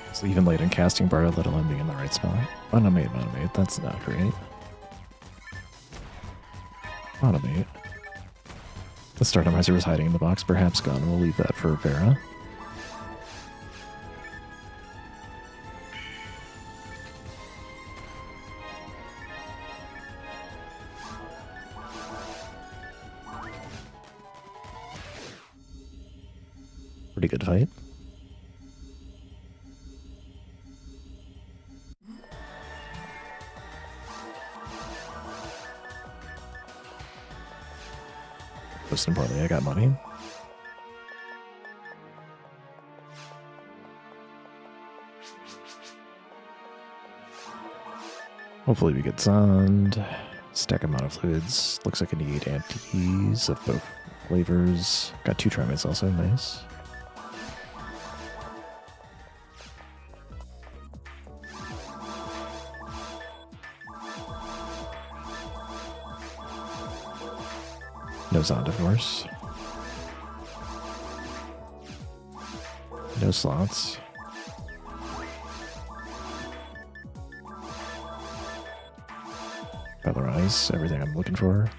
It's even late in casting bar, let alone being in the right spot. Automate, that's not great. Automate. The Stardomizer was hiding in the box, perhaps gone. We'll leave that for Vera. Pretty good fight. Most importantly, I got money. Hopefully we get Zond. Stack amount of fluids. Looks like I need antis of both flavors. Got 2 trimates also, nice. No Zond, of course. No slots. Feather Ice, everything I'm looking for.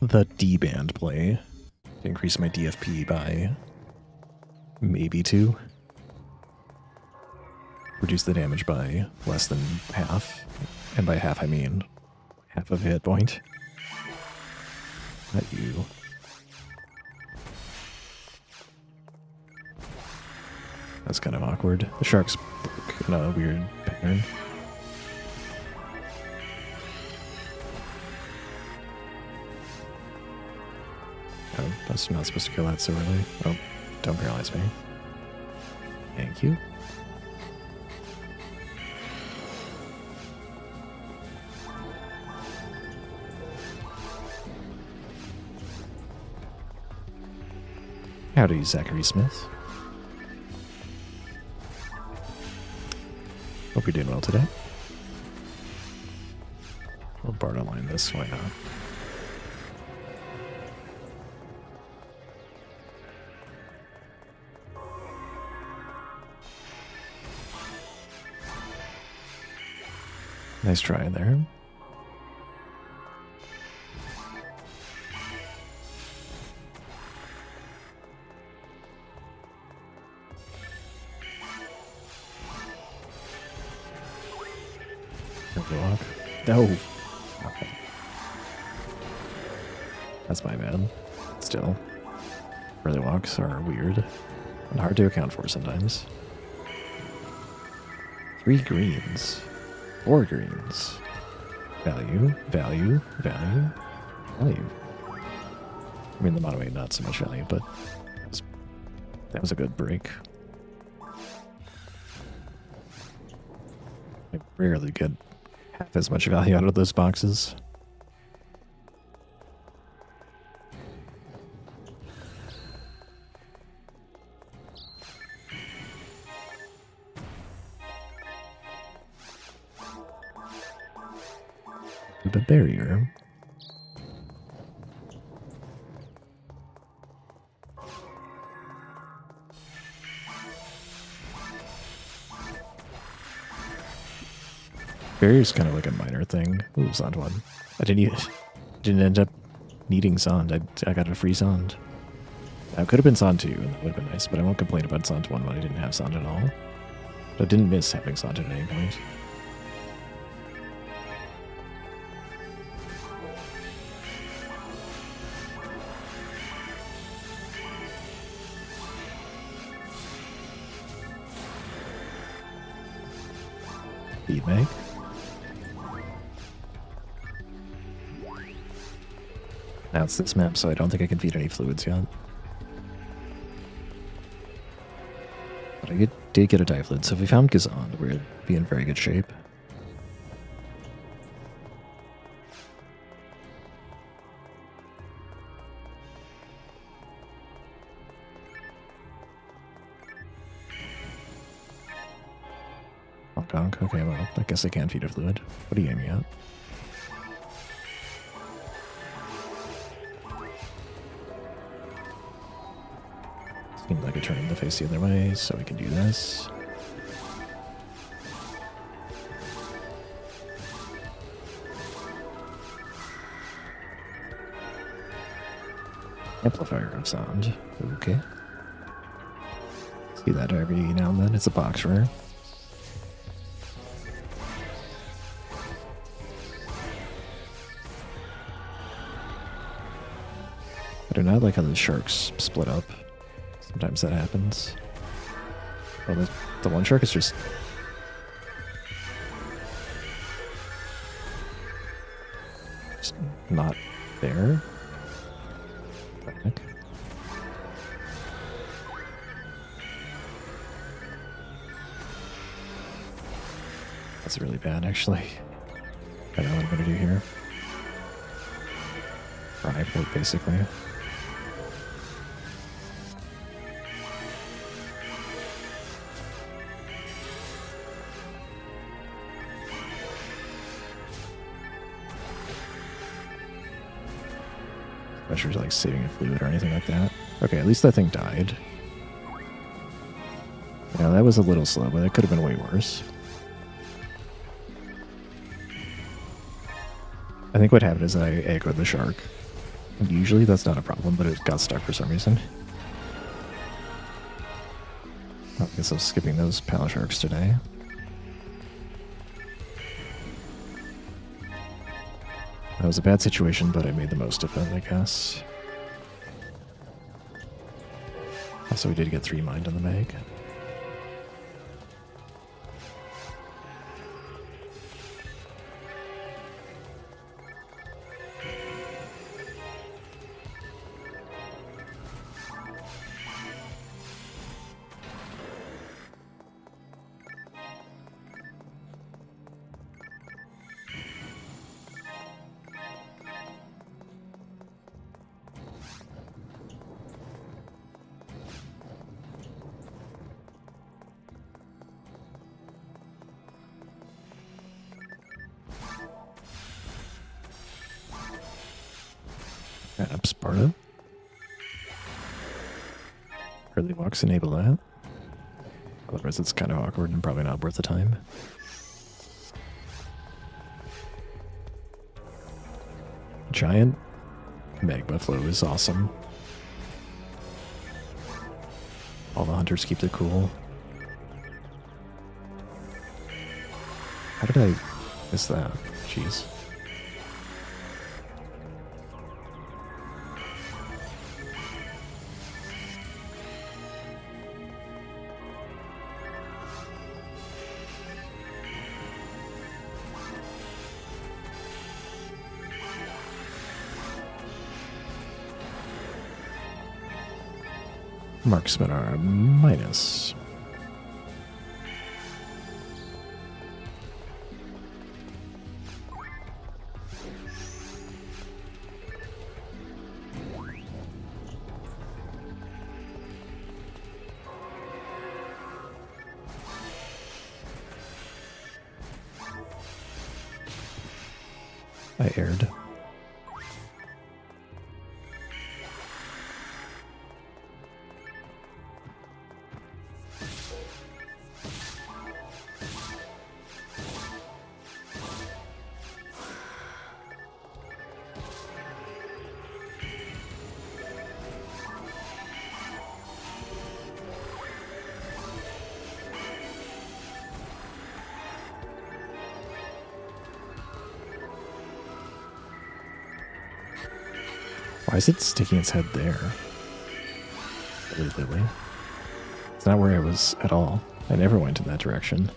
the D-band play to increase my DFP by maybe 2. Reduce the damage by less than half. And by half, I mean half of a hit point. Not you. That's kind of awkward. The sharks broke in a weird pattern. Oh, I was not supposed to kill that so early. Oh, don't paralyze me. Thank you. Howdy, Zachary Smith. Hope you're doing well today. We'll Bard Online this, why not? Nice try there. No. Okay. That's my bad. Still. Early walks are weird and hard to account for sometimes. 3 greens. 4 greens. Value, value, value, value. I mean, the mono way, not so much value, but that was a good break. I rarely get half as much value out of those boxes. The barrier. Barrier's kind of like a minor thing. Ooh, Zond 1. I didn't end up needing Zond. I got a free Zond. It could have been Zond 2, and that would have been nice, but I won't complain about Zond 1 when I didn't have Zond at all. But I didn't miss having Zond at any point. Feedback. Now it's this map, so I don't think I can feed any fluids yet. But I did get a Dive-Fluid, so if we found Gazond, we'd be in very good shape. Honk honk, okay, well, I guess I can feed a fluid. What are you aiming at? Seems like a turning the face the other way, so we can do this. Amplifier of sound. Okay. See that every now and then. It's a box rare. I do not like how the sharks split up. Sometimes that happens. Well, the one shark is just... not there. Heck? That's really bad, actually. I don't know what I'm gonna do here. Fry plate, basically. Sure, like saving a fluid or anything like that. Okay, at least that thing died. Yeah, that was a little slow, but it could have been way worse. I think what happened is I aggroed the shark Usually that's not a problem, but it got stuck for some reason. I guess I'm skipping those pal sharks today. That was a bad situation, but I made the most of it, I guess. Also, we did get 3 mined on the mag. Up Sparta. Early walks enable that. Otherwise it's kind of awkward and probably not worth the time. Giant Magma Flow is awesome. All the hunters keep it cool. How did I miss that? Jeez. Marksmen are minus. I erred. Why is it sticking its head there? Lily. It's not where I was at all. I never went in that direction.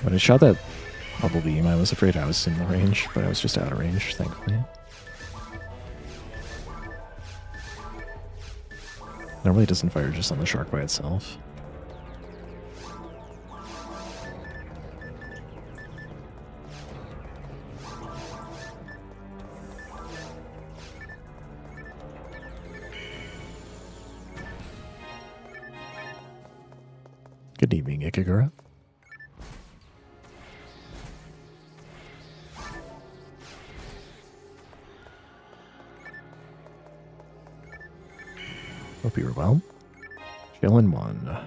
When I shot that bubble beam, I was afraid I was in the range, but I was just out of range, thankfully. Normally it doesn't fire just on the shark by itself. Good evening, Ikagura. Hope you were well. Chillin' one.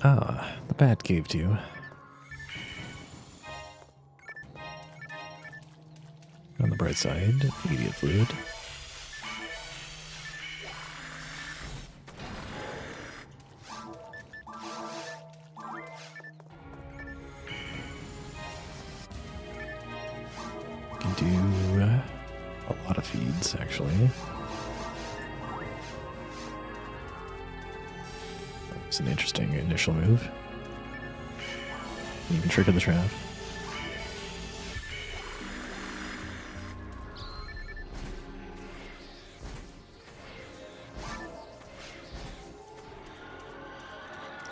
Ah, the bat cave to you. On the bright side, immediate fluid. Can do a lot of feeds, actually. It's an interesting initial move. You can trigger the trap.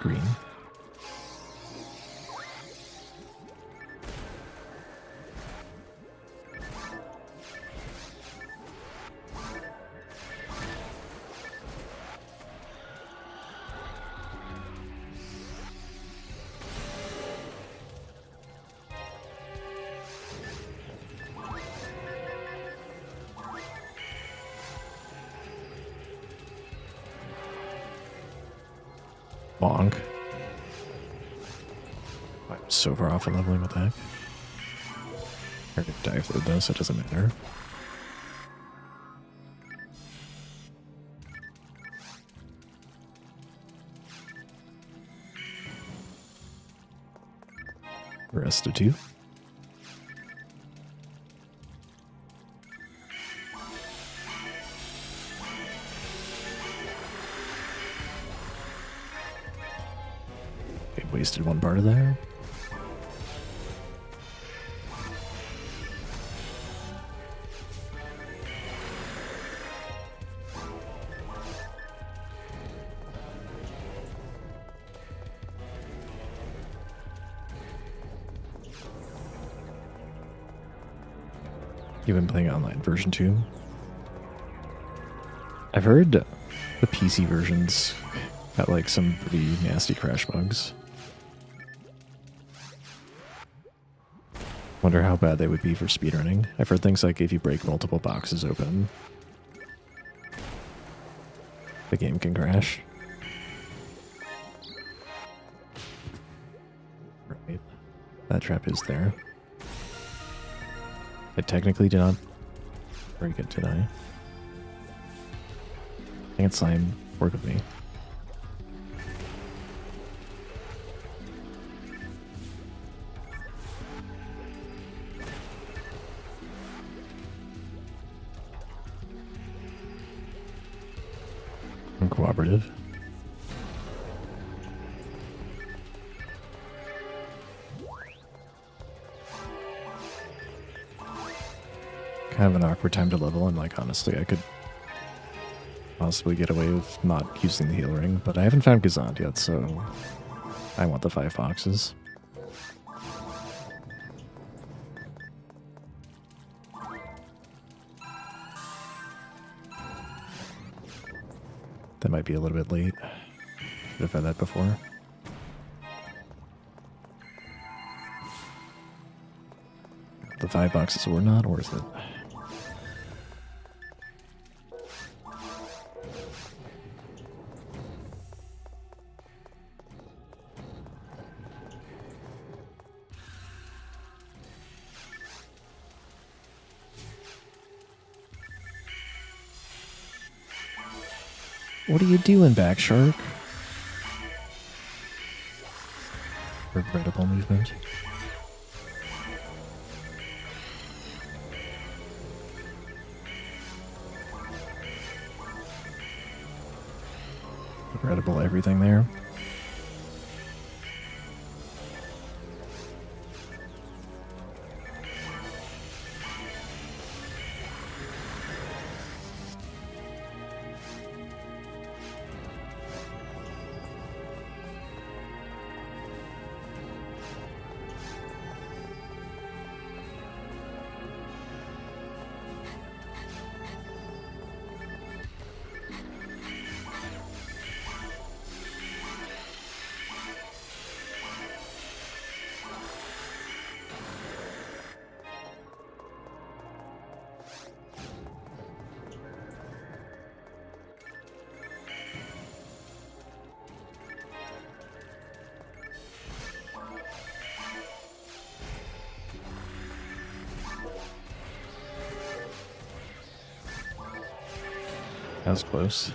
Green. Bonk. I'm so far off in leveling with that. I can dive through this, it doesn't matter. Restitute. Okay, wasted one part of there. You've been playing online version 2? I've heard the PC versions got like some pretty nasty crash bugs. Wonder how bad they would be for speedrunning. I've heard things like if you break multiple boxes open, the game can crash. Right. That trap is there. I technically did not break it, did I? Can't slime work with me. I'm cooperative. Kind of an awkward time to level, and like honestly I could possibly get away with not using the heal ring, but I haven't found Gazant yet, so I want the 5 boxes. That might be a little bit late. Should have had that before. The 5 boxes were not worth it. What are you doing, back shark? Regrettable movement. Regrettable everything there. That was close.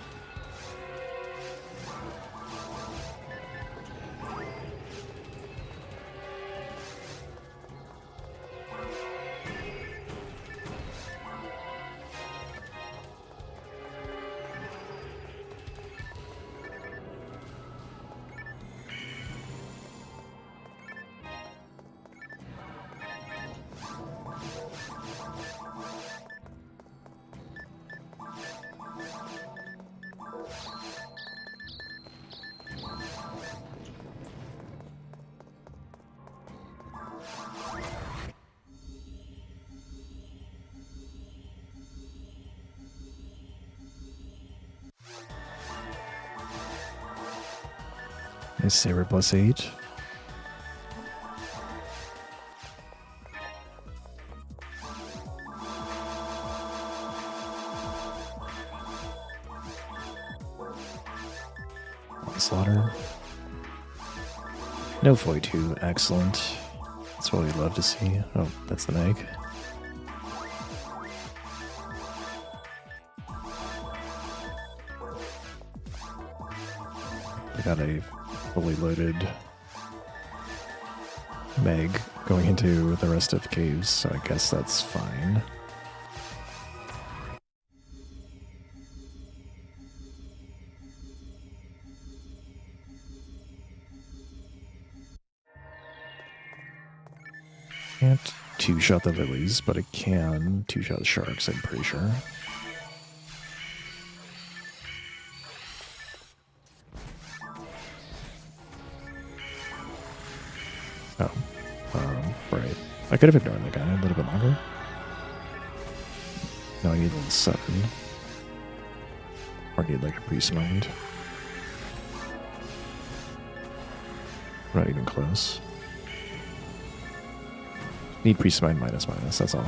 Nice saber +8. Slaughter. No Foy 2, excellent. That's what we'd love to see. Oh, that's the egg. I got a fully loaded Meg going into the rest of caves, so I guess that's fine. Can't two-shot the lilies, but I can two-shot the sharks, I'm pretty sure. Oh, right. I could have ignored the guy a little bit longer. No, I need level 7. Or I need like a priest mind. Not even close. Need priest mind minus, that's all.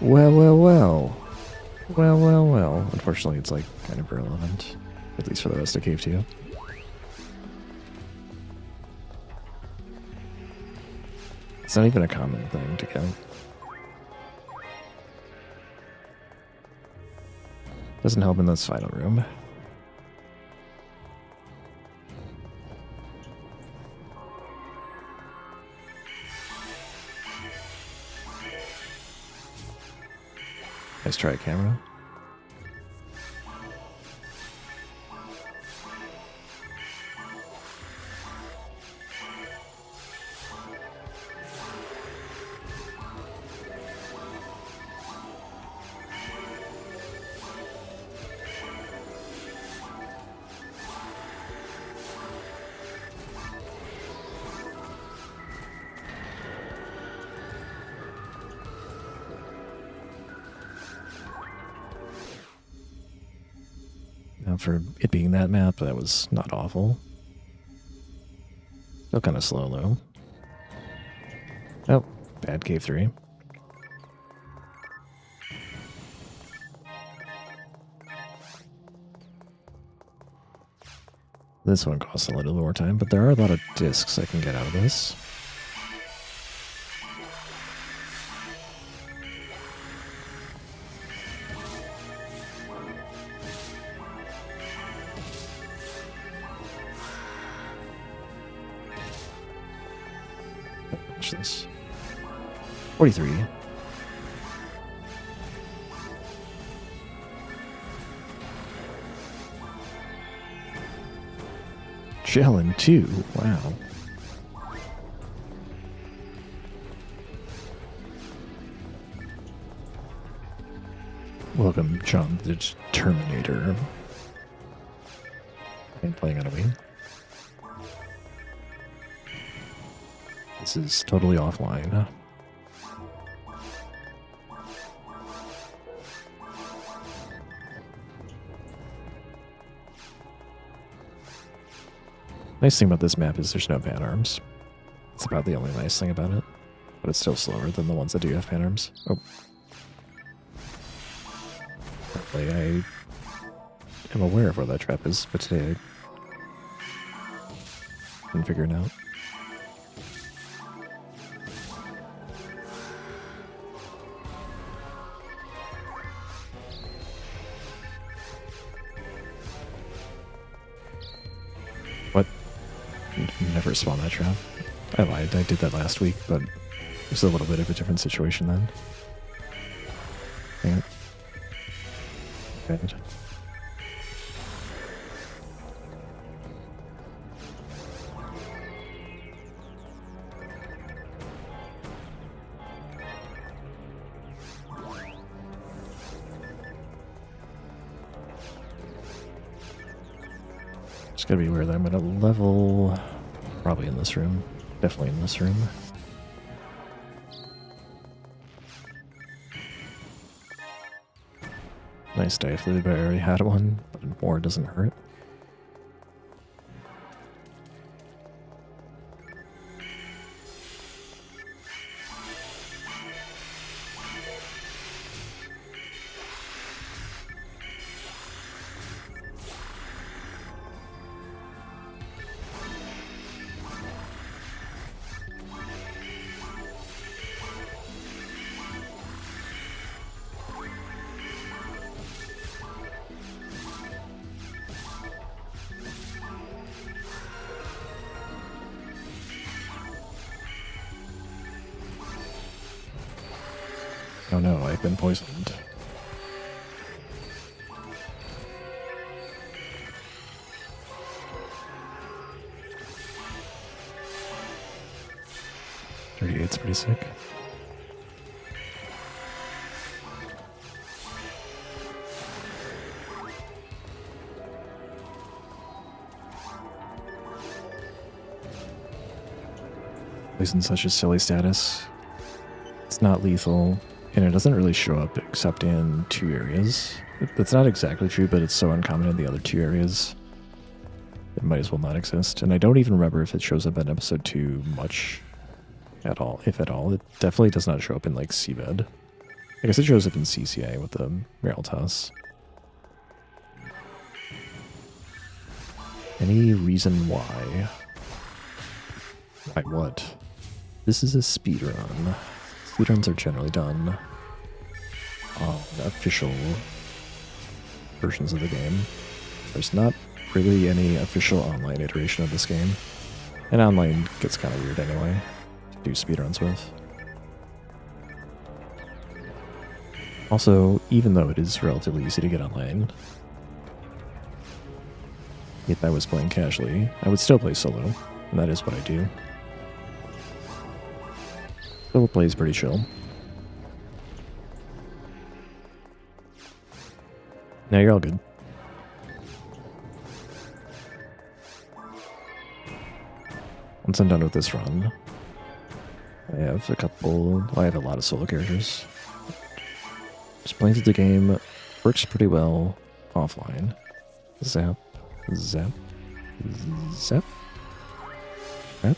Well. Unfortunately, it's like kind of irrelevant. At least for the rest of Cave 2. It's not even a common thing to get. Doesn't help in this final room. Nice try, camera. Now for it being that map, that was not awful. Still kind of slow though. Oh, bad Cave 3. This one costs a little more time, but there are a lot of discs I can get out of this. Watch this. 43. Jellin 2. Wow. Welcome, John the Terminator. I'm playing on a Wii. This is totally offline. Nice thing about this map is there's no pan arms. It's about the only nice thing about it. But it's still slower than the ones that do have pan arms. Oh. Apparently I am aware of where that trap is, but today I couldn't figure it out. What? Never spawned that trap. I lied, I did that last week, but it was a little bit of a different situation then. Dang it. Good. It's gonna be weird. I'm gonna level probably in this room. Definitely in this room. Nice dive loop, but I already had one, but more doesn't hurt. Oh no, I've been poisoned. It's pretty sick. Poison's such a silly status. It's not lethal, and it doesn't really show up except in 2 areas. That's not exactly true, but it's so uncommon in the other 2 areas. It might as well not exist. And I don't even remember if it shows up in episode 2 much at all, if at all. It definitely does not show up in, like, Seabed. I guess it shows up in CCA with the Rail Toss. Any reason why? Why what? This is a speedrun. Speedruns are generally done on official versions of the game. There's not really any official online iteration of this game. And online gets kind of weird anyway to do speedruns with. Also, even though it is relatively easy to get online, if I was playing casually, I would still play solo, and that is what I do. Solo play is pretty chill. Now you're all good. Once I'm done with this run, I have I have a lot of solo characters. Just playing through the game works pretty well offline. Zap. Zap. Zap. Zap.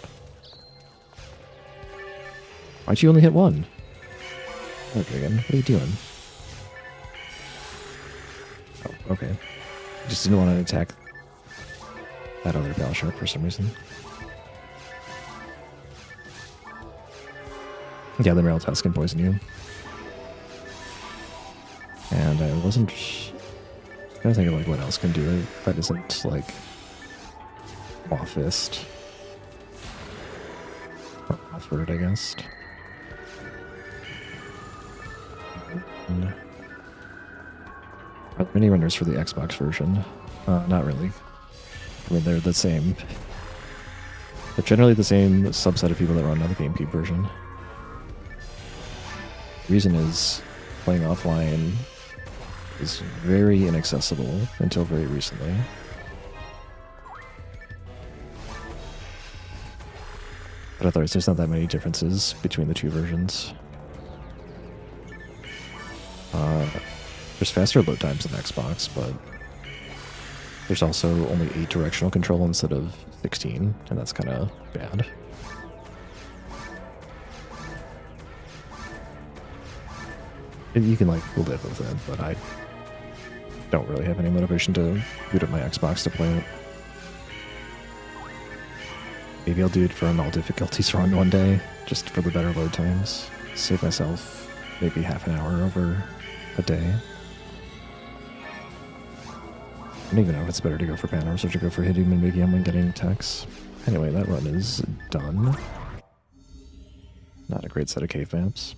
Why'd you only hit 1? Okay, again. What are you doing? Oh, okay. Just didn't want to attack that other Battle Shark for some reason. Yeah, the Rail Toss can poison you. And I wasn't trying to think of like what else can do it that isn't like Maw Fist. Or Offward, I guess. And are there many renders for the Xbox version? Not really. I mean, they're the same. They're generally the same subset of people that run on the GameCube version. The reason is playing offline is very inaccessible until very recently. But otherwise, there's not that many differences between the 2 versions. There's faster load times on Xbox, but there's also only 8 directional control instead of 16, and that's kind of bad. You can, like, live with it, but I don't really have any motivation to boot up my Xbox to play it. Maybe I'll do it for an all difficulties run one day, just for the better load times. Save myself maybe half an hour over a day. I don't even know if it's better to go for Panos or to go for hitting and making and getting attacks. Anyway, that run is done. Not a great set of cave maps.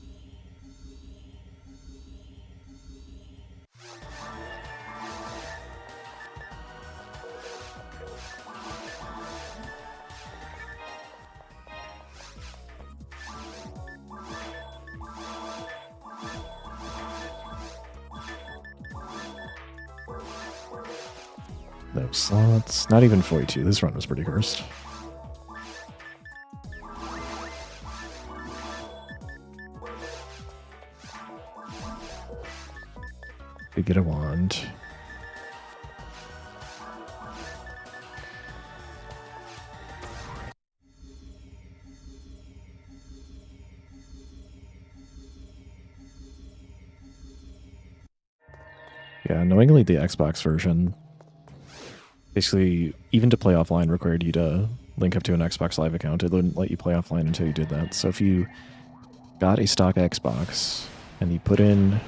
No slots. Not even 42. This run was pretty cursed. Could get a wand. Yeah, knowingly the Xbox version, basically, even to play offline required you to link up to an Xbox Live account. It wouldn't let you play offline until you did that. So if you got a stock Xbox and you put in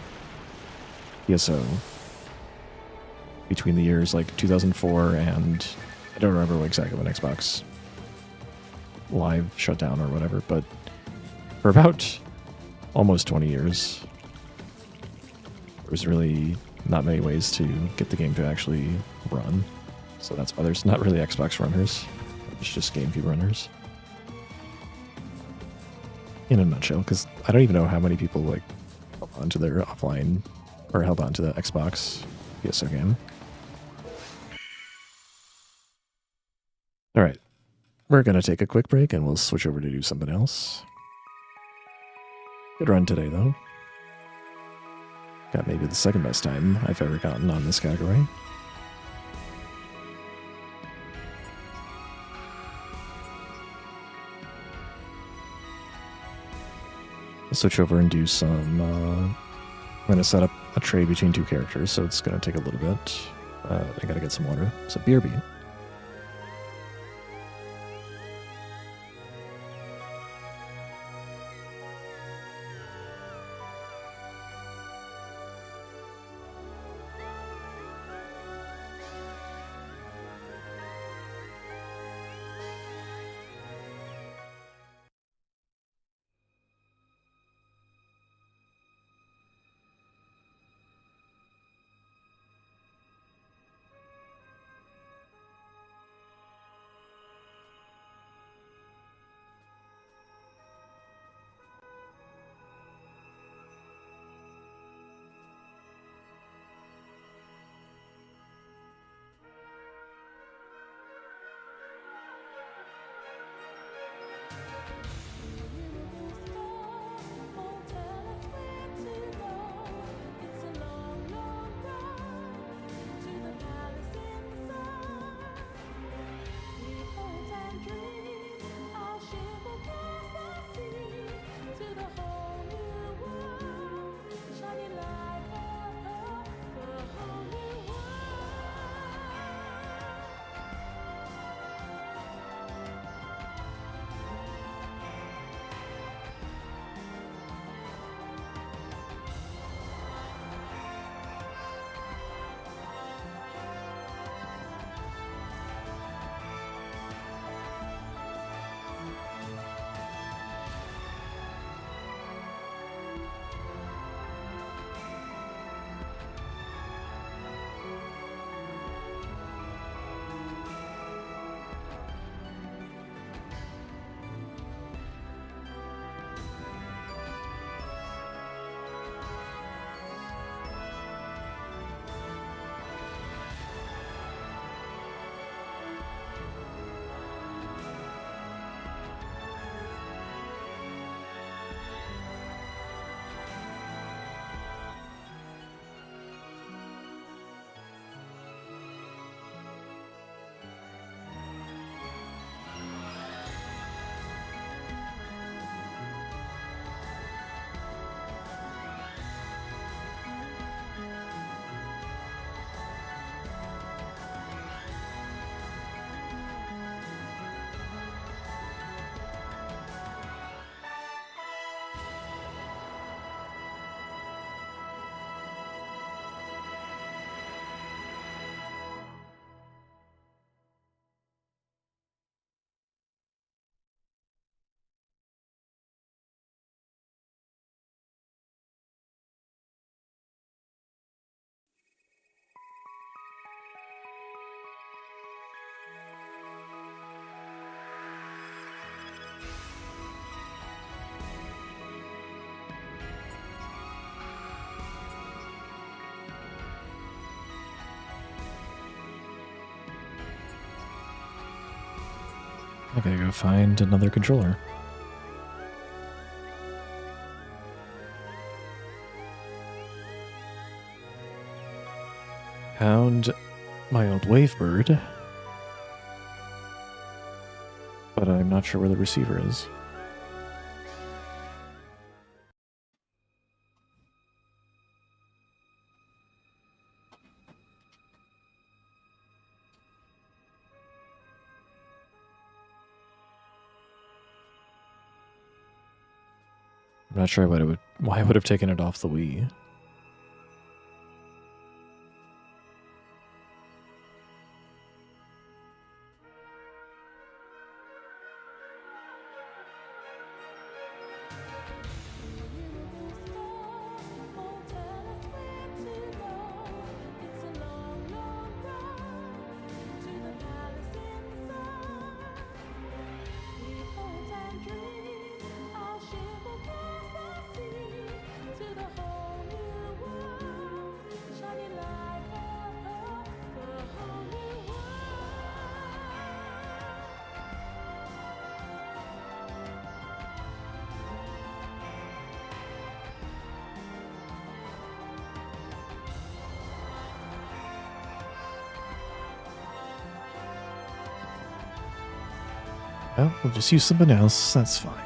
PSO between the years like 2004 and I don't remember exactly when Xbox Live shut down or whatever, but for about almost 20 years, there's really not many ways to get the game to actually run. So that's why there's not really Xbox runners. It's just GameCube runners. In a nutshell, because I don't even know how many people like held onto their offline or held onto the Xbox PSO game. All right, we're gonna take a quick break and we'll switch over to do something else. Good run today, though. Got maybe the second best time I've ever gotten on this category. I'll switch over and do some... I'm going to set up a trade between two characters, so it's going to take a little bit. I got to get some water. So BRB. I gotta go find another controller. Found my old Wavebird, but I'm not sure where the receiver is. I'm not sure why I would have taken it off the Wii. Well, we'll just use something else. That's fine.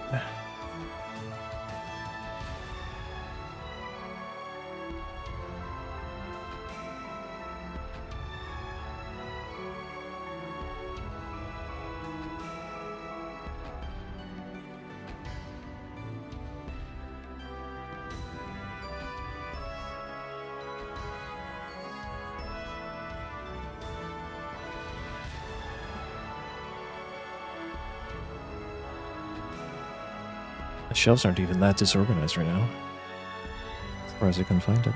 The shelves aren't even that disorganized right now. Surprised I couldn't find it.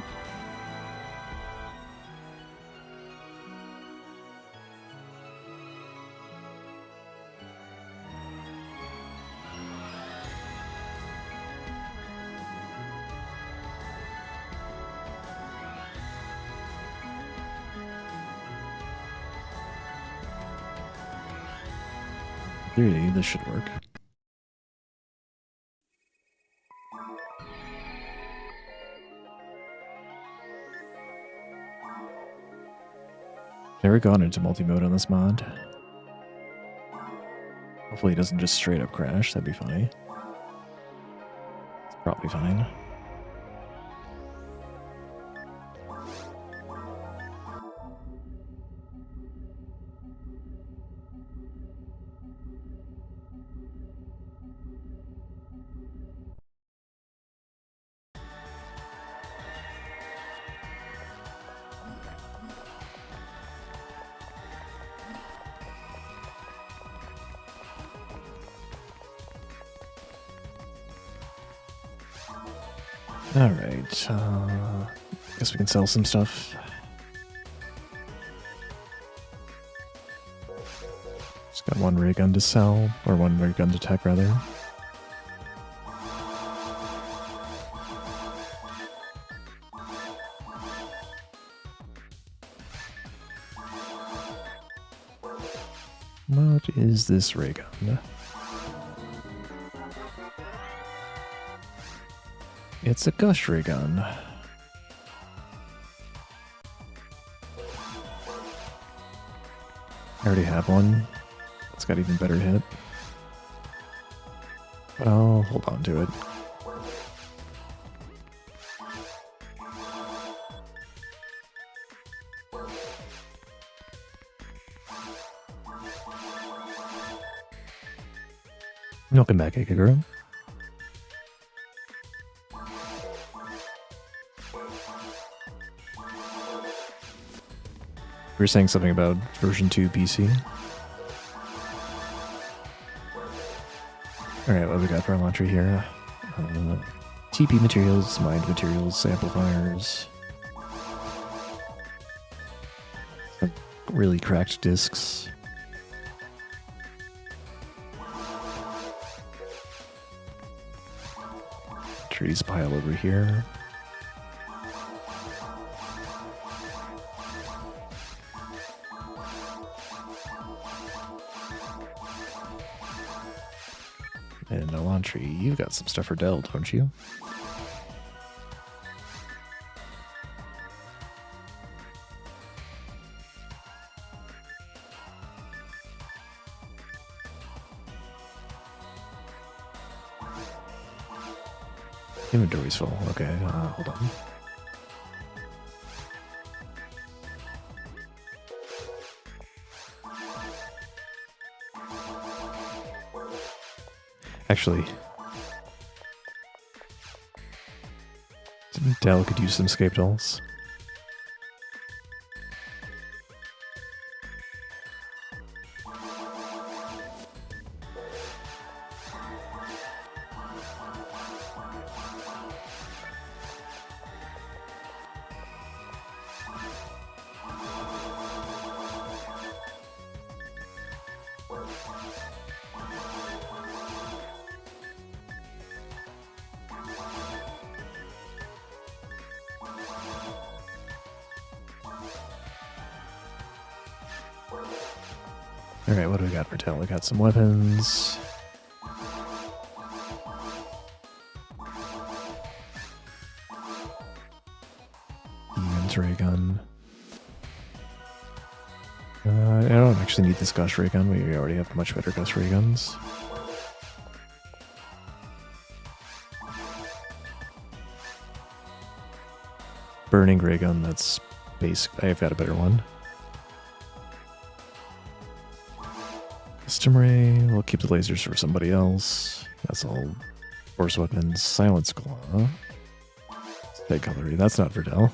Really, this should work. Never gone into multi-mode on this mod. Hopefully it doesn't just straight up crash, that'd be funny. It's probably fine. Alright, guess we can sell some stuff. Just got one ray gun to sell, or one ray gun to tech rather. What is this ray gun? It's a gush ray gun. I already have one. It's got even better hit. But I'll hold on to it. Welcome back, Ikaguro. We were saying something about version 2 PC. Alright, what do we got for our laundry here? TP materials, mined materials, amplifiers. Some really cracked discs. Trees pile over here. And Elantri, you've got some stuff for Dell, don't you? Inventory's full. Okay, hold on. Actually, Dell could use some scape dolls. Alright, what do we got for Dell? We got some weapons. Demon's ray gun. I don't actually need this gust ray gun. We already have much better gust ray guns. Burning ray gun, that's basic. I've got a better one. Custom ray, we'll keep the lasers for somebody else. That's all. Force weapons, silence claw. Stag cutlery, that's not Verdell.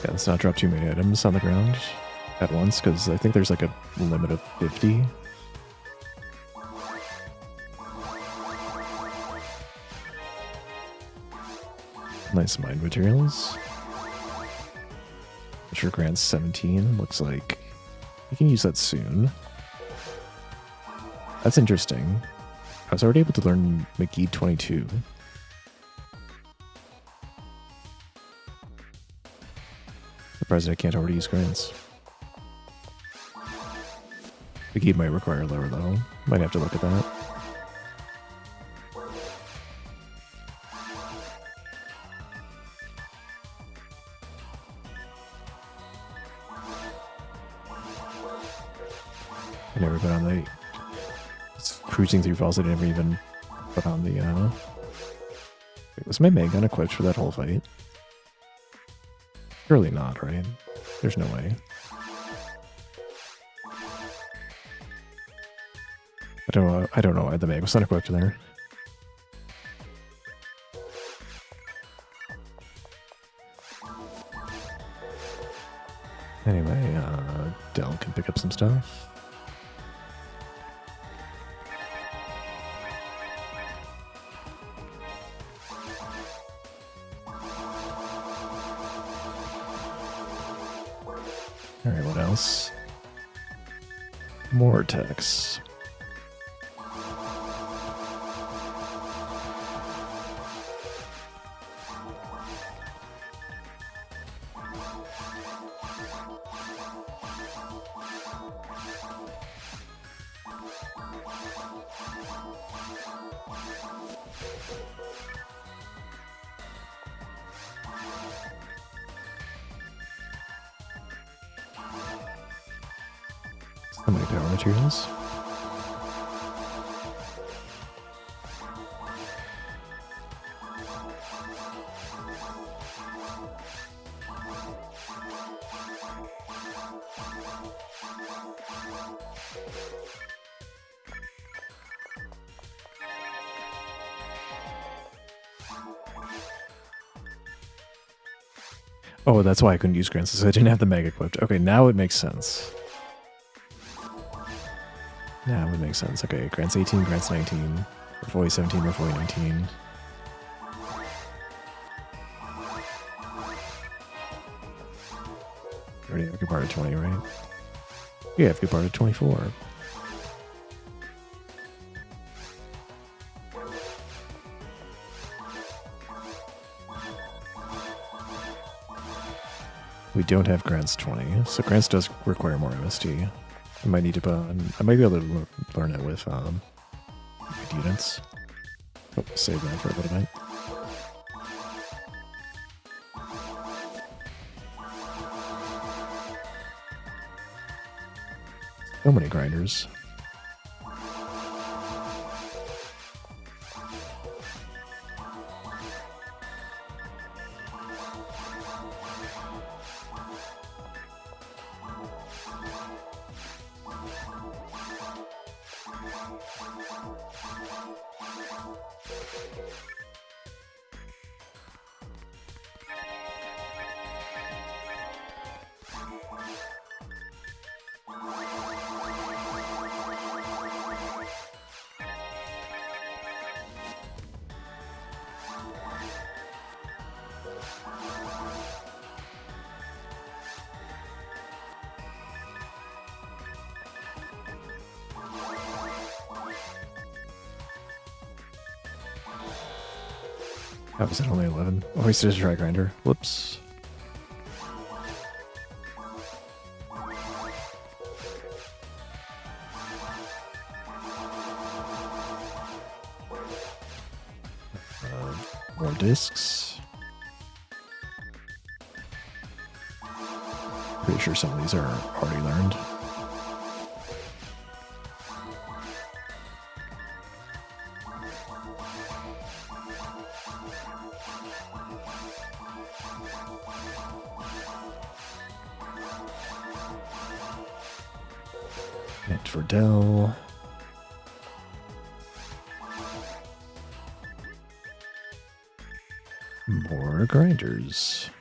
Yeah, let's not drop too many items on the ground at once, because I think there's like a limit of 50. Nice mine materials. Which for grants 17. Looks like we can use that soon. That's interesting. I was already able to learn McGee 22. Surprised I can't already use grants. McGee might require lower level. Might have to look at that. I never put on the... It's cruising through falls, I never even put on the... Wait, was my main gun equipped for that whole fight? Surely not, right? There's no way. I don't know why the mag was not equipped there. Anyway, Dell can pick up some stuff. Alright, what else? More text. So many power materials. Oh, that's why I couldn't use grants, because I didn't have the mag equipped. Okay, now it makes sense. Now it makes sense. Okay, grants 18, grants 19. Refoy 17, Refoy 19. Already have Gepard at 20, right? Yeah, I have Gepard at 24. We don't have grants 20, so grants does require more MST. I might need to put on, I might be able to learn it with units. Oh, save that for a little bit. So many grinders. How was it only 11? Oh, he said a dry grinder. Whoops. More discs. Pretty sure some of these are already learned. And for Dell. More grinders.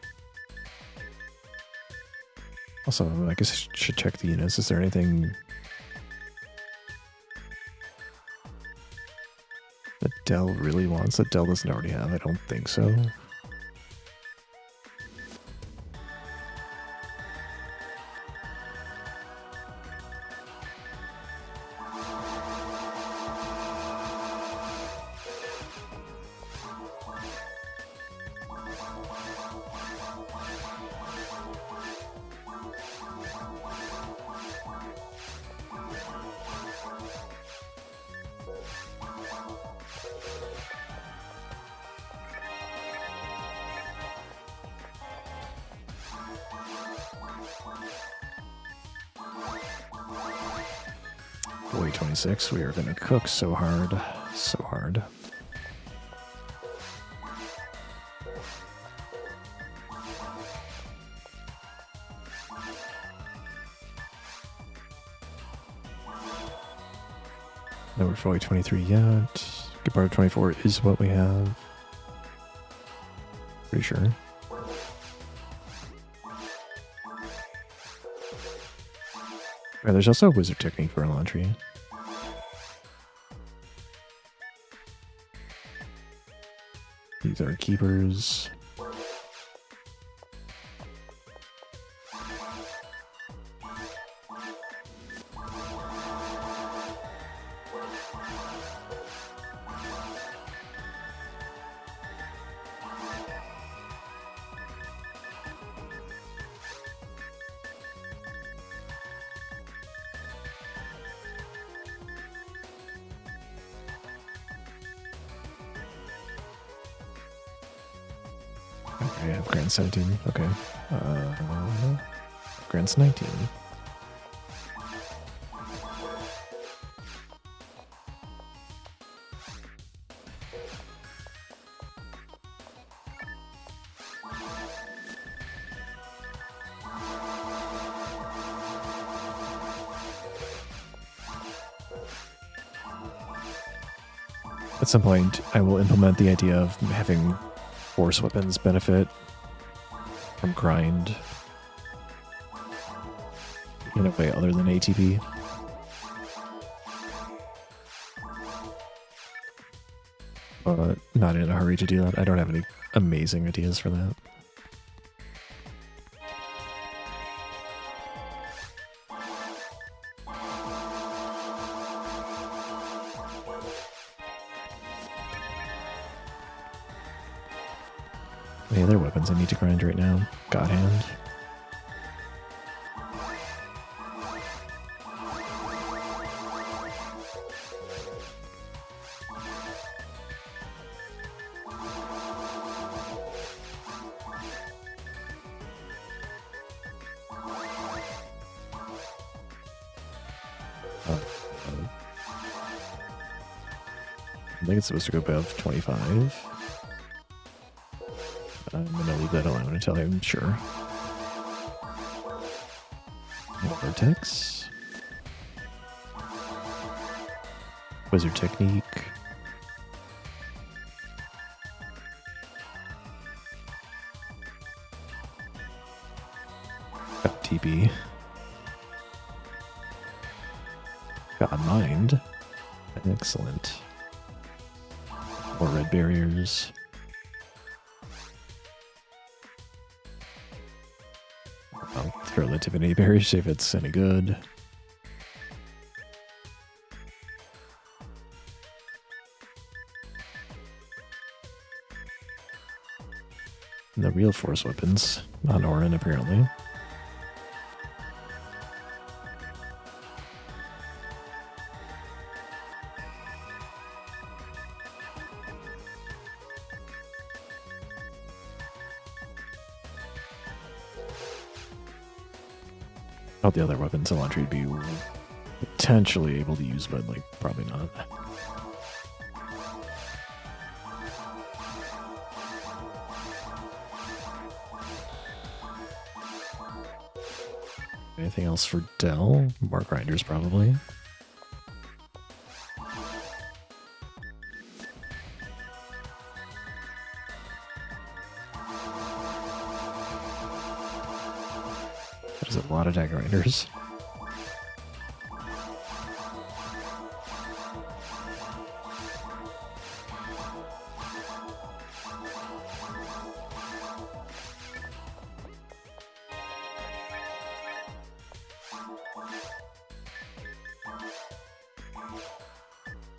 Also, I guess I should check the units. Is there anything that Dell really wants that Dell doesn't already have? I don't think so. Boy, 26, we are going to cook so hard. So hard. No, we're fully 23 yet. Good part of 24 is what we have. Pretty sure. Right, there's also a wizard technique for a laundry. These are keepers. Okay, I have Grant's 17. Okay. Grant's 19. At some point, I will implement the idea of having force weapons benefit from grind in a way other than ATB. But not in a hurry to do that. I don't have any amazing ideas for that. Any other weapons I need to grind right now? God hand. I think it's supposed to go above 25. I'm gonna leave that alone until I'm sure. Vortex. Wizard technique. Got TP. Got mind. Excellent. More red barriers. I'll throw the divinity berries if it's any good. The real force weapons on Orin, apparently. All the other weapons in laundry would be potentially able to use, but like probably not. Anything else for Dell? More grinders, probably. There's a lot of die grinders.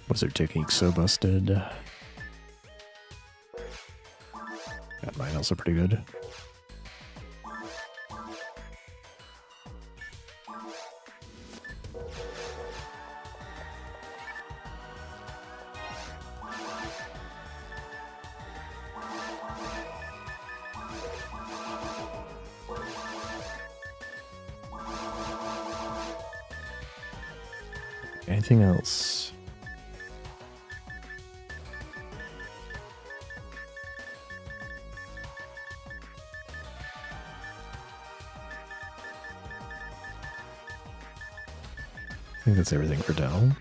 Wizard technique so busted. Got mine also pretty good. Anything else? I think that's everything for Dell.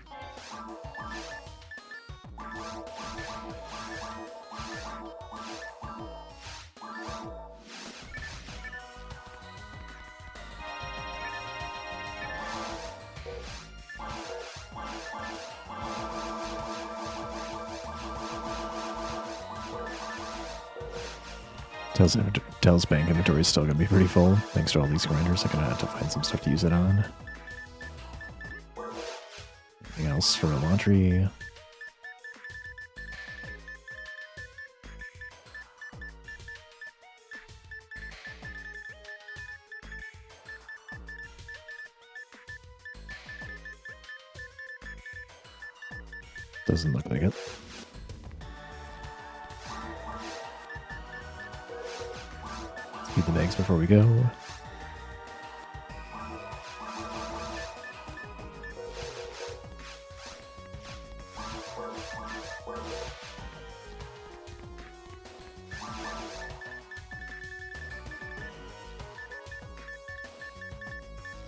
Dell's bank inventory is still going to be pretty full. Thanks to all these grinders, I'm going to have to find some stuff to use it on. Anything else for laundry? Doesn't look like it. Feed the bags before we go.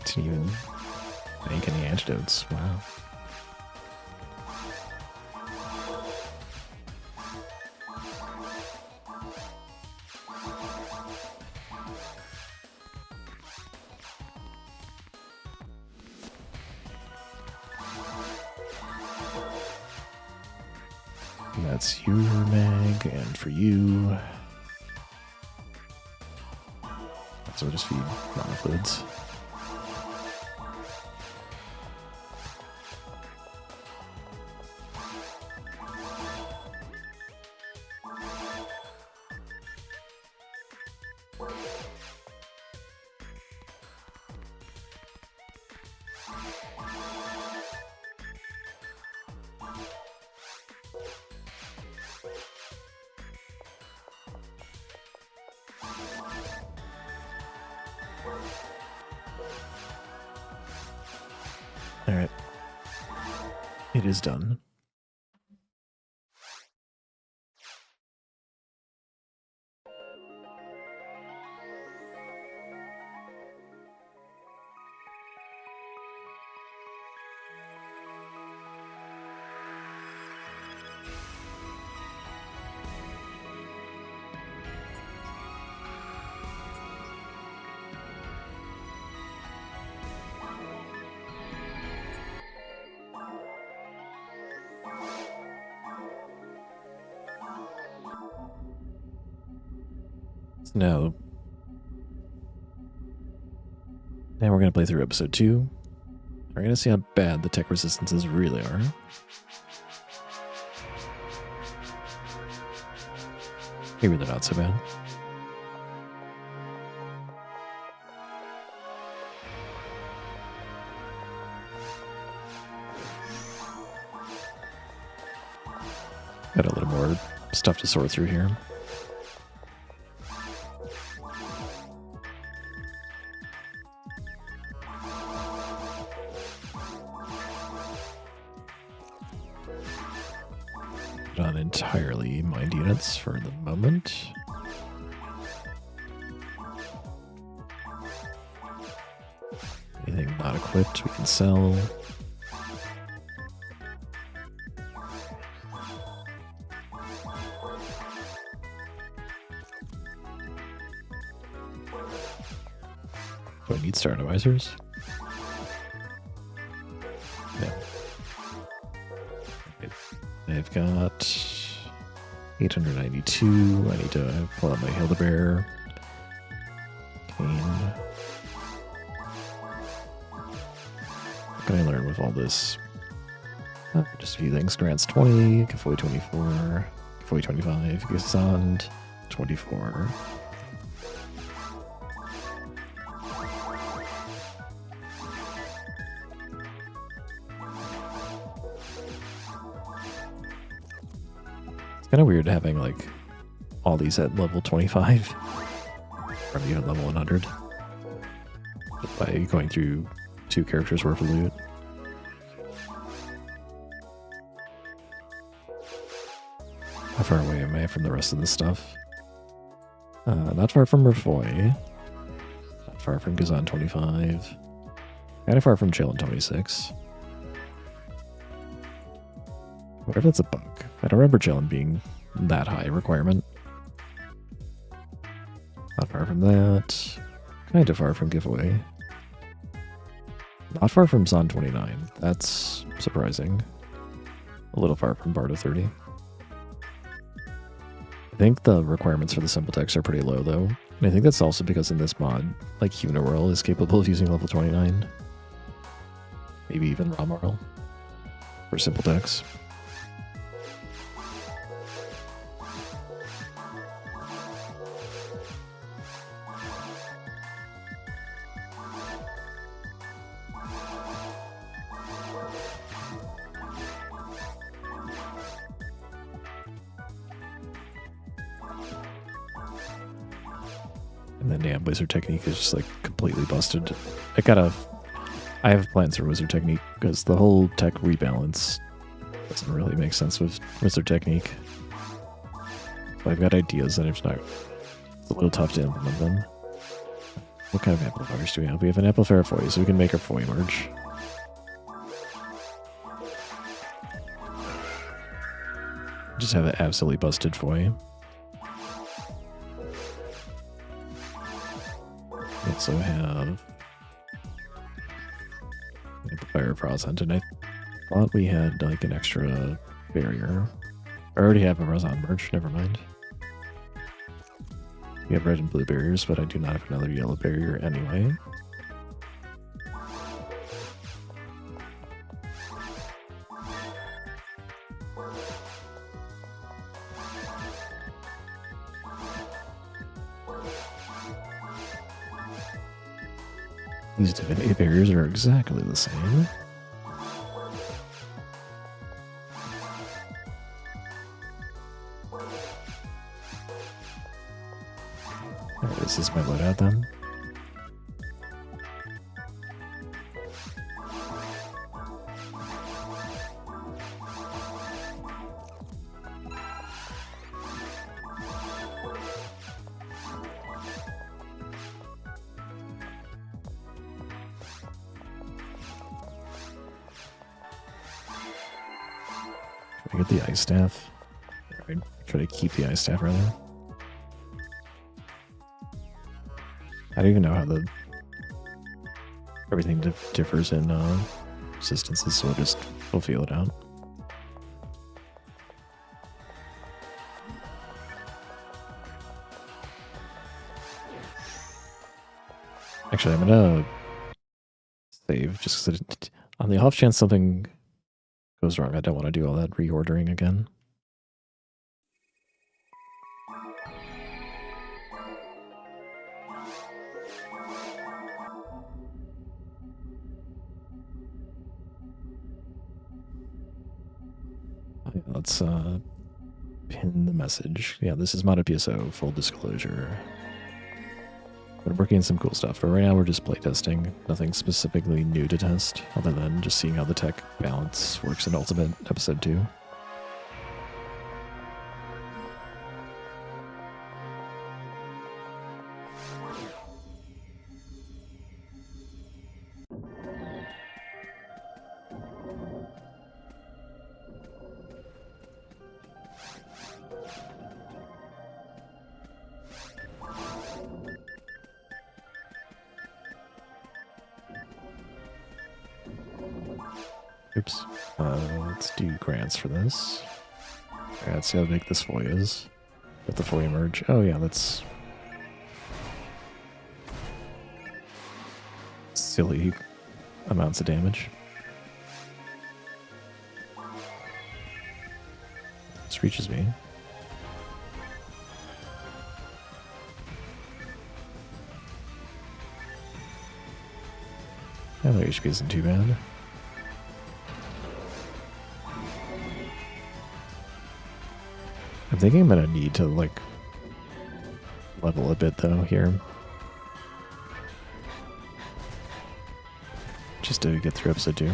Didn't even make any antidotes. Wow. That's your mag, and for you, so we'll just feed monofluids. All right, it is done. Now we're going to play through episode 2. We're going to see how bad the tech resistances really are. Maybe they're not so bad. Got a little more stuff to sort through here. Not entirely mined units for the moment. Anything not equipped we can sell. Do I need star advisors? No. Okay. I've got 892. I need to pull out my Hildebear. Cane. What can I learn with all this? Just a few things. Grants 20, Kafoi 24, Kafoi 25, Gisand 24. It's kind of weird having like all these at level 25 or even level 100 just by going through 2 characters worth of loot. How far away am I from the rest of this stuff? Not far from Rafoy. Not far from Gazan 25. Kind of far from Chillin 26. What if that's a bug? I don't remember Chillin being that high a requirement. Not far from that. Kind of far from Giveaway. Not far from Zon 29. That's surprising. A little far from Bardo 30. I think the requirements for the simple text are pretty low though. And I think that's also because in this mod, like Uniworld is capable of using level 29. Maybe even Ramarl for simple text. And then damn, Wizard Technique is just like completely busted. I have plans for Wizard Technique because the whole tech rebalance doesn't really make sense with Wizard Technique. But I've got ideas and it's a little tough to implement them. What kind of amplifiers do we have? We have an amplifier Foy, so we can make our Foy merge. Just have an absolutely busted Foy. We also have amplifier Prosent, and I thought we had like an extra barrier. I already have a Razan merge, never mind. We have red and blue barriers, but I do not have another yellow barrier anyway. These divinity barriers are exactly the same. Alright, is this my loadout then? I get the ice staff. Right. Try to keep the ice staff rather. I don't even know how everything differs in resistances, so we'll feel it out. Actually, I'm gonna save just because on the off chance something goes wrong, I don't want to do all that reordering again. Okay, let's pin the message. Yeah, this is modded PSO, full disclosure. We're working on some cool stuff, but right now we're just playtesting. Nothing specifically new to test, other than just seeing how the tech balance works in Ultimate Episode 2. Oops. Let's do grants for this. Alright, let's see how big this foil is. With the foil merge. Oh yeah, that's silly amounts of damage. This reaches me. Yeah, the HP isn't too bad. I'm thinking I'm gonna need to, like, level a bit, though, here. Just to get through episode 2.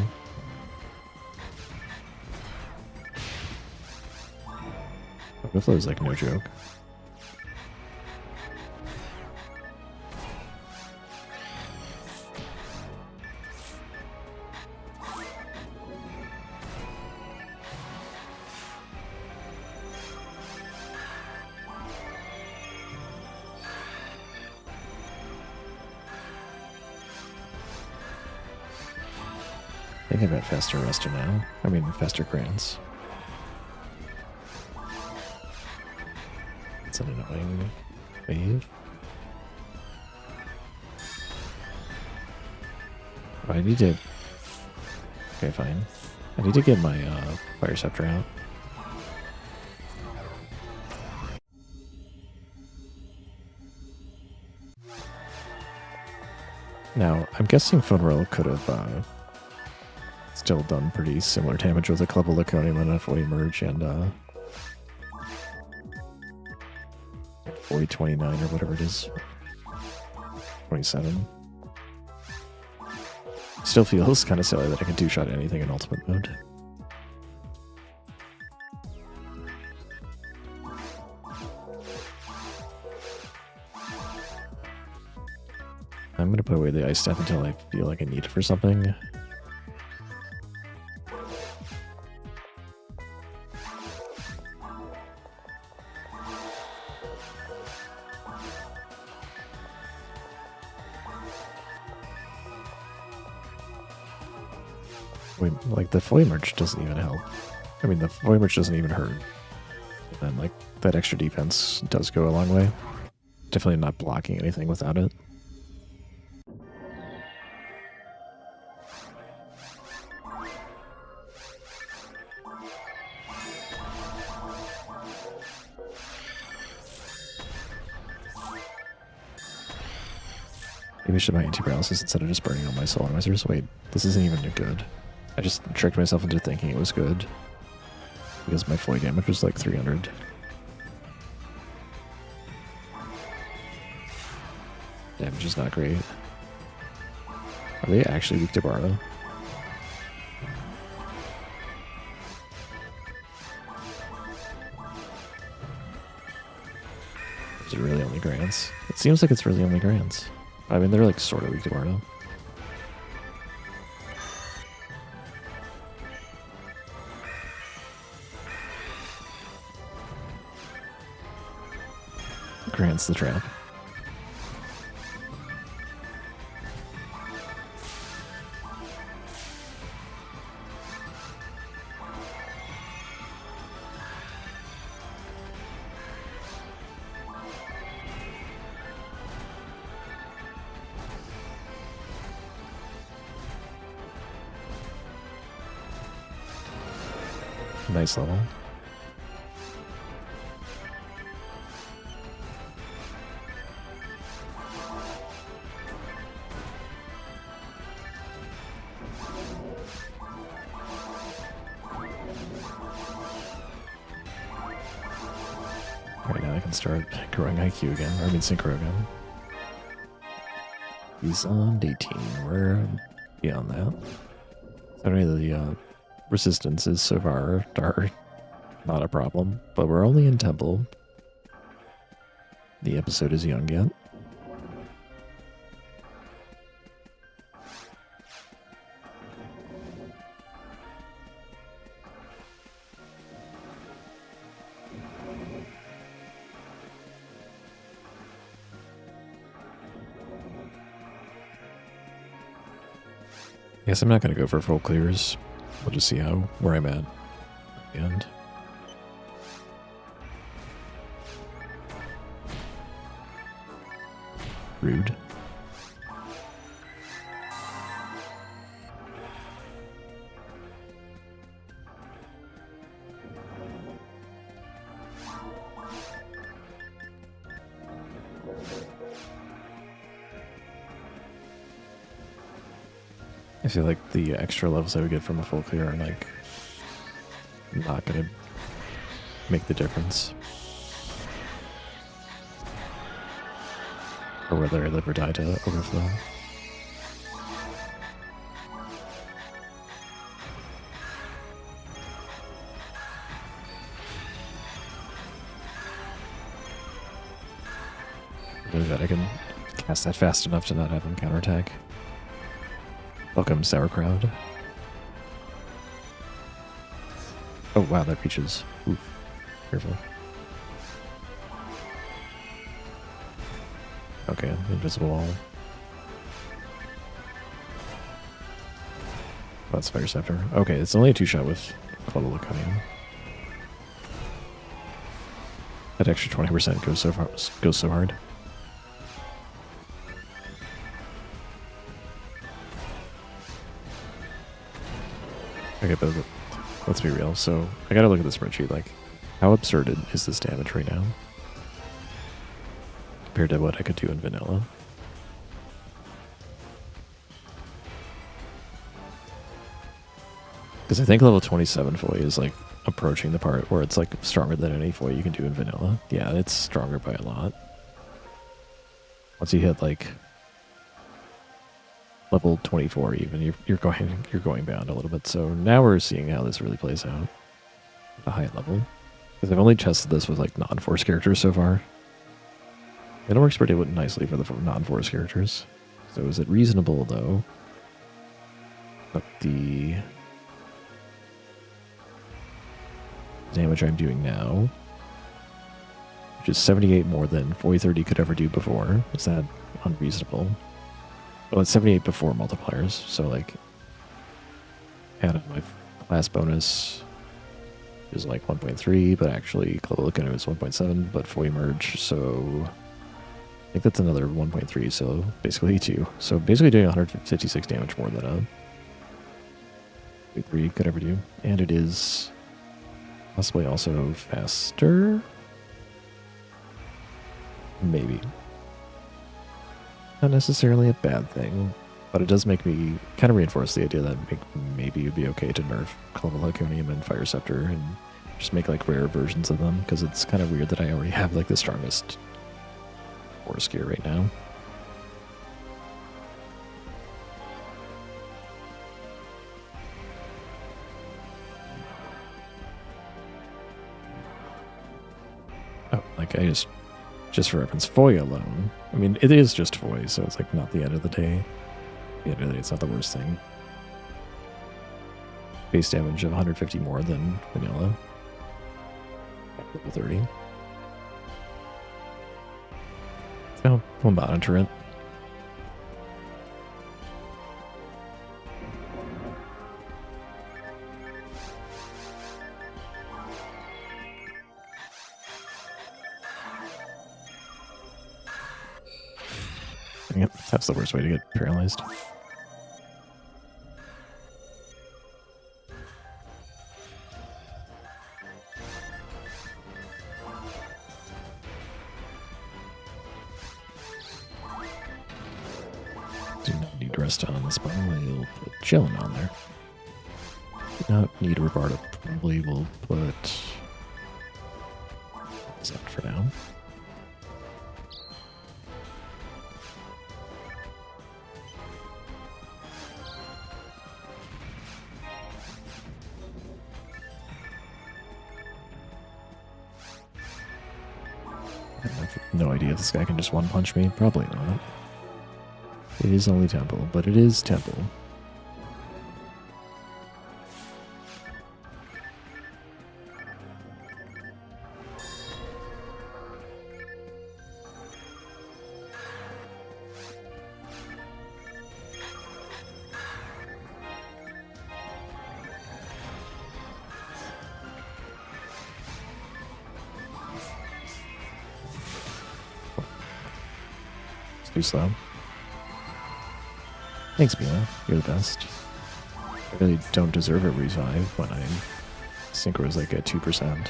Overflow is, like, no joke. I think I've got faster arrestor now. I mean, faster grants. It's an annoying wave. Oh, I need to... Okay, fine. I need to get my Fire Scepter out. Now, I'm guessing Funwell could have still done pretty similar damage with a Club of Laconium and a Void Merge and Void 29 or whatever it is. 27. Still feels kind of silly that I can two-shot anything in ultimate mode. I'm going to put away the Ice Staff until I feel like I need it for something. Wait, like, the Void Merge doesn't even help. I mean, the Void Merge doesn't even hurt. But then, like, that extra defense does go a long way. Definitely not blocking anything without it. Maybe I should buy anti-paralysis instead of just burning all my soul analyzers. Wait, this isn't even good. I just tricked myself into thinking it was good. Because my void damage was like 300. Damage is not great. Are they actually weak to Bardo? Is it really only grants? It seems like it's really only grants. I mean, they're like sort of weak to Bardo. Grants the trap. Nice level. Right now I can start growing IQ again, or I mean synchro again. He's on 18, we're beyond that. So anyway, the resistances so far are not a problem, but we're only in Temple. The episode is young yet. I guess I'm not going to go for full clears. We'll just see where I'm at the end. Rude. I feel like the extra levels I would get from a full clear are like not gonna make the difference. Or whether I live or die to overflow. Really that I can cast that fast enough to not have them counterattack. Welcome, sauerkraut. Oh wow, that reaches. Oof. Careful. Okay, invisible wall. That's Fire Scepter. Okay, it's only a 2-shot with Club of Laconium. That extra 20% goes so hard. Okay, but let's be real. So I gotta look at the spreadsheet. Like, how absurd is this damage right now compared to what I could do in vanilla? Because I think level 27 Foy is like approaching the part where it's like stronger than any Foy you can do in vanilla. Yeah, it's stronger by a lot. Once you hit like level 24 even, you're going bound a little bit. So now we're seeing how this really plays out at a high level. Because I've only tested this with like non-force characters so far. It works pretty nicely for the non-force characters. So is it reasonable though that the damage I'm doing now, which is 78 more than Foy 30 could ever do before, is that unreasonable? Well, it's 78 before multipliers, so like, add on my class bonus is like 1.3, but actually Global Laconium is 1.7, but Foy merge, so I think that's another 1.3, so basically 2. So basically doing 156 damage more than a Foy 3 could ever do, and it is possibly also faster? Maybe. Not necessarily a bad thing, but it does make me kind of reinforce the idea that maybe it'd be okay to nerf Club of Laconium and Fire Scepter and just make like rare versions of them, because it's kind of weird that I already have like the strongest force gear right now. Oh, like I just for reference, Foy alone. I mean, it is just Foy, so it's like not the end of the day. At the end of the day, it's not the worst thing. Base damage of 150 more than vanilla. Level 30. So we'll monitor it. Yep, that's the worst way to get paralyzed. Do not need rest on this one. We'll put chillin' on there. Do not need Rebarda. Probably will put this out for now. I have no idea if this guy can just one-punch me. Probably not. It is only Temple, but it is Temple. Too slow. Thanks, Mila. You're the best. I really don't deserve a revive when I synchro is like at 2%.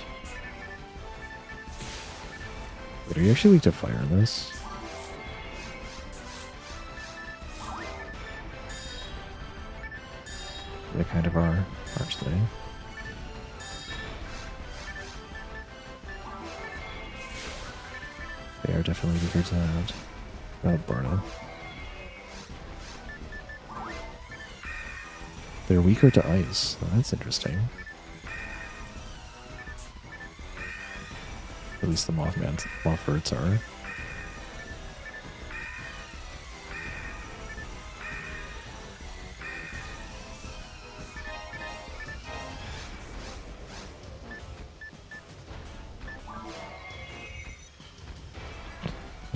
Wait, are you actually weak to fire in this? They kind of are, aren't they? They are definitely weaker to that. Oh, Barno. They're weaker to ice. Oh, that's interesting. At least the Mothbirds are. I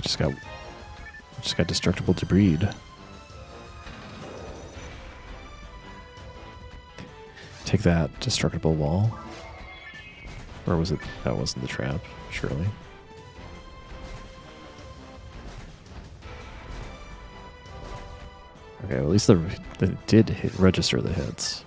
just got destructible to breed. Take that, destructible wall. Or was it? That wasn't the trap, surely. Okay, well, at least it did register the hits.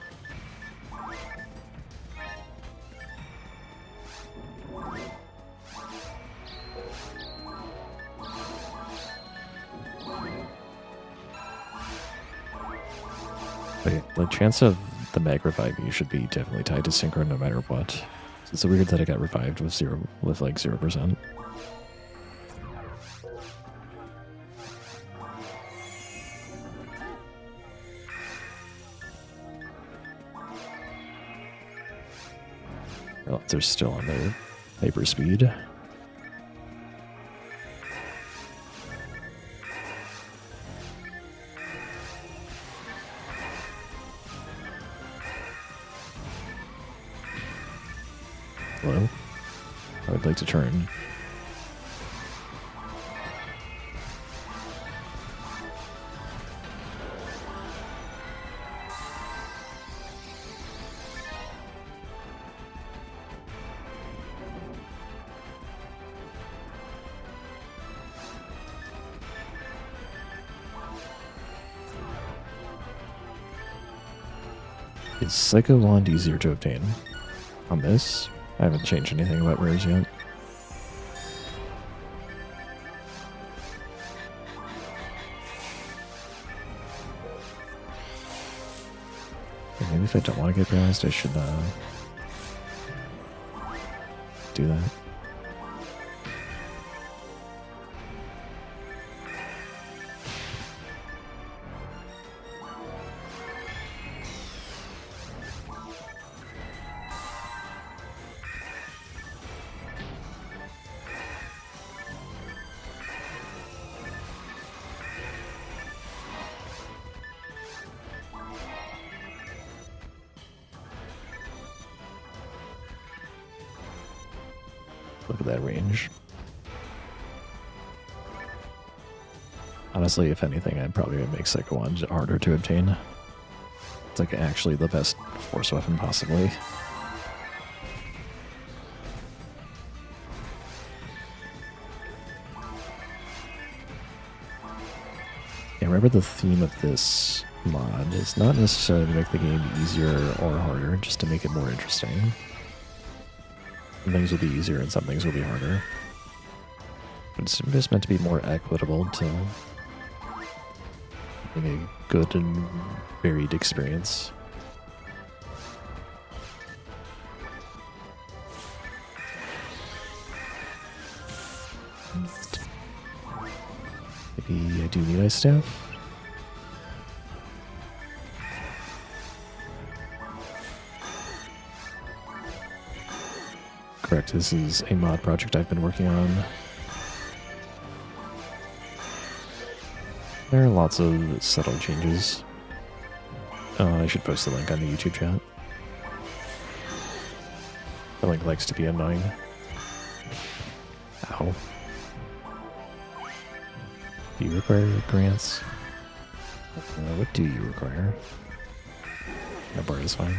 But the chance of the mag reviving you should be definitely tied to synchro no matter what. It's weird that I got revived with like 0%. Well, they're still on their hyper speed. Hello? I would like to turn. Is Psycho Wand easier to obtain? On this? I haven't changed anything about rares yet. Maybe if I don't want to get paralyzed, I should do that. Look at that range. Honestly, if anything, I'd probably make Psycho Wand harder to obtain. It's like actually the best force weapon possibly. Yeah, remember the theme of this mod is not necessarily to make the game easier or harder, just to make it more interesting. Some things will be easier and some things will be harder. It's just meant to be more equitable to make a good and varied experience. Maybe I do need Ice Staff. Correct, this is a mod project I've been working on. There are lots of subtle changes. I should post the link on the YouTube chat. The link likes to be annoying. Ow. Do you require grants? What do you require? No, bar is fine.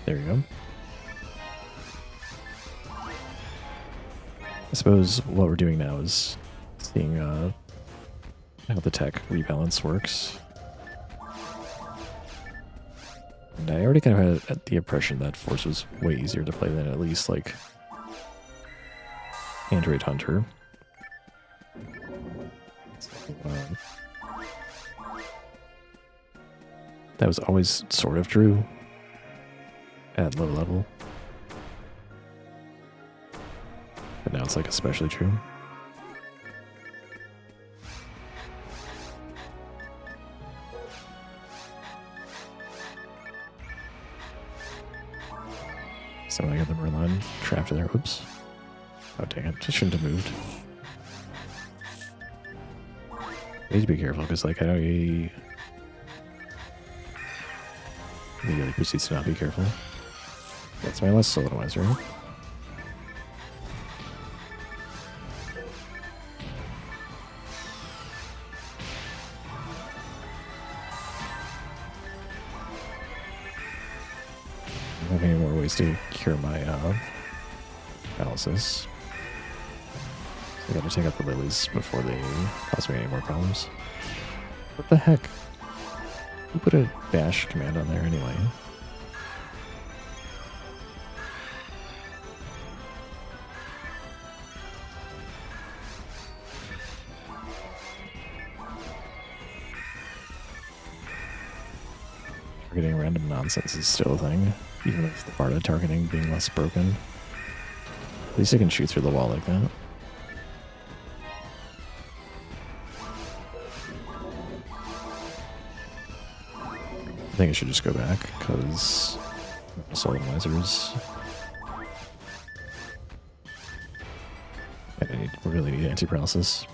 There you go. I suppose what we're doing now is seeing how the tech rebalance works. And I already kind of had the impression that Force was way easier to play than at least like Android Hunter. That was always sort of true at low level. But now it's like especially true. So I got the Merlin trapped in there. Oops. Oh dang it. Just shouldn't have moved. I need to be careful because like I know he immediately proceeds to not be careful. That's my last Solenoizer. I don't have any more ways to cure my paralysis. I gotta take out the lilies before they cause me any more problems. What the heck? Who put a bash command on there anyway? Targeting random nonsense is still a thing, even with the Barda targeting being less broken. At least I can shoot through the wall like that. I think I should just go back, because Solemnizers. I really need anti-paralysis.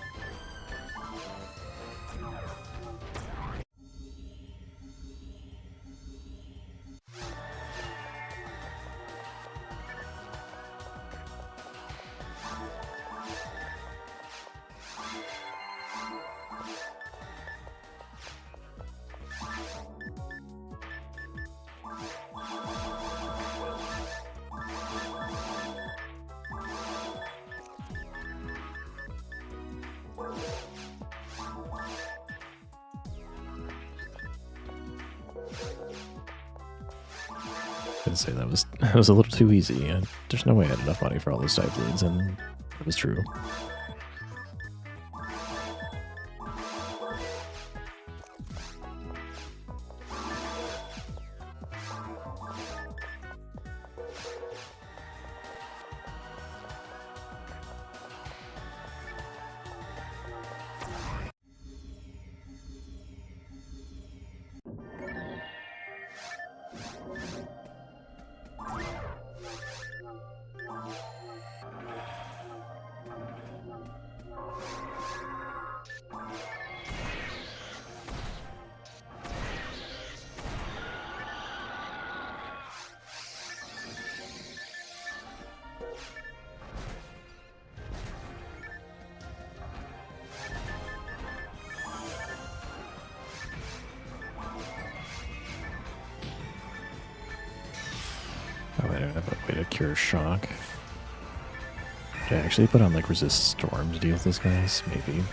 I'd say that was a little too easy. There's no way I had enough money for all those dive leads, and that was true. Oh, I don't have a way to cure shock. Should I actually put on like resist storm to deal with those guys? Maybe.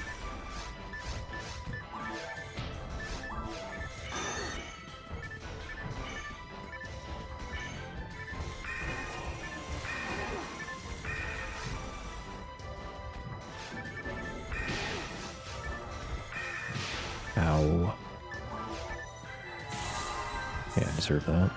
Ow. Yeah, I deserve that.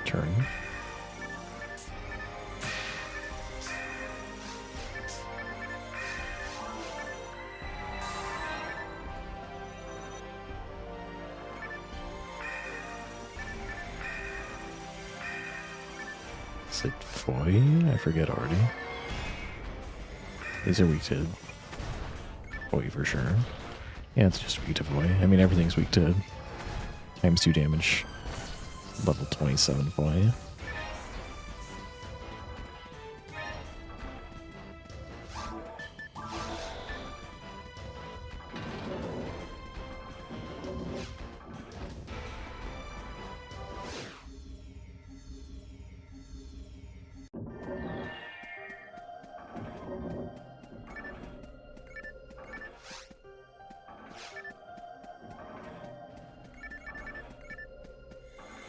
Turn. Is it Foy? I forget already. These are weak to Foy for sure. Yeah, it's just weak to Foy. I mean, everything's weak to times 2 damage. Level 27 Foy.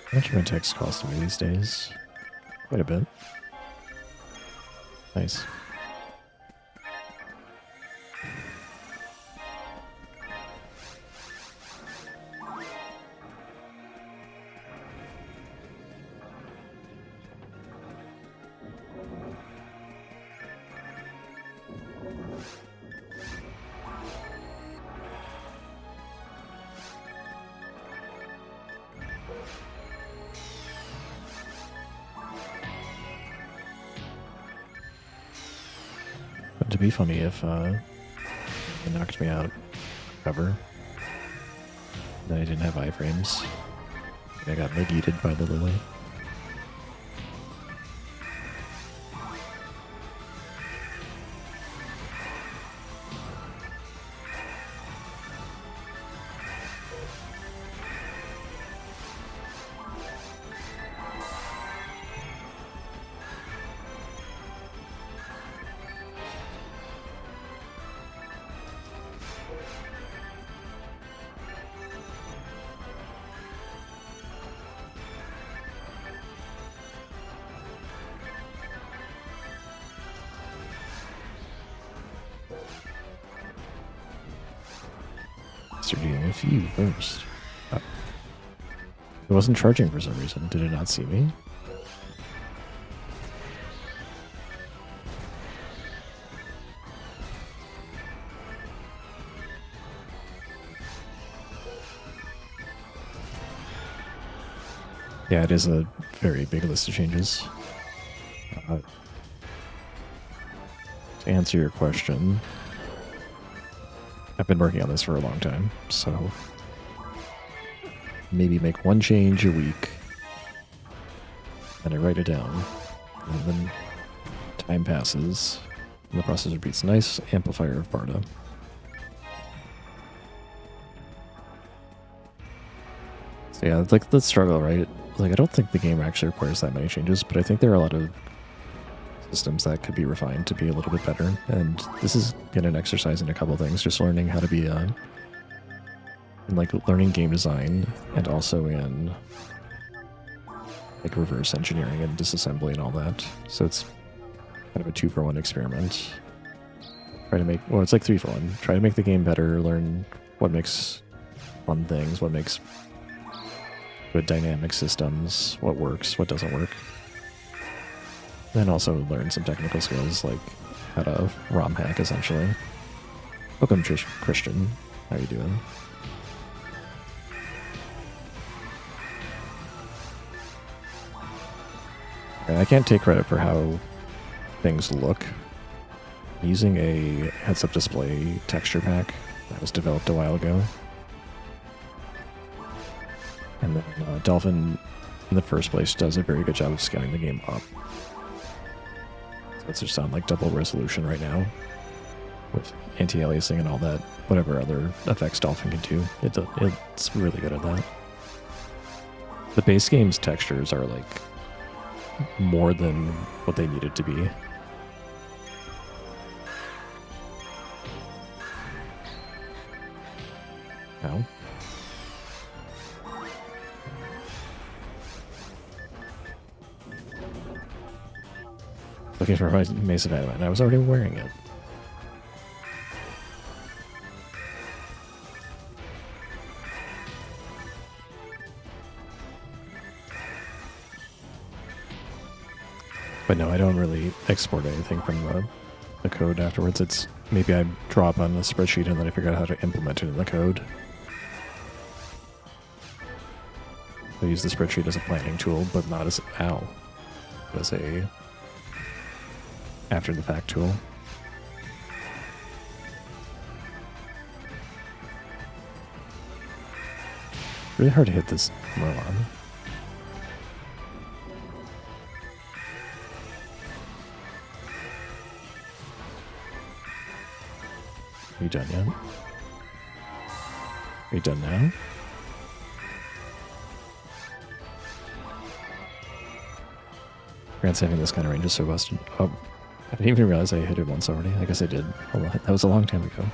How much are my texts costing me these days? Quite a bit. Nice. To be funny if it knocked me out cover, then I didn't have iframes. I got negated by the Lily. Start dealing with you first. Oh. It wasn't charging for some reason. Did it not see me? Yeah, it is a very big list of changes. To answer your question, I've been working on this for a long time, so maybe make one change a week, then I write it down, and then time passes, and the process repeats. Nice amplifier of Barda. So yeah, it's like the struggle, right? Like, I don't think the game actually requires that many changes, but I think there are a lot of systems that could be refined to be a little bit better. And this is an exercise in a couple things, just learning how to be in like learning game design, and also in like reverse engineering and disassembly and all that. So it's kind of a 2-for-1 experiment. Try to make, well, it's like 3-for-1. Try to make the game better, learn what makes fun things, what makes good dynamic systems, what works, what doesn't work. Then also learn some technical skills, like how to ROM hack, essentially. Welcome, Christian. How you doing? And I can't take credit for how things look. I'm using a heads-up display texture pack that was developed a while ago. And then Dolphin, in the first place, does a very good job of scaling the game up. So it's just on like double resolution right now, with anti-aliasing and all that, whatever other effects Dolphin can do. It's really good at that. The base game's textures are like more than what they needed to be. Ow. Looking for my Mace of Adamant, and I was already wearing it. But no, I don't really export anything from the code afterwards. It's maybe I draw up on a spreadsheet and then I figure out how to implement it in the code. I use the spreadsheet as a planning tool, but not as... Ow. as a after the fact tool. Really hard to hit this Merlon. Are you done yet? Are you done now? Grant's having this kind of range is so busted. Oh, I didn't even realize I hit it once already. I guess I did. Hold on. That was a long time ago.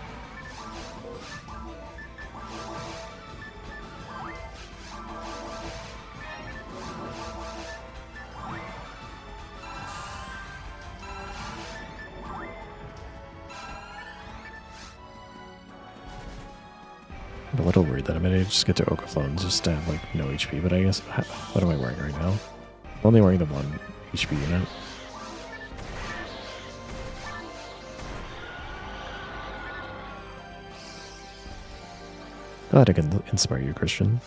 I'm a little worried that I might just get to Okaflow and just have like no HP, but I guess, what am I wearing right now? I'm only wearing the 1 HP unit. Glad I can inspire you, Christian.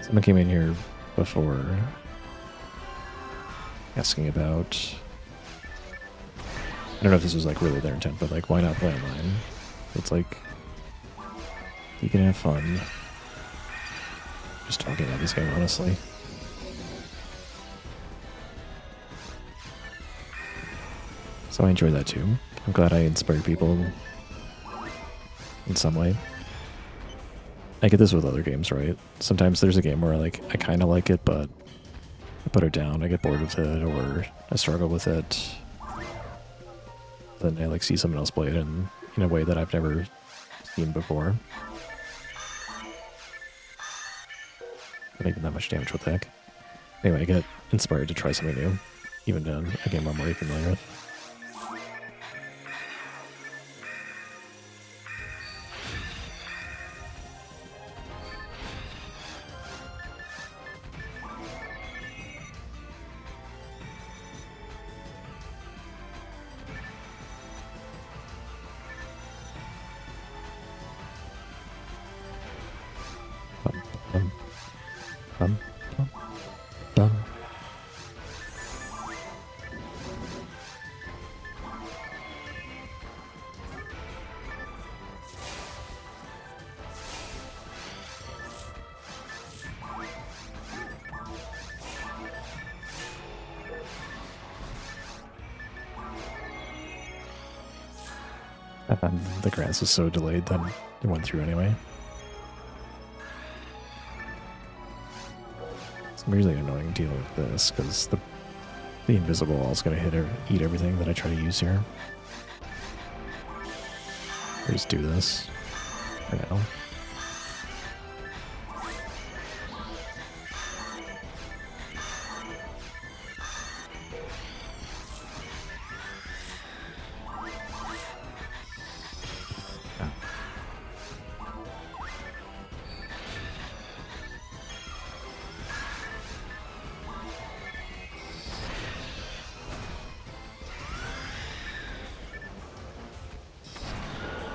Someone came in here before asking about, I don't know if this was like really their intent, but like why not play online? It's like, you can have fun just talking about this game, honestly. So I enjoy that too. I'm glad I inspired people in some way. I get this with other games, right? Sometimes there's a game where like I kind of like it, but I put it down, I get bored with it, or I struggle with it. Then I like see someone else play it in a way that I've never seen before. Not even that much damage with the heck. Anyway, I get inspired to try something new, even in a game I'm already familiar with. The grass was so delayed that it went through anyway. It's really annoying dealing with this because the invisible wall is going to eat everything that I try to use here. I'll just do this for now.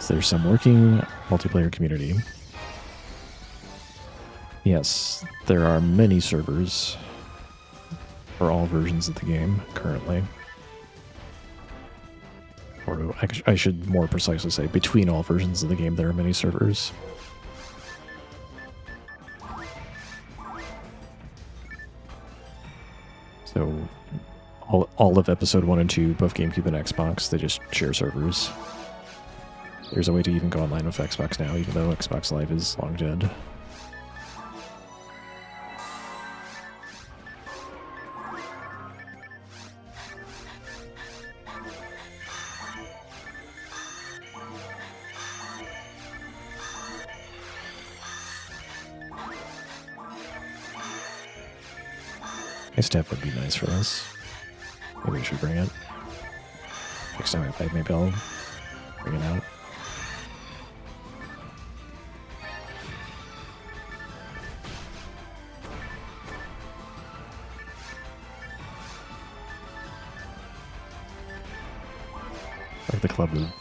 There's some working multiplayer community. Yes, there are many servers for all versions of the game currently. Or I should more precisely say, between all versions of the game there are many servers. So all of episode 1 and 2, both GameCube and Xbox, they just share servers. There's a way to even go online with Xbox now, even though Xbox Live is long dead. A step would be nice for this. Maybe we should bring it. Next time I play, maybe I'll bring it out. Like the club of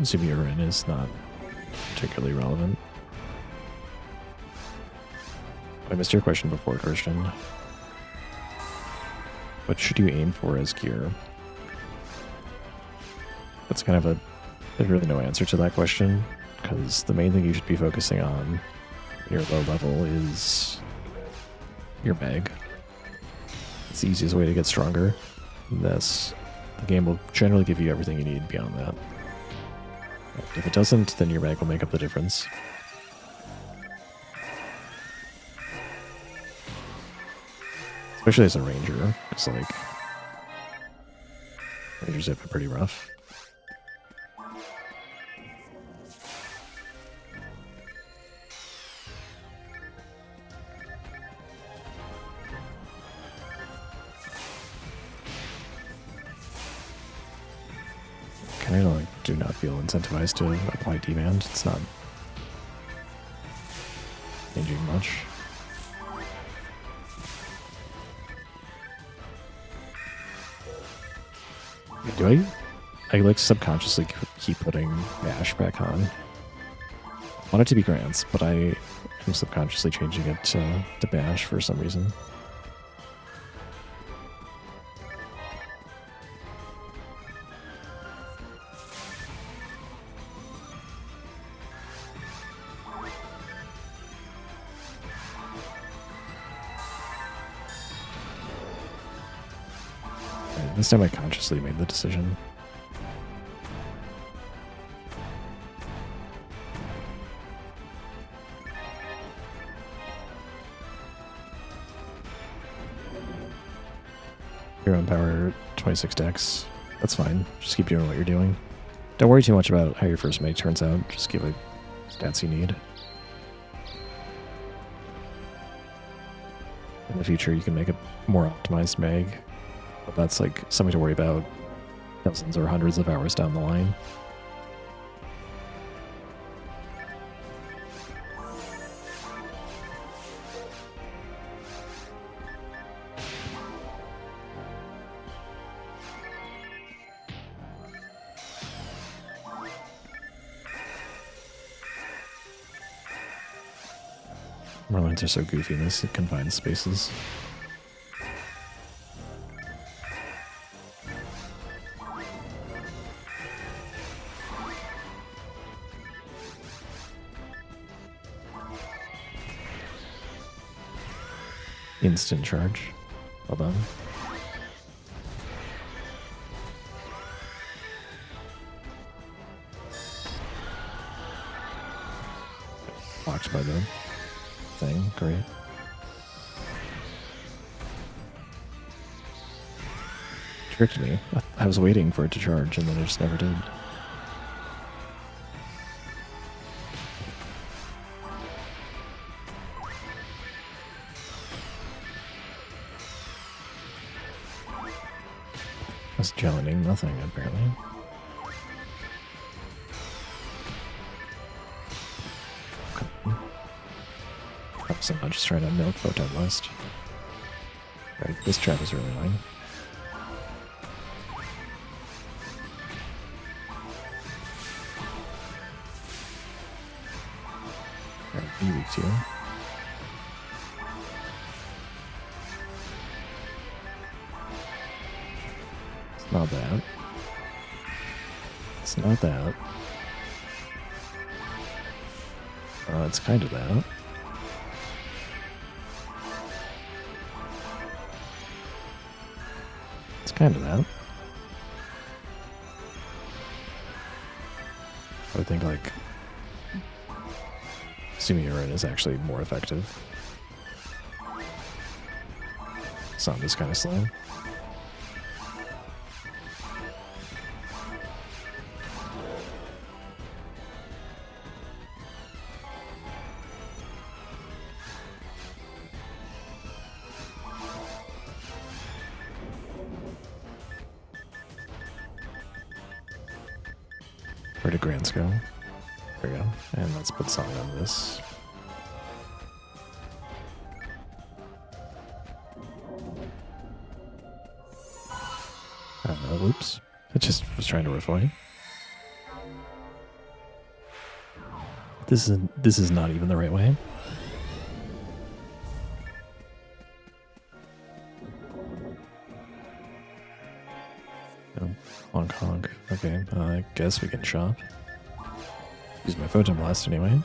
Zubiurin is not particularly relevant. I missed your question before, Christian. What should you aim for as gear? That's kind of there's really no answer to that question, because the main thing you should be focusing on when you're low level is your mag. It's the easiest way to get stronger. The game will generally give you everything you need beyond that. If it doesn't, then your mag will make up the difference. Especially as a ranger, because like rangers have it pretty rough. I do not feel incentivized to apply demand. It's not changing much. Do I like subconsciously keep putting bash back on? I want it to be grants, but I am subconsciously changing it to bash for some reason. This time I consciously made the decision. You're on power 26 decks. That's fine. Just keep doing what you're doing. Don't worry too much about how your first make turns out. Just give it stats you need. In the future, you can make a more optimized mag. But that's like something to worry about dozens or hundreds of hours down the line. Merlins are so goofy in this confined spaces. Instant charge. Well done. Blocked by the thing. Great. Tricked me. I was waiting for it to charge and then it just never did. That's challenging nothing, apparently. Okay. Perhaps I'm not just trying to milk Photon West. Right, this trap is really annoying. Alright, be weak to you. Not that. It's not that. It's kind of that. It's kind of that. I would think, like, assuming you're in is actually more effective. Sound is kind of slow. Where did grants go? There we go. And let's put song on this. Oops. It just was trying to riff away. This is not even the right way. Hong Kong. Okay, I guess we can shop. Use my photon blast anyway.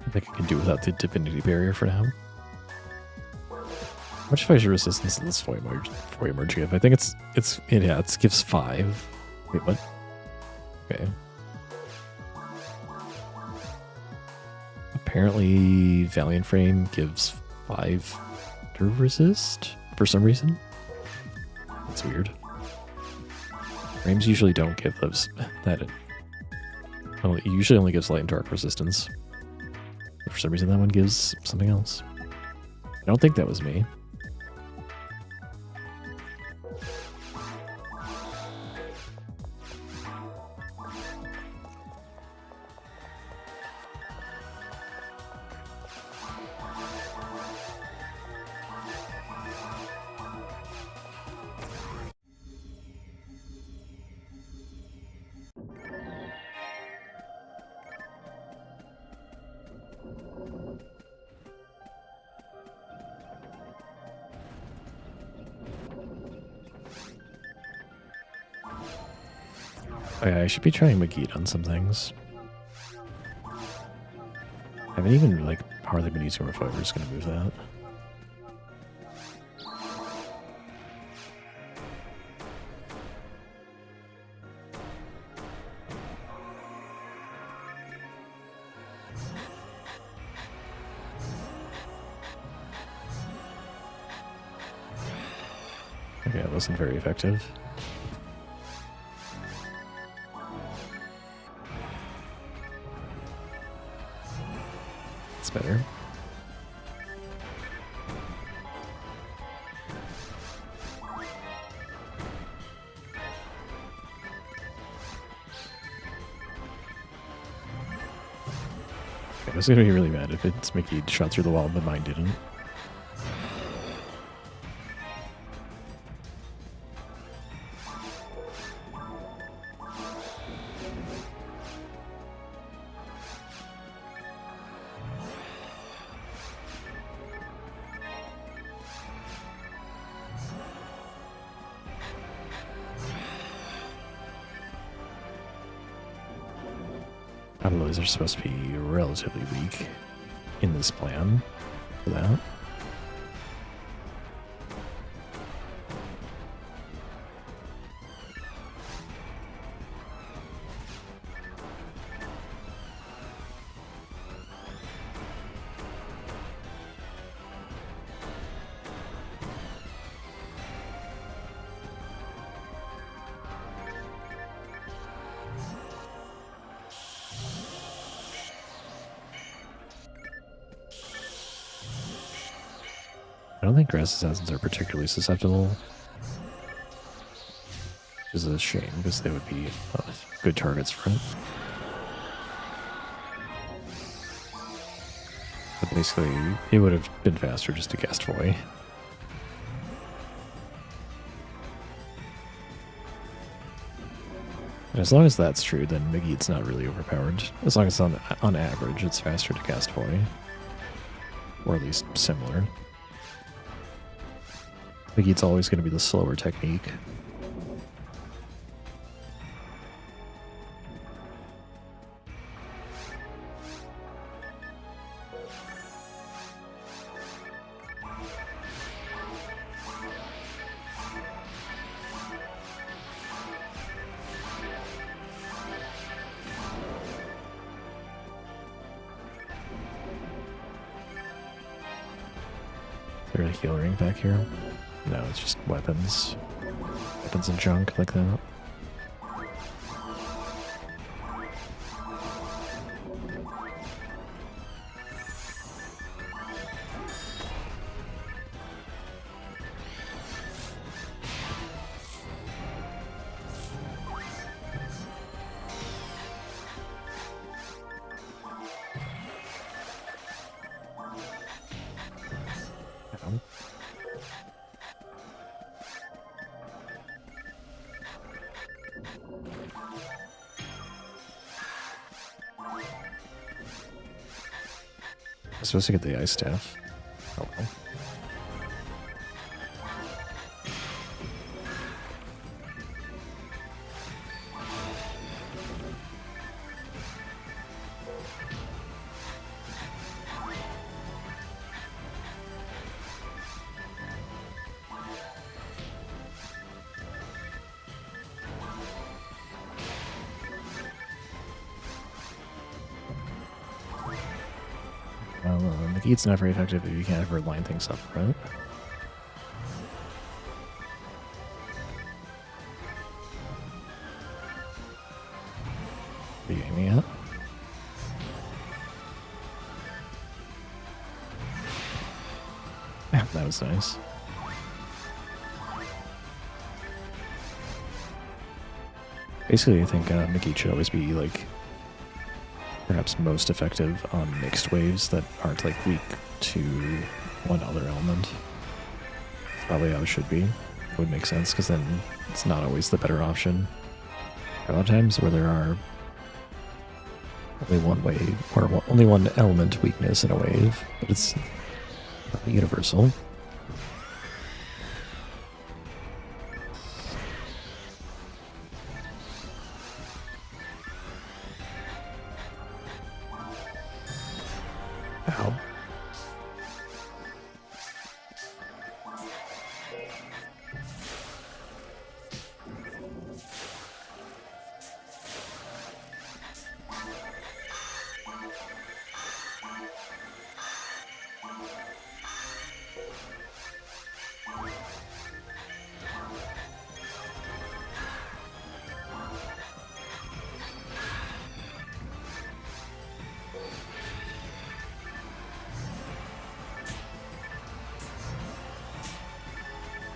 I think I can do without the divinity barrier for now. How much Pfizer resistance does this Foymerge give? I think it gives 5. Wait, what? Okay. Apparently Valiant Frame gives 5 nerve resist for some reason. That's weird. Frames usually don't give those it usually only gives light and dark resistance. But for some reason that one gives something else. I don't think that was me. Oh yeah, I should be trying Magid on some things. I haven't even, hardly been using Reviver. Just gonna move that. Okay, that wasn't very effective. Better. I was gonna be really mad if it's Mickey shot through the wall, but mine didn't. These are supposed to be relatively weak in this plan for that. I don't think grass assassins are particularly susceptible, which is a shame because they would be good targets for it. But basically, it would have been faster just to cast Foy. And as long as that's true, then Migid's not really overpowered. As long as on average, it's faster to cast Foy, or at least similar. Migid's always going to be the slower technique. Is there a heal ring back here? No, it's just weapons. Weapons and junk like that. I'm supposed to get the ice staff. Oh well. It's not very effective if you can't ever line things up, right? Are you aiming at? Yeah, that was nice. Basically, I think Mickey should always be like perhaps most effective on mixed waves that aren't like weak to one other element. Probably how it should be. It would make sense because then it's not always the better option. There are a lot of times where there are only one wave or only one element weakness in a wave, but it's not universal. Ow.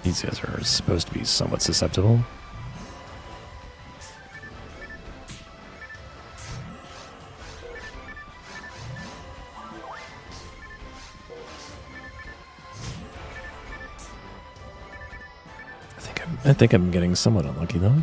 These guys are supposed to be somewhat susceptible. I think I'm getting somewhat unlucky though.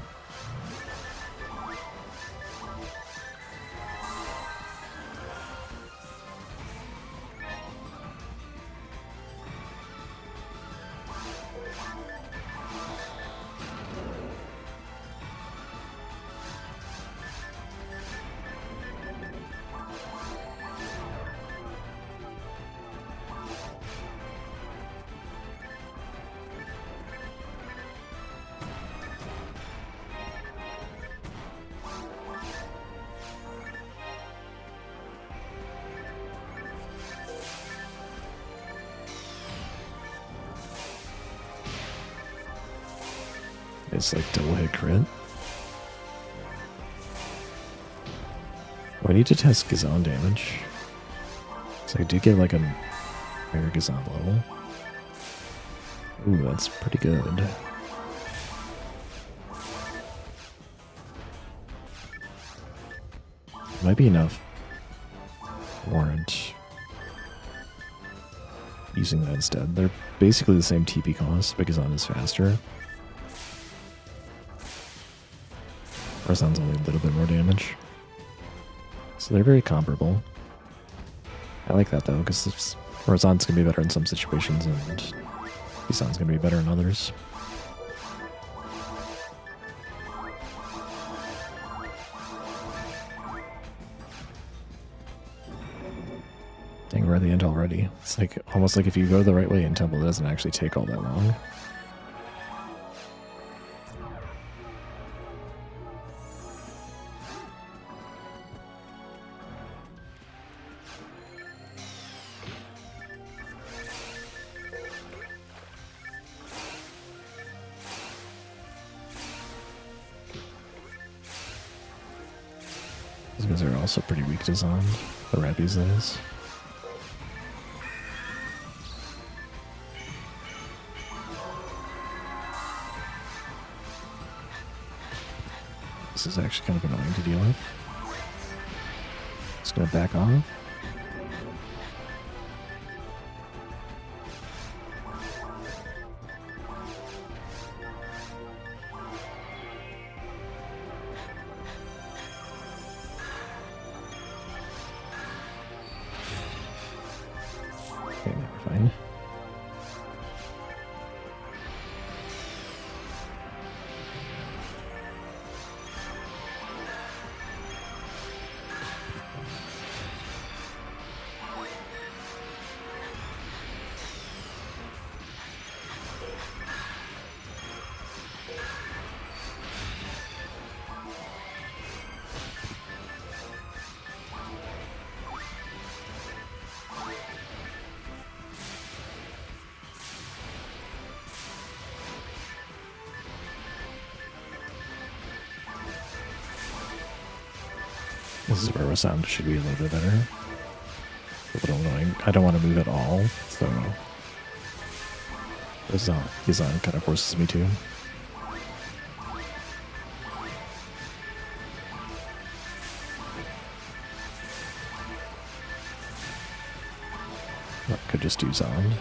It's like double hit crit. Oh, I need to test Gazan damage. So I do get like a higher Gazan level. Ooh, that's pretty good. Might be enough to warrant using that instead. They're basically the same TP cost, but Gazan is faster. Horizon's only a little bit more damage. So they're very comparable. I like that though, because Horizon's going to be better in some situations and Gazan's going to be better in others. Dang, we're at the end already. It's like almost like if you go the right way in Temple, it doesn't actually take all that long. because they're also pretty weak to Zond. The Rappies, that is. This is actually kind of annoying to deal with. Just gonna back off. Okay, now we're fine. This is where our sound should be a little bit better. A little annoying. I don't want to move at all, so his on kind of forces me to. I could just do Zond.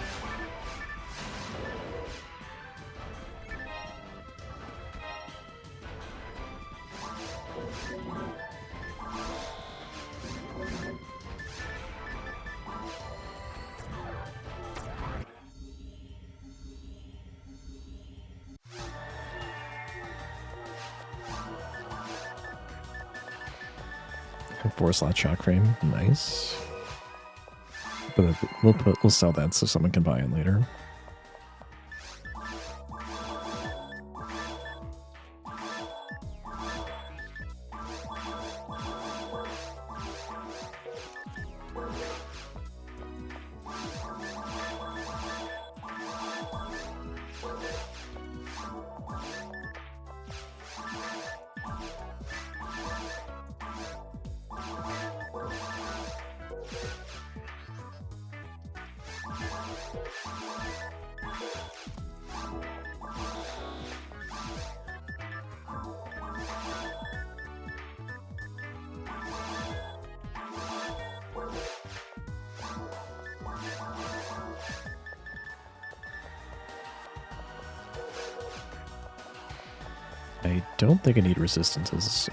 And 4-slot shock frame, nice. But we'll sell that so someone can buy it later. I don't think I need resistances.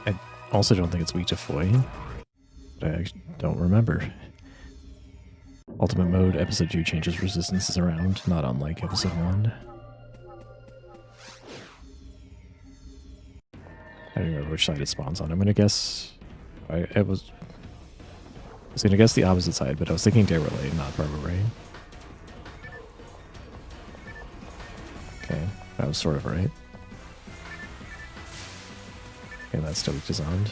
I also don't think it's weak to foil. But I actually don't remember. Ultimate mode, episode 2 changes resistances around, not unlike episode 1. I don't remember which side it spawns on. I'm gonna guess I was gonna guess the opposite side, but I was thinking Relay, not Barber Ray. Okay, that was sort of right. Okay, that's still weak to Zond.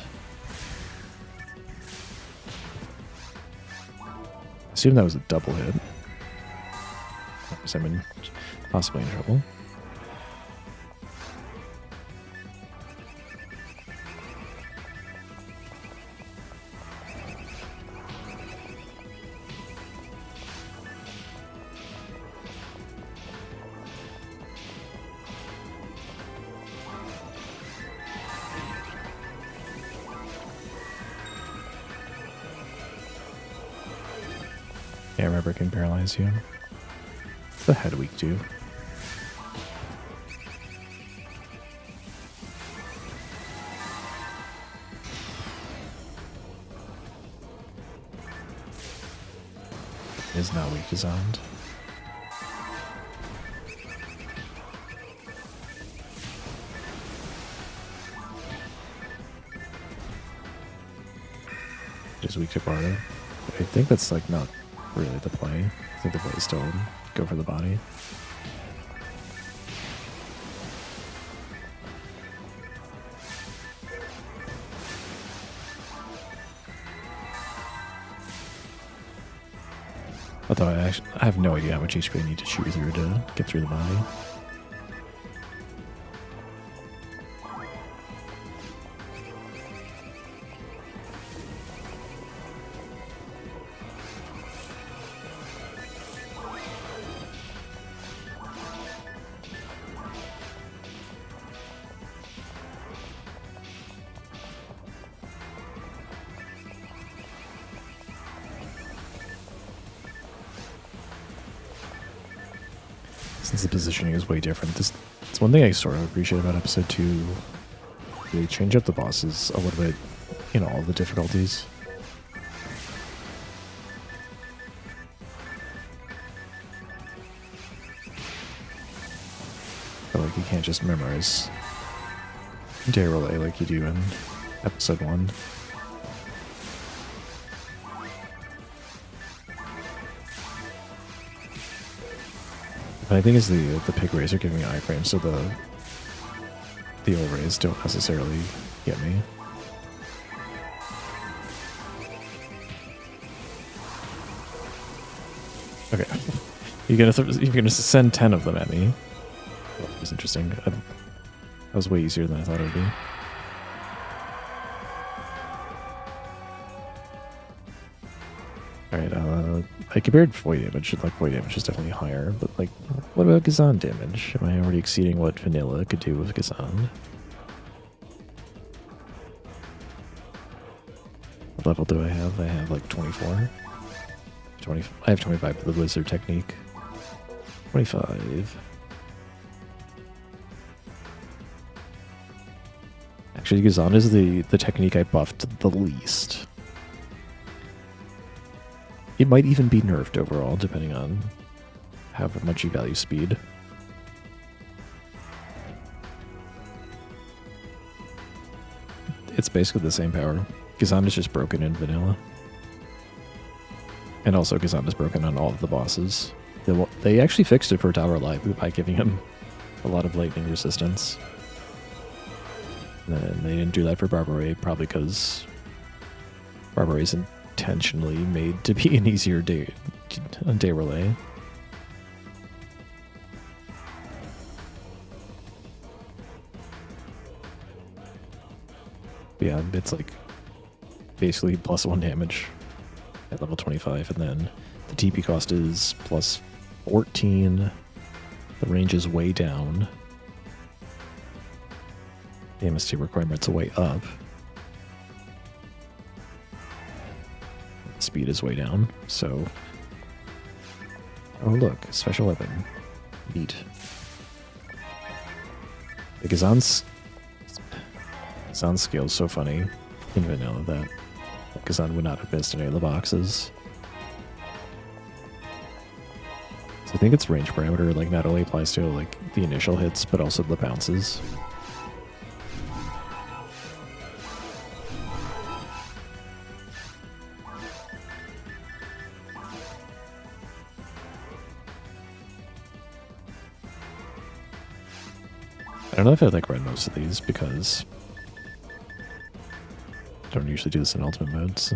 I assume that was a double hit. Because I'm possibly in trouble. Yeah, rubber can paralyze you. The head weak too. Is not weak to Zond. Just weak to Bardo. I think that's like not really the play. I think the play is still go for the body. Although I have no idea how much HP I need to chew through to get through the body. since the positioning is way different. It's one thing I sort of appreciate about episode 2. They change up the bosses a little bit in all the difficulties. But like you can't just memorize day relay like you do in episode 1. But I think it's the pig rays are giving me iframes, so the O rays don't necessarily get me. Okay, you're gonna send 10 of them at me. That was interesting. That was way easier than I thought it would be. Alright, I compared void damage, like void damage is definitely higher, but like, what about Gazan damage? Am I already exceeding what vanilla could do with Gazan? What level do I have? I have like 24. I have 25 for the Blizzard technique. 25. Actually, Gazan is the technique I buffed the least. It might even be nerfed overall, depending on how much you value speed. It's basically the same power. Gazan is just broken in vanilla. And also Gazan is broken on all of the bosses. They actually fixed it for Tower Light by giving him a lot of lightning resistance. And they didn't do that for Barbaray, probably because Barbaray isn't intentionally made to be an easier day relay. But yeah, it's like basically +1 damage at level 25, and then the TP cost is +14. The range is way down. The MST requirement's way up. Speed is way down, so... Oh look, special weapon. Neat. The Gazan's skill is so funny in vanilla that Gazan would not have missed any of the boxes. So I think its range parameter like not only applies to like the initial hits, but also the bounces. I don't know if I'd like run most of these because I don't usually do this in ultimate modes.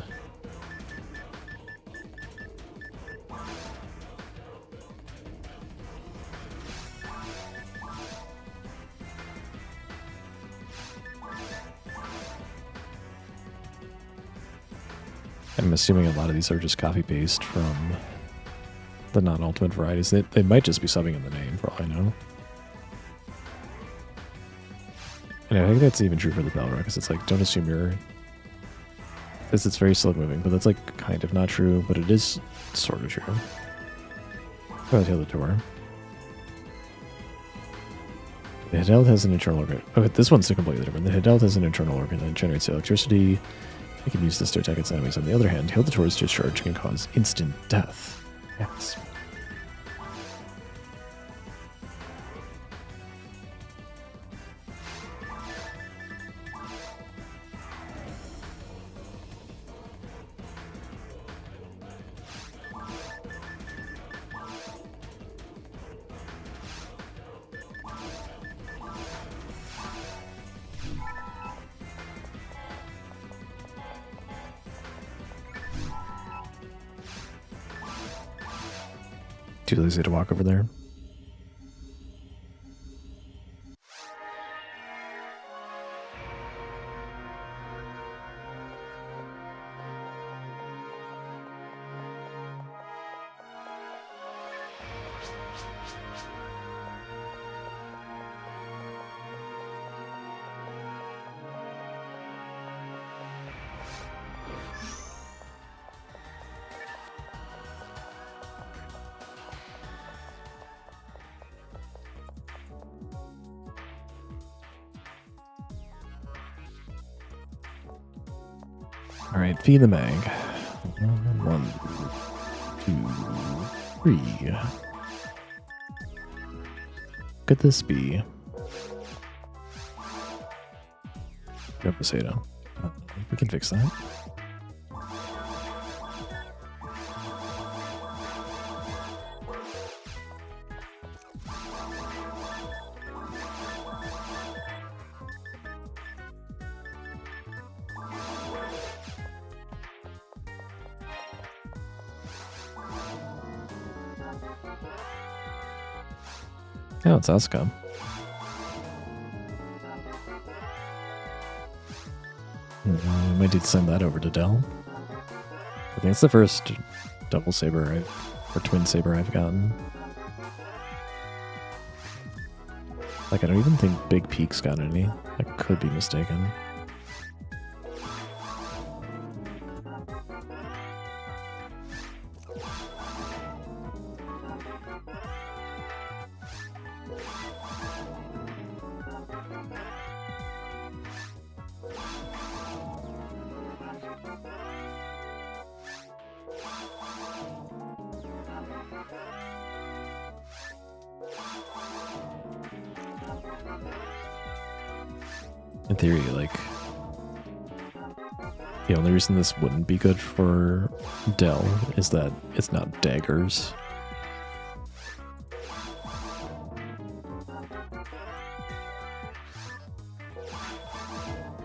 I'm assuming a lot of these are just copy-paste from the non-ultimate varieties. They might just be subbing in the name, for all I know. And I think that's even true for the Belra, because it's like, don't assume you're... Because it's very slow-moving, but that's like kind of not true, but it is sort of true. Go ahead, the door. The Hideld has an internal organ. Okay, this one's completely different. The Hideld has an internal organ that generates electricity. You can use this to attack its enemies. On the other hand, Hildator's discharge can cause instant death. Yes. Too lazy to walk over there. All right, feed the mag. 1, 2, 3. Could this be? No Poseidon. We can fix that. Oh, it's Asuka. I might need to send that over to Dell. I think it's the first double saber or twin saber I've gotten. Like, I don't even think Big Peak's got any. I could be mistaken. In theory, like, the only reason this wouldn't be good for Dell is that it's not daggers.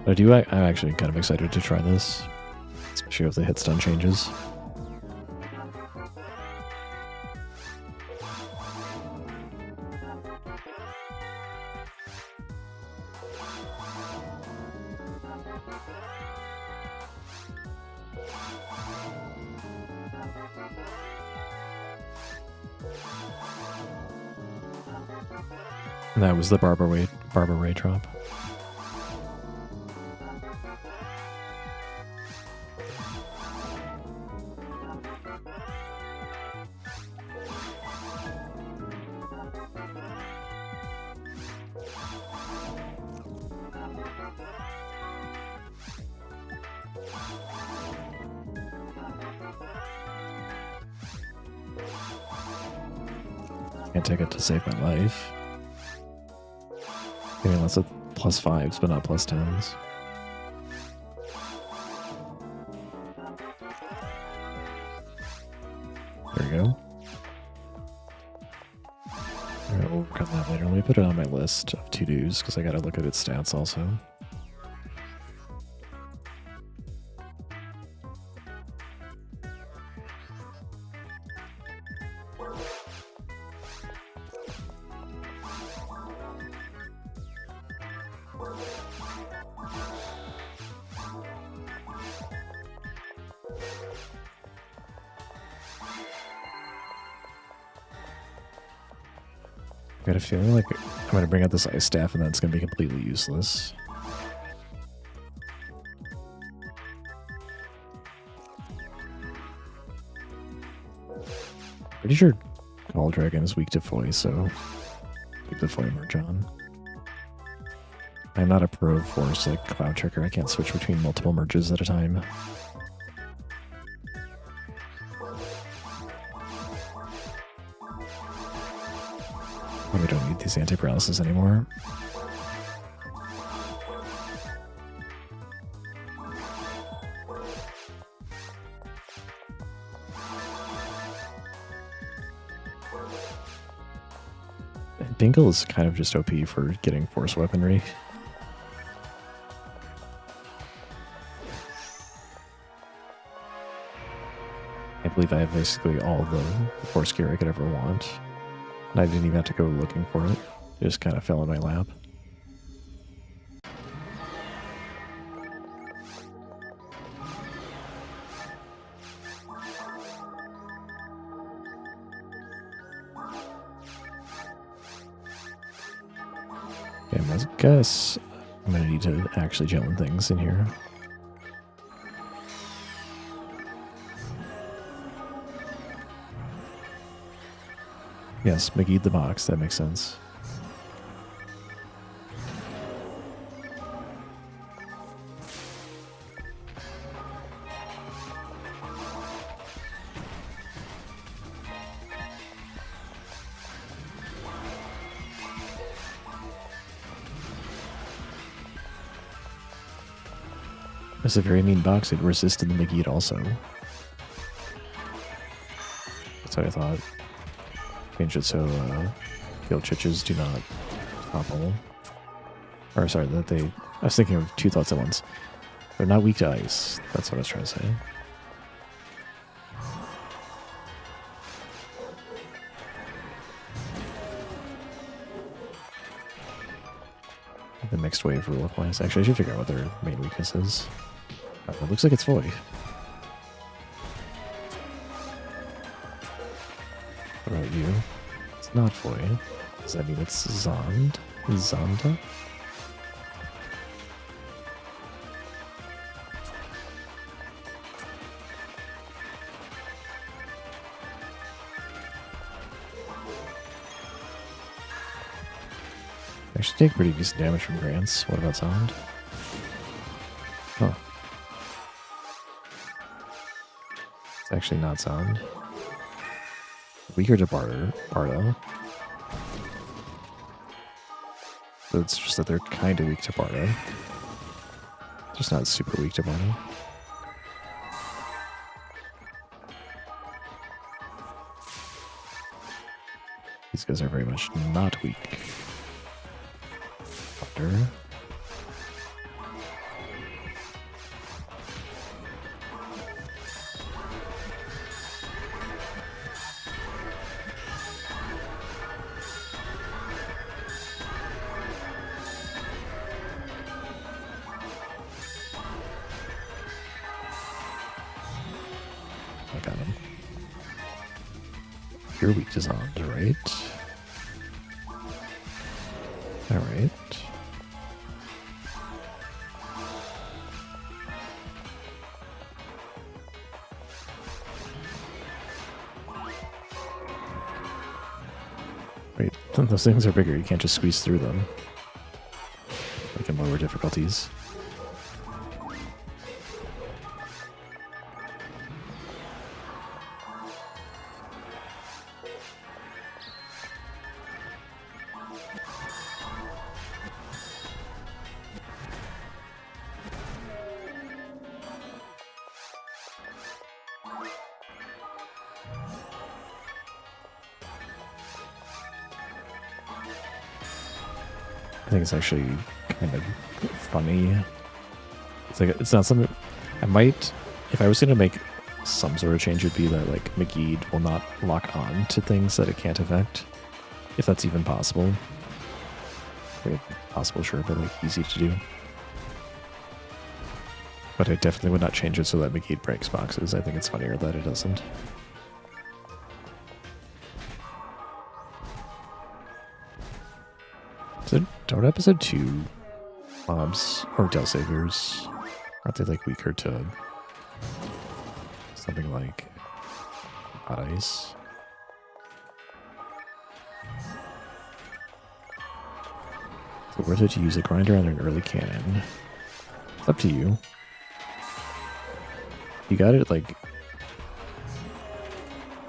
But I'm actually kind of excited to try this, especially with the hit stun changes. And that was the Barbara Ray drop. Can't take it to save my life. I mean, that's a +5s, but not +10s. There we go. Alright, we'll work on that later. Let me put it on my list of to-dos, because I gotta look at its stats also. I got a feeling like I'm going to bring out this ice staff and then it's going to be completely useless. Pretty sure Call Dragon is weak to Foy, so keep the Foy merge on. I'm not a pro force like Cloud Tricker. I can't switch between multiple merges at a time. We don't need these anti-paralysis anymore. Bingle is kind of just OP for getting force weaponry. I believe I have basically all the force gear I could ever want. And I didn't even have to go looking for it. It just kind of fell in my lap. Okay, I guess I'm going to need to actually gel things in here. Yes, McGee the box, that makes sense. It's a very mean box. It resisted the McGeed also. That's what I thought. Change it so field chitches do not topple. Or sorry, that they... I was thinking of two thoughts at once. They're not weak to ice. That's what I was trying to say. The mixed wave rule applies. Actually, I should figure out what their main weakness is. It looks like it's void. What about you? It's not void. Does that mean it's Zond? Zonda? Actually take pretty decent damage from grants. What about sound? Huh. It's actually not sound. Weaker to Bardo. So it's just that they're kind of weak to Bardo. Just not super weak to Bardo. These guys are very much not weak. Thunder. I got him. You're weak to Zond, right? Alright. Wait, those things are bigger. You can't just squeeze through them. Like in lower difficulties. I think it's actually kind of funny. It's like it's not something I might, if I was going to make some sort of change, would be that like McGeed will not lock on to things that it can't affect, if that's even possible. Very possible, sure, but like easy to do. But I definitely would not change it so that McGeed breaks boxes. I think it's funnier that it doesn't. Don't episode 2 mobs or Del Saviors, aren't they like weaker to something like hot ice? Is it worth it to use a grinder on an early cannon? It's up to you. You got it, like,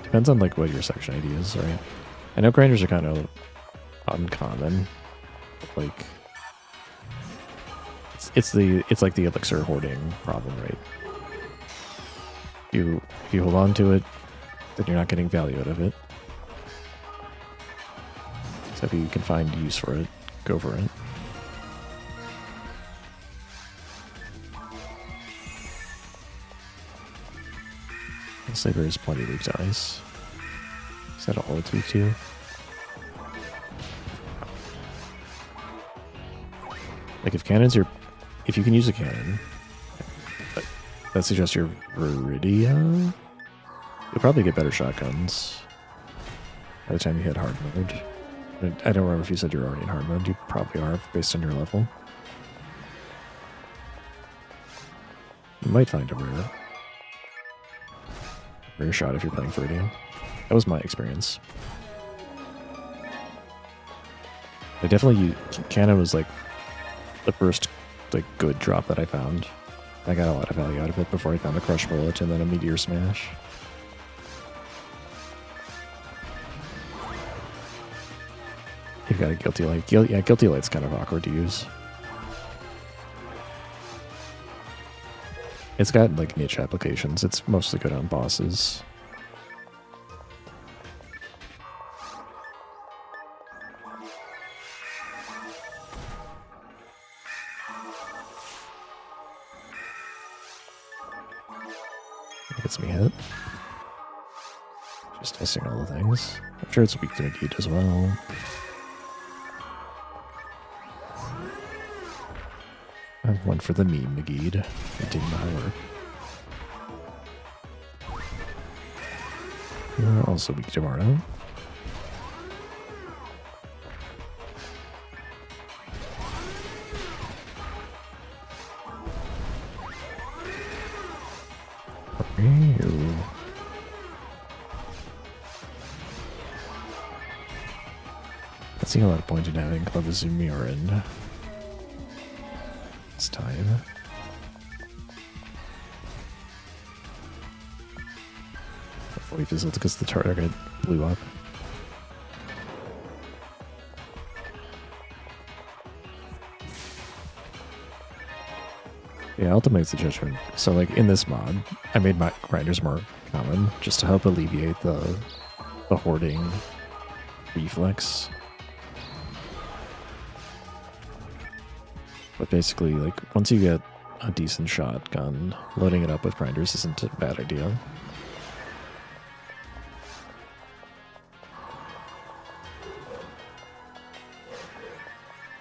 depends on like what your section ID is, right? I know grinders are kind of uncommon. Like it's like the elixir hoarding problem, right? If you hold on to it, then you're not getting value out of it. So if you can find use for it, go for it. Saber is plenty weak to ice. Is that all it's weak to? Like if cannons are, if you can use a cannon, that suggests you're Viridia. You'll probably get better shotguns by the time you hit hard mode. I don't remember if you said you're already in hard mode. You probably are based on your level. You might find a rare shot if you're playing Viridia. That was my experience. I definitely, cannon was like the first like good drop that I found. I got a lot of value out of it before I found a crush bullet and then a meteor smash. You've got a guilty light. Yeah, guilty light's kind of awkward to use. It's got like niche applications. It's mostly good on bosses. Gets me hit. Just testing all the things. I'm sure it's weak to Magid as well. I went for the meme Magid. It did not work. Also weak to Marno. I see a lot of point in having Clavazumi or in this time. Hopefully fizzled because the target blew up. Yeah, ultimate's the judgment. So like in this mod, I made my grinders more common just to help alleviate the hoarding reflex. But basically, like, once you get a decent shotgun, loading it up with grinders isn't a bad idea.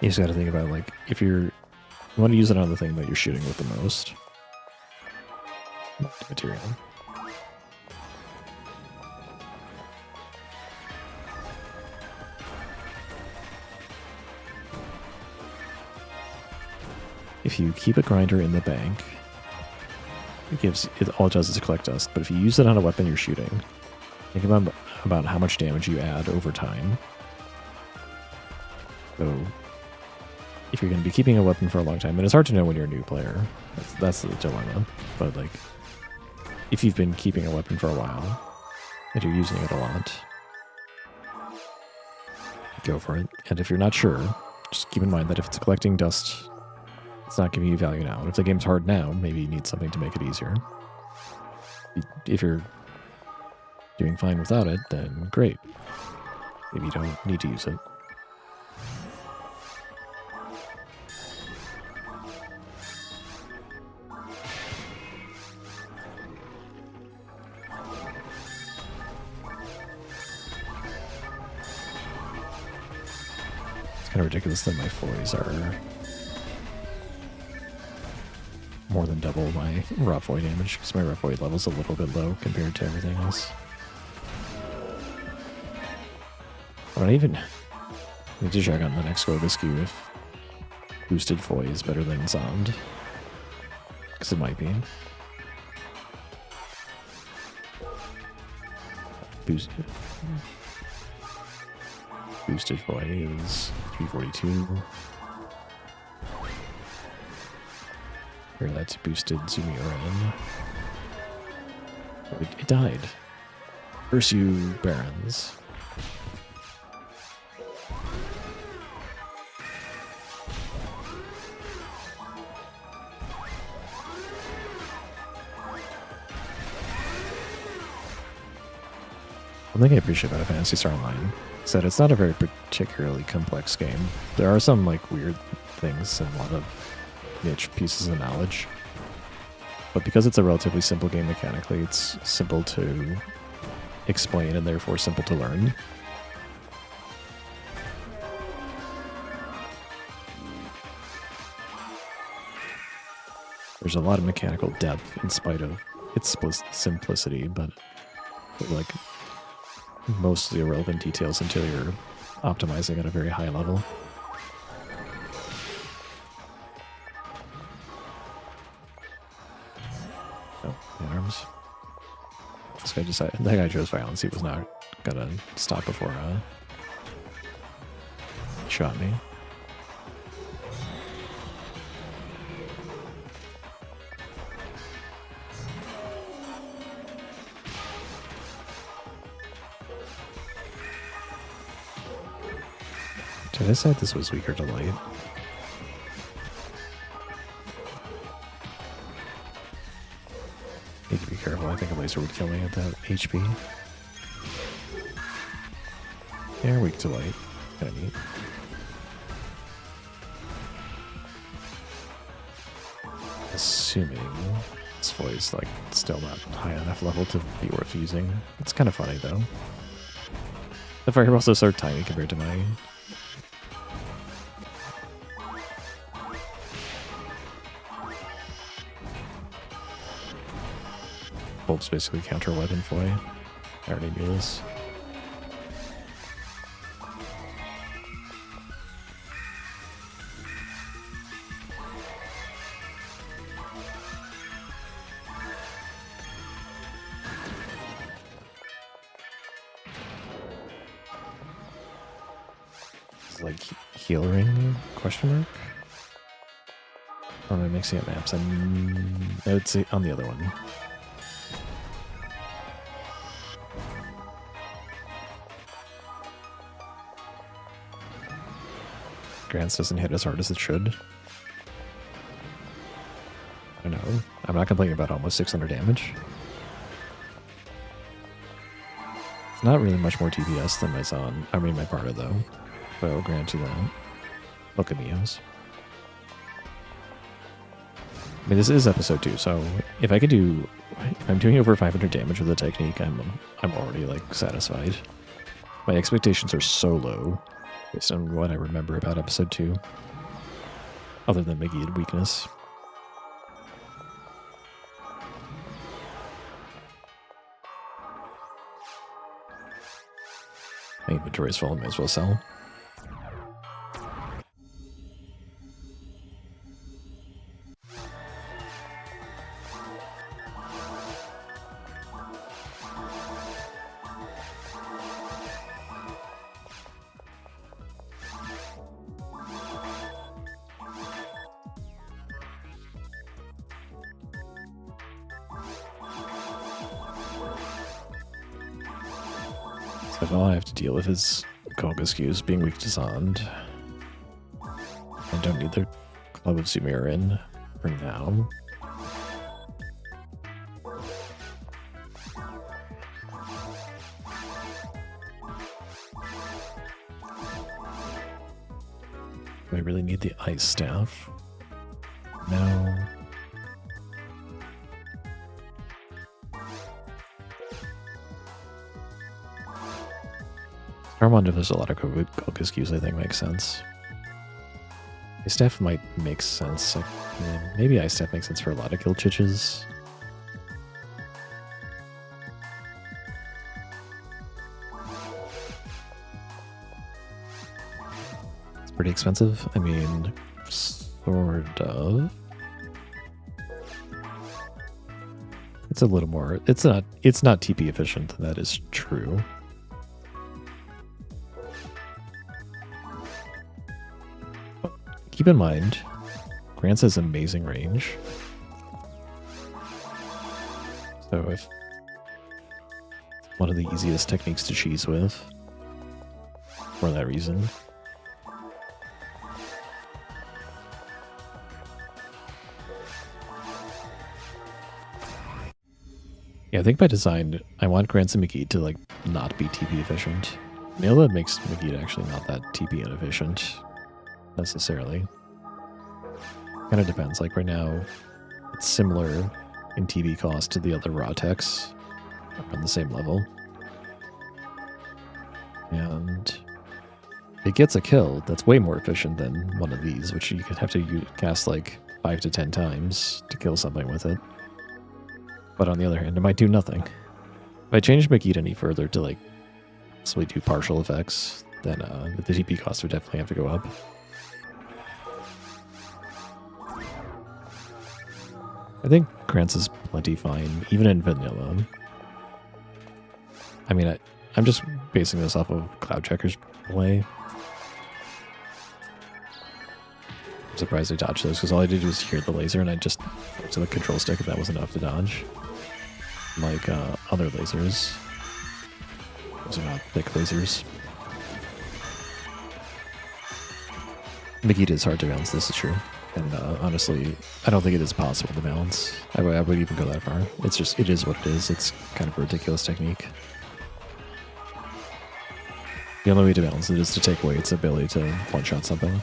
You just gotta think about, like, if you want to use it on the thing that you're shooting with the most. Material. If you keep a grinder in the bank, all it does is collect dust. But if you use it on a weapon you're shooting, think about how much damage you add over time. So if you're going to be keeping a weapon for a long time, and it's hard to know when you're a new player, that's the dilemma. But like, if you've been keeping a weapon for a while and you're using it a lot, go for it. And if you're not sure, just keep in mind that if it's collecting dust, it's not giving you value now. If the game's hard now, maybe you need something to make it easier. If you're doing fine without it, then great. Maybe you don't need to use it. It's kind of ridiculous that my foys are more than double my raw void damage, because my raw void level's a little bit low compared to everything else. I don't even need to check on the next Gorbiscu if boosted foy is better than Zond, because it might be. Boosted foy is 342. That's boosted Zumi-Oren. It died. Curse you, Barons. One thing I appreciate about Phantasy Star Online is that it's not a very particularly complex game. There are some like weird things and a lot of niche pieces of knowledge, but because it's a relatively simple game mechanically, it's simple to explain and therefore simple to learn. There's a lot of mechanical depth in spite of its simplicity, but like mostly irrelevant details until you're optimizing at a very high level. Arms. This guy decided. That guy chose violence. He was not gonna stop before he shot me. Did I say this was weaker to light? laser would kill me at that HP. They're weak to light. Kinda neat. Assuming this foil is like still not high enough level to be worth using. It's kind of funny though. The fireballs are so tiny compared to my bolts basically counter weapon foil. I already knew this. Like healing question mark? Or am I mixing up maps? I would say on the other one. Grants doesn't hit as hard as it should. I don't know. I'm not complaining about almost 600 damage. It's not really much more TPS than my Zon. I mean my Parta though. But I'll grant you that. Look at Neos. I mean, this is episode 2, so if I'm doing over 500 damage with the technique, I'm already like satisfied. My expectations are so low based on what I remember about episode 2, other than Megid weakness. My inventory's full, I may as well sell. If all I have to deal with is Kogasku's being weak to Zond, I don't need their Club of Sumerin for now. Do I really need the Ice Staff? No. Armando, there's a lot of Kogaskus I think makes sense. Ice Staff might make sense. Like, maybe Ice Staff makes sense for a lot of kill chiches. It's pretty expensive. I mean, sort of. It's a little more. It's not TP efficient. That is true. Keep in mind, Grants has amazing range. So if one of the easiest techniques to cheese with, for that reason. Yeah, I think by design, I want Grants and Megid to like not be TP efficient. Nila makes Megid actually not that TP inefficient. Necessarily. Kind of depends. Like right now, it's similar in TB cost to the other raw techs on the same level. And it gets a kill that's way more efficient than one of these, which you could have to cast like 5 to 10 times to kill something with it. But on the other hand, it might do nothing. If I change Megid any further to like possibly do partial effects, then the TP cost would definitely have to go up. I think Grants is plenty fine, even in vanilla. I mean, I'm just basing this off of Cloud Checker's play. I'm surprised I dodged those, because all I did was hear the laser, and I just went to the control stick if that was enough to dodge. Like other lasers. Those are not thick lasers. Megid is hard to bounce, this is true. And honestly, I don't think it is possible to balance. I would even go that far. It's just, it is what it is. It's kind of a ridiculous technique. The only way to balance it is to take away its ability to one-shot something.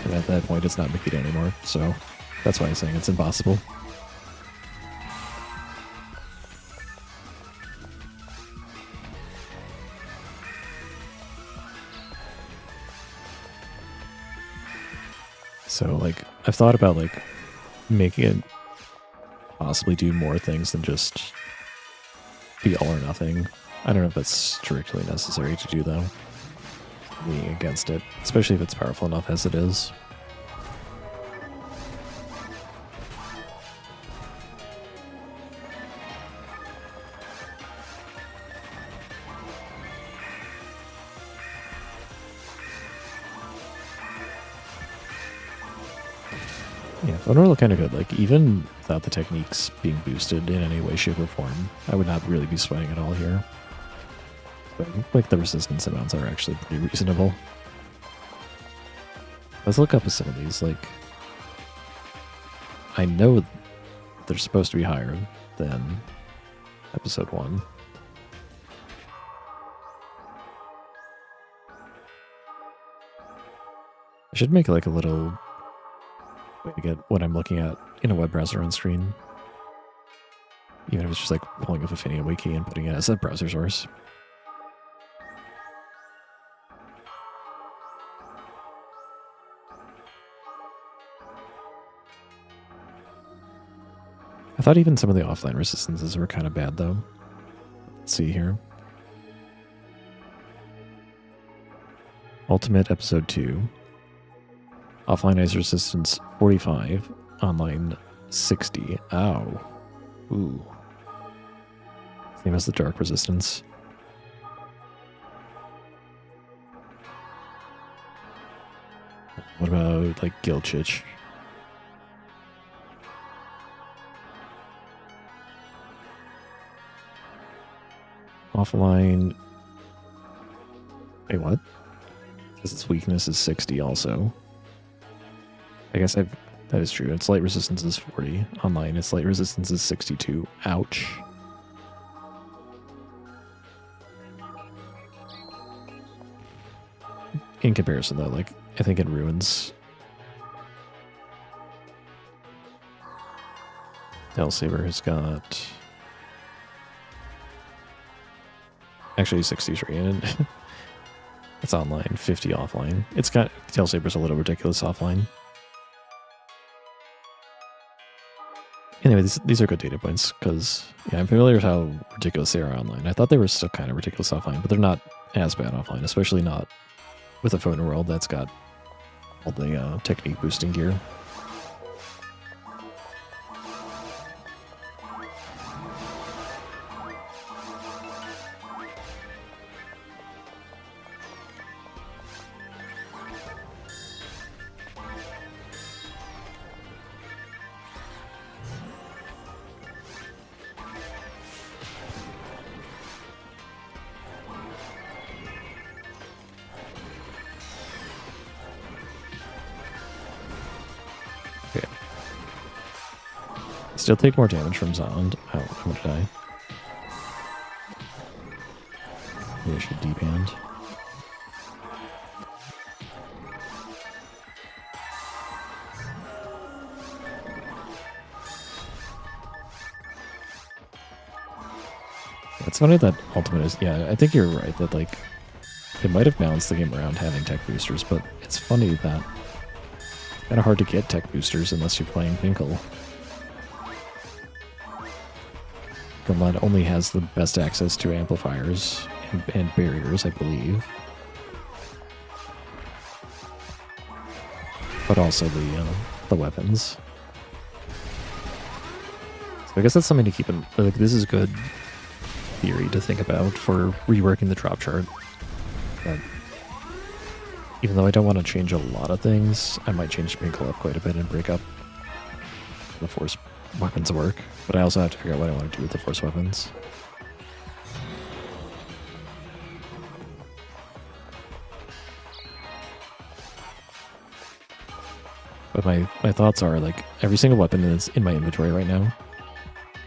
And at that point, it's not Makita anymore. So that's why I'm saying it's impossible. So, like, I've thought about, like, making it possibly do more things than just be all or nothing. I don't know if that's strictly necessary to do, though. Leaning against it, especially if it's powerful enough as it is. Yeah, Phone look kind of good. Like, even without the techniques being boosted in any way, shape, or form, I would not really be sweating at all here. But, like, the resistance amounts are actually pretty reasonable. Let's look up some of these. Like, I know they're supposed to be higher than episode 1. I should make, like, a little way to get what I'm looking at in a web browser on screen. Even if it's just like pulling up a FOnewm wiki and putting it as a browser source. I thought even some of the offline resistances were kind of bad though. Let's see here. Ultimate episode 2. Offline ice resistance 45, online 60. Ow. Ooh. Same as the dark resistance. What about, like, Gilchich? Offline. Wait, what? Its weakness is 60 also. I guess that is true. Its light resistance is 40. Online, its light resistance is 62. Ouch. In comparison, though, like, I think in Ruins, Hellsaber has got actually 63 in it. It's online, 50 offline. It's got Tailsaber's a little ridiculous offline. Anyway, these are good data points because yeah, I'm familiar with how ridiculous they are online. I thought they were still kind of ridiculous offline, but they're not as bad offline, especially not with a phone world that's got all the technique boosting gear. Still take more damage from Zond. Oh, how did I? Maybe I should deband. It's funny that Ultimate is... Yeah, I think you're right that, like, it might have balanced the game around having tech boosters, but it's funny that it's kind of hard to get tech boosters unless you're playing Pinkle. Gumlad only has the best access to amplifiers and barriers, I believe. But also the weapons. So I guess that's something to keep in... Like, this is good theory to think about for reworking the drop chart. But even though I don't want to change a lot of things, I might change Pinkle up quite a bit and break up the force weapons work, but I also have to figure out what I want to do with the force weapons. But my thoughts are, like, every single weapon that's in my inventory right now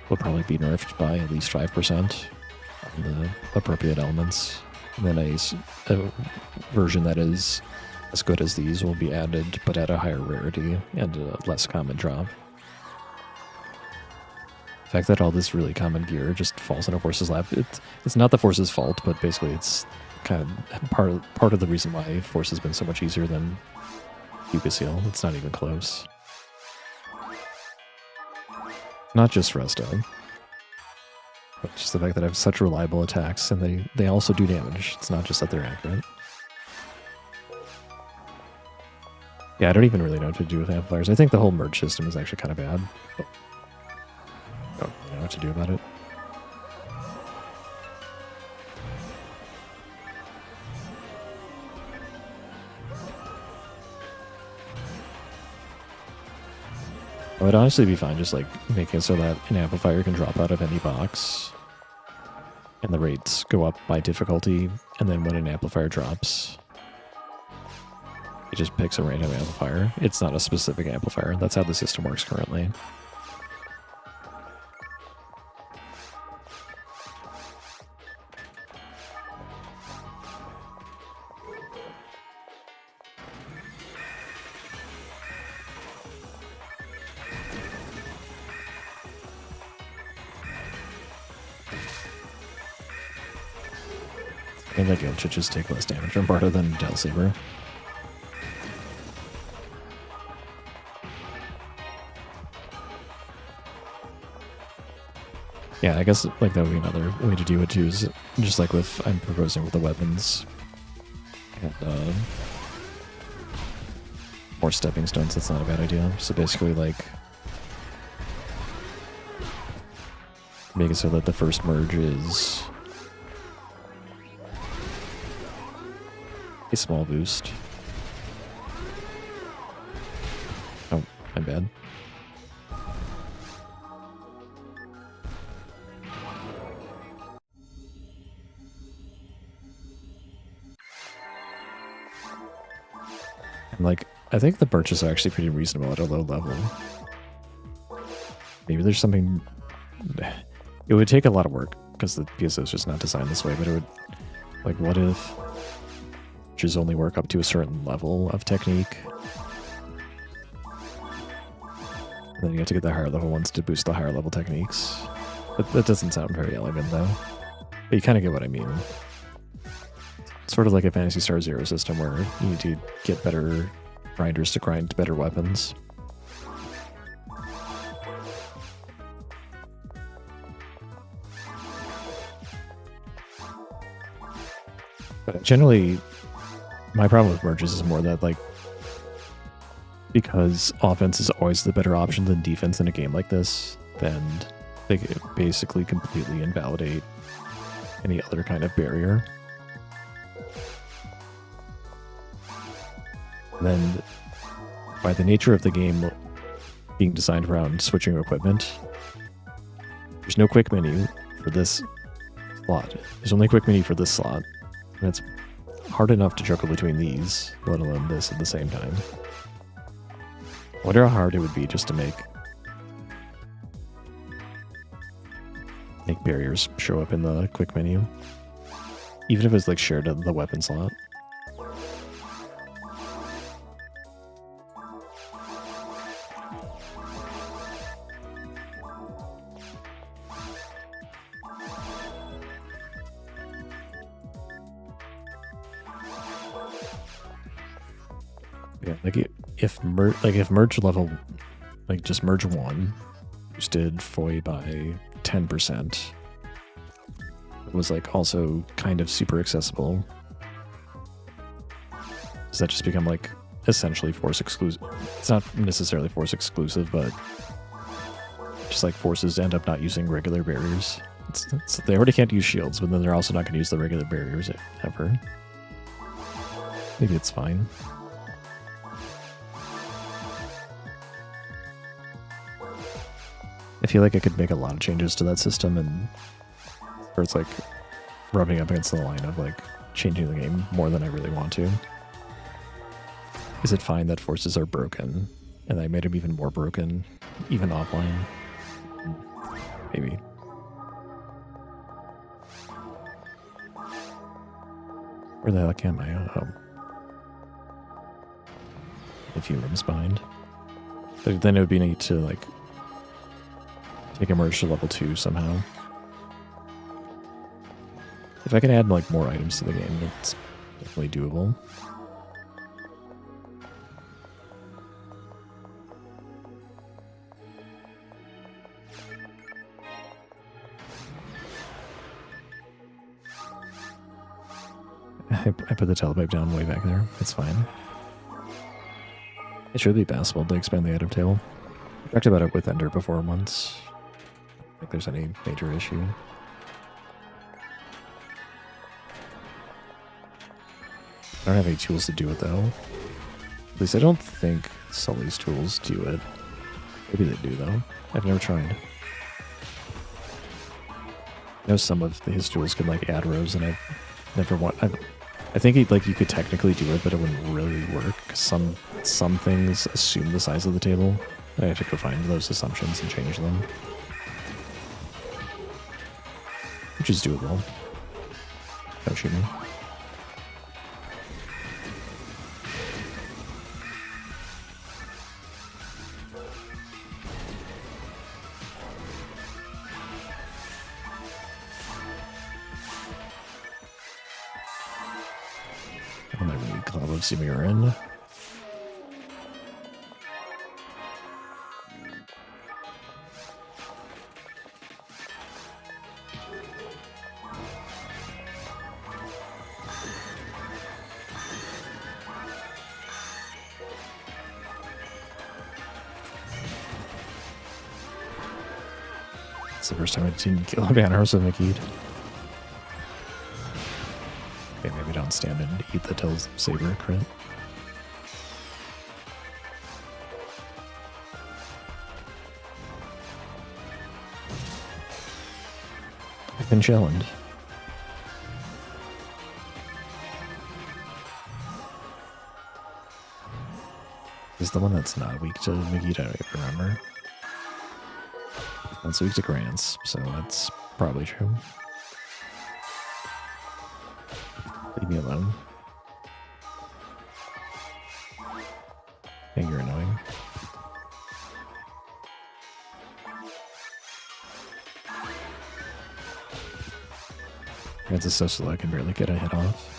will probably be nerfed by at least 5% on the appropriate elements. And then a version that is as good as these will be added, but at a higher rarity and a less common drop. The fact that all this really common gear just falls into Force's lap, it's not the Force's fault, but basically it's kind of part of the reason why Force has been so much easier than Seal. It's not even close. Not just Resta, but just the fact that I have such reliable attacks, and they also do damage. It's not just that they're accurate. Yeah, I don't even really know what to do with amplifiers. I think the whole merge system is actually kind of bad, but I don't really know what to do about it. I would honestly be fine just like making it so that an amplifier can drop out of any box and the rates go up by difficulty, and then when an amplifier drops, it just picks a random amplifier. It's not a specific amplifier. That's how the system works currently. And like it should just take less damage from Bardo than Del Saber. Yeah, I guess like that would be another way to do it too, is just like with I'm proposing with the weapons and more stepping stones. That's not a bad idea. So basically, like, make it so that the first merge is a small boost. Oh, my bad. And like, I think the birches are actually pretty reasonable at a low level. Maybe there's something... It would take a lot of work, because the PSO is just not designed this way, but it would... Like, what if... Just only work up to a certain level of technique. And then you have to get the higher level ones to boost the higher level techniques. That doesn't sound very elegant though. But you kind of get what I mean. It's sort of like a Phantasy Star Zero system where you need to get better grinders to grind better weapons. But generally, my problem with merges is more that, like, because offense is always the better option than defense in a game like this, then they basically completely invalidate any other kind of barrier. And then, by the nature of the game being designed around switching equipment, there's no quick menu for this slot. There's only a quick menu for this slot, and it's hard enough to juggle between these, let alone this at the same time. I wonder how hard it would be just to make barriers show up in the quick menu, even if it's like shared in the weapon slot. Yeah, like if merge level, like just merge 1 boosted Foy by 10%, it was like also kind of super accessible. Does that just become like essentially Force exclusive? It's not necessarily Force exclusive, but just like forces end up not using regular barriers. They already can't use shields, but then they're also not going to use the regular barriers ever. Maybe it's fine. I feel like I could make a lot of changes to that system, and where it's like rubbing up against the line of like changing the game more than I really want to. Is it fine that forces are broken And I made him even more broken, even offline. Maybe. Where the heck am I? Oh. A few rooms behind. But then it would be neat to, like, take a merge to level 2 somehow. If I can add, like, more items to the game, it's definitely doable. I put the telepipe down way back there. It's fine. It should be possible to expand the item table. I talked about it with Ender before once. I don't think there's any major issue. I don't have any tools to do it though. At least I don't think Sully's tools do it. Maybe they do though. I've never tried. I know some of his tools can like add rows, and I've never I think you could technically do it, but it wouldn't really work. Cause some things assume the size of the table. I have to go find those assumptions and change them, which is doable. Don't shoot me. I'm not going to Cloud of Simir in. It's the first time I didn't kill a Banner's with Mikid. Okay, maybe don't stand and eat the Tail Saber crit. I've been challenged. Is the one that's not weak to Mikid? I don't even remember. It's weak to grants, so that's probably true. Leave me alone. Hey, you're annoying. Grants is so slow I can barely get a hit off.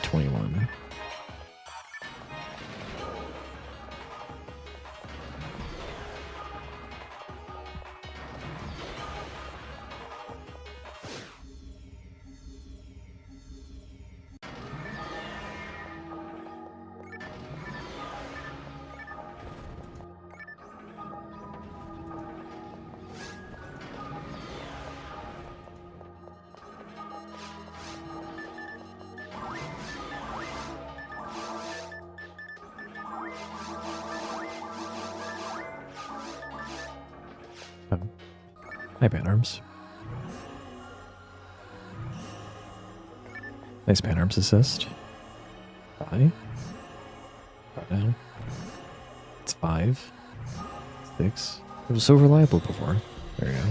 21. Hi, Banarms. Nice Banarms assist. 5. Down. It's 5. 6. It was so reliable before. There you go.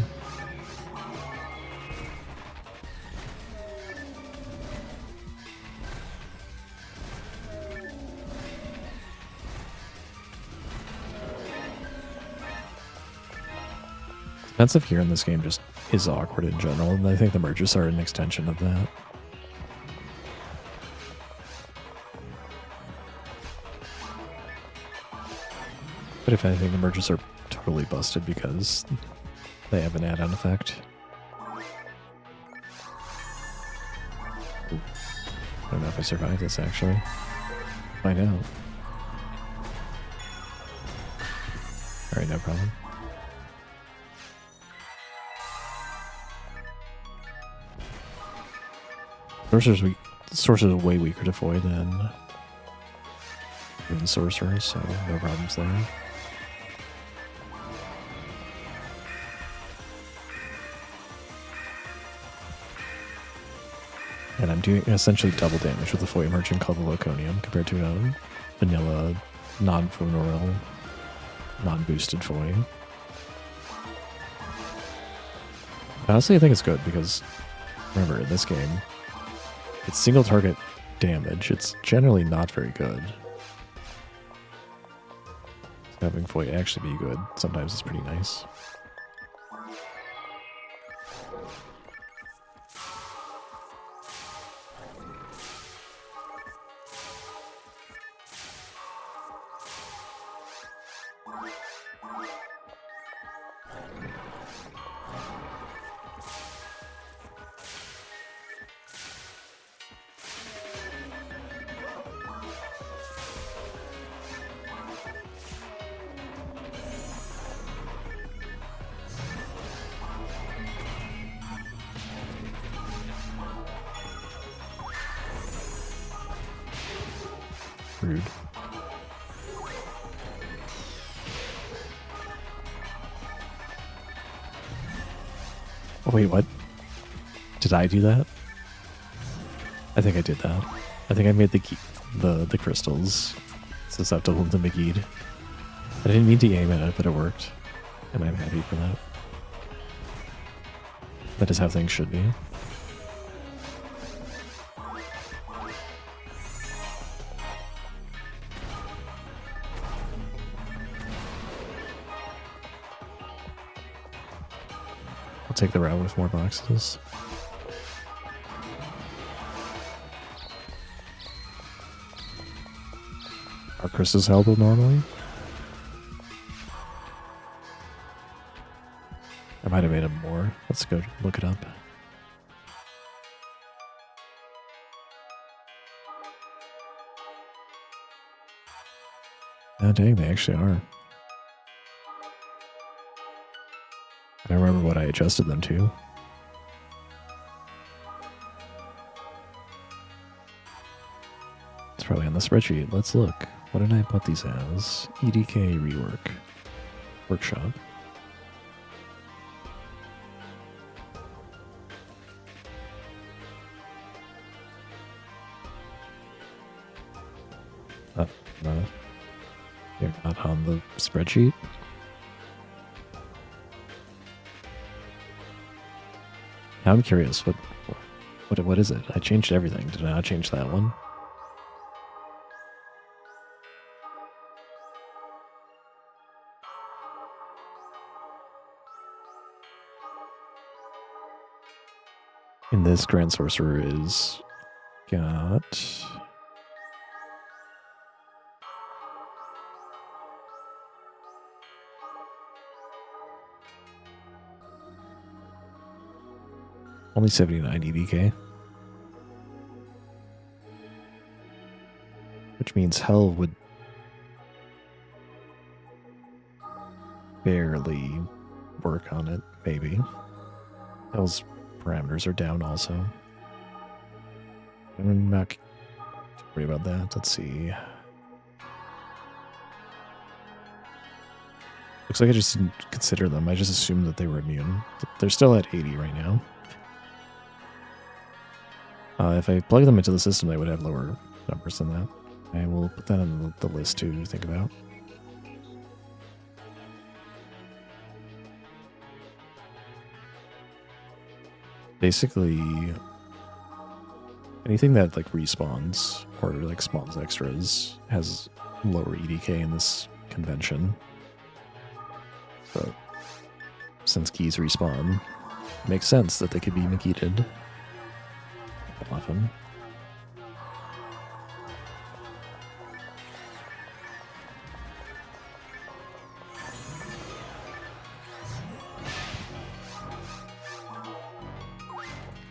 Defensive here in this game just is awkward in general, and I think the merges are an extension of that. But if anything, the merges are totally busted because they have an add-on effect. Ooh. I don't know if I survived this, actually. Find out. Alright, no problem. Sorcerer's way weaker to Foy than the Sorcerer, so no problems there. And I'm doing essentially double damage with the Foy Merchant called the Laconium compared to a vanilla, non-funeral, non-boosted Foy. Honestly, I think it's good because, remember, in this game, it's single target damage. It's generally not very good. Having Foy actually be good sometimes is pretty nice. Rude. Oh, wait, what? Did I do that? I think I did that. I think I made the crystals susceptible to Megid. I didn't mean to aim at it, but it worked. And I'm happy for that. That is how things should be. I'll take the route with more boxes. Are crystals held normally? I might have made them more. Let's go look it up. Oh dang, they actually are. I don't remember what I adjusted them to. It's probably on the spreadsheet. Let's look. What did I put these as? EDK rework. Workshop. No. You're not on the spreadsheet? Now I'm curious, what is it? I changed everything. Did I not change that one? In this, Grand Sorcerer is got... only 79 EDK. Which means Hell would barely work on it, maybe. Hell's parameters are down also. I'm not worried about that. Let's see. Looks like I just didn't consider them. I just assumed that they were immune. They're still at 80 right now. If I plug them into the system, they would have lower numbers than that. I will put that on the list to think about. Basically, anything that like respawns or like spawns extras has lower EDK in this convention. But since keys respawn, it makes sense that they could be Mageated often.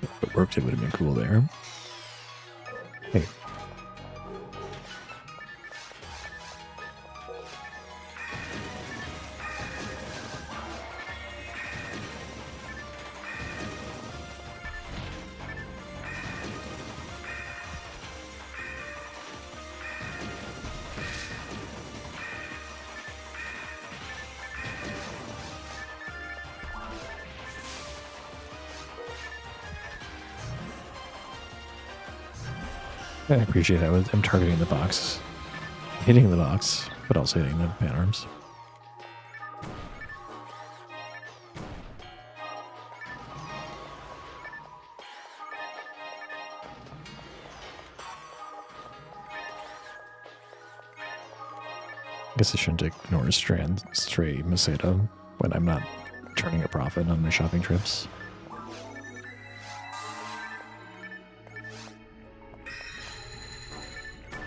If it worked, it would have been cool there. Hey. I appreciate I'm targeting the box, hitting the box, but also hitting the pan arms. I guess I shouldn't ignore stray Maseda when I'm not turning a profit on my shopping trips.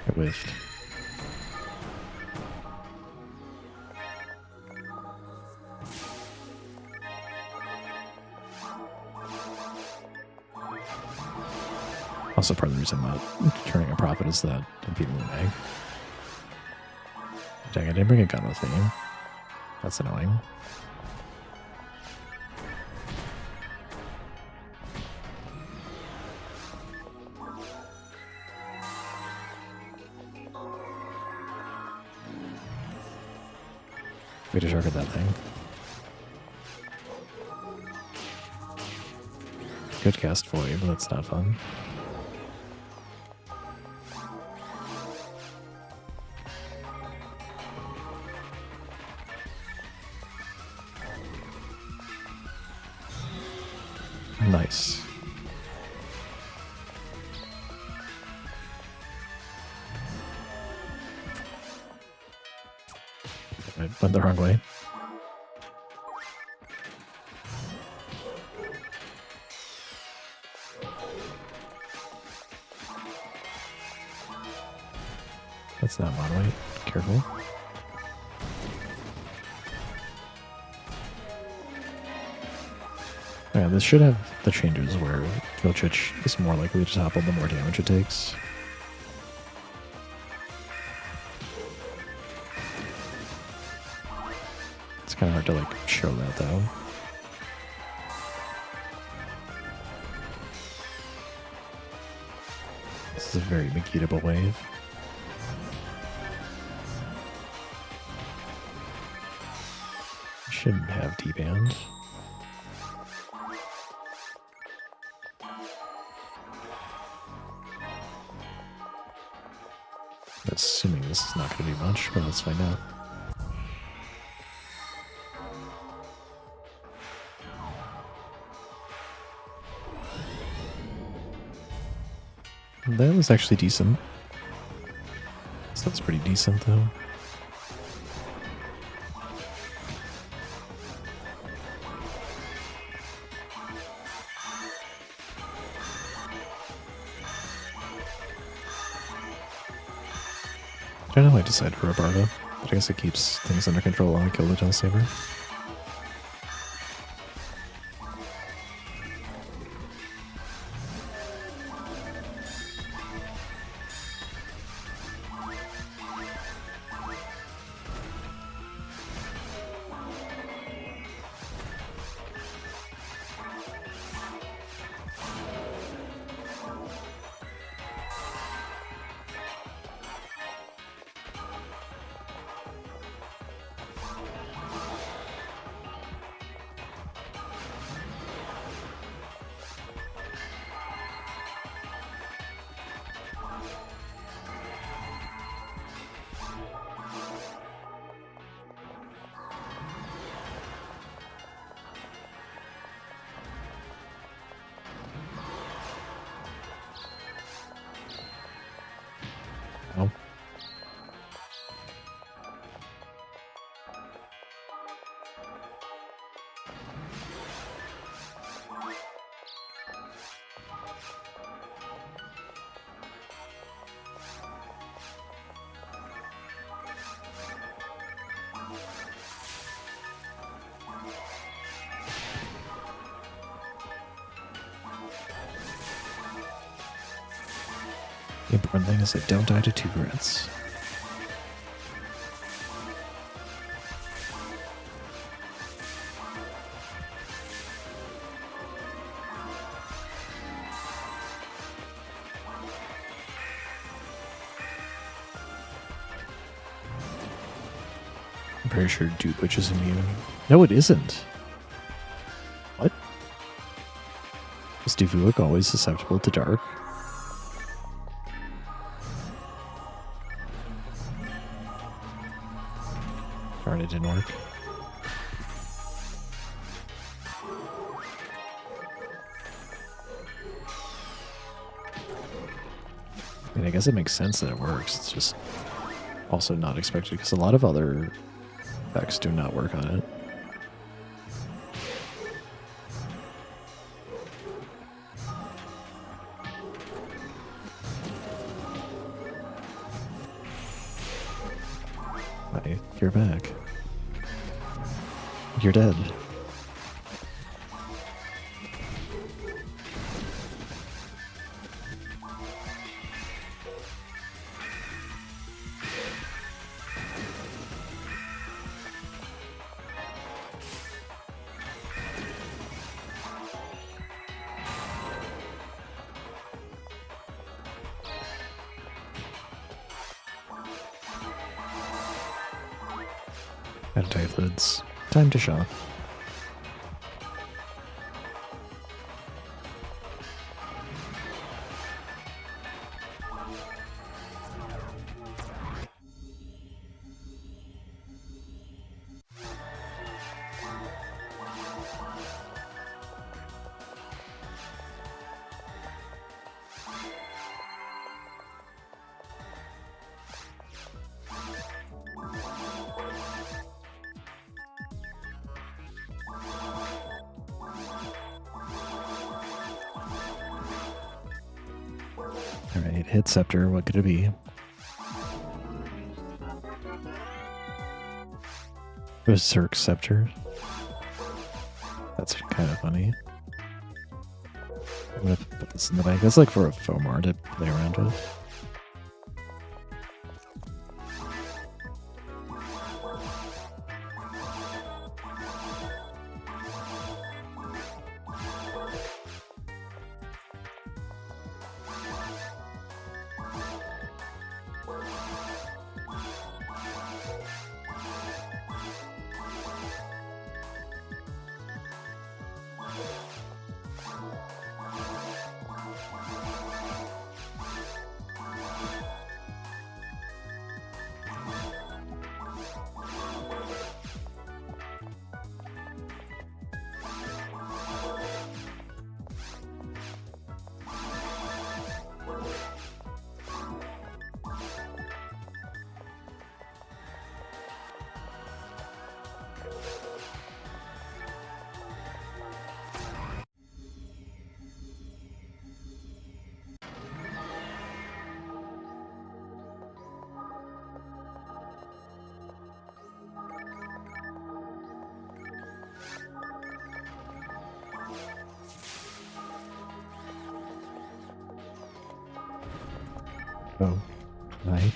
I whiffed. Also, part of the reason I'm not turning a profit is that I'm feeding the egg. Dang, I didn't bring a gun with me. That's annoying. Way to target that thing. Good cast for you, but that's not fun. Nice. I went the wrong way. That's not my way. Careful. Yeah, this should have the changes where Kilchich is more likely to topple the more damage it takes. It's kind of hard to like show that though. This is a very beatable wave. Shouldn't have D-band. Assuming this is not going to do much, but let's find out. That was actually decent. So that's pretty decent, though. I don't know why I decided for a Bardo, but I guess it keeps things under control while I kill the Saber. Oh. The important thing is I don't die to 2 grants. I'm pretty sure Duplich is immune. No, it isn't. What? Is Duvuik always susceptible to dark? it didn't work. I mean, I guess it makes sense that it works. It's just also not expected because a lot of other effects do not work on it. Hi, you're back. You're dead. And tight lids. Time to shop. Alright, hit scepter. What could it be? Berserk scepter. That's kind of funny. I'm gonna put this in the bag. That's like for a FOMR to play around with. Oh, I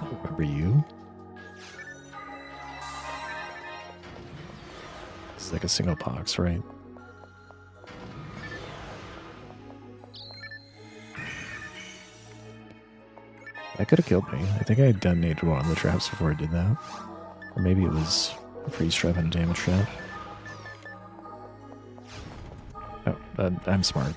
don't remember you. It's like a single box, right? That could have killed me. I think I detonated one of the traps before I did that. Or maybe it was a freeze trap and a damage trap. Oh, I'm smart.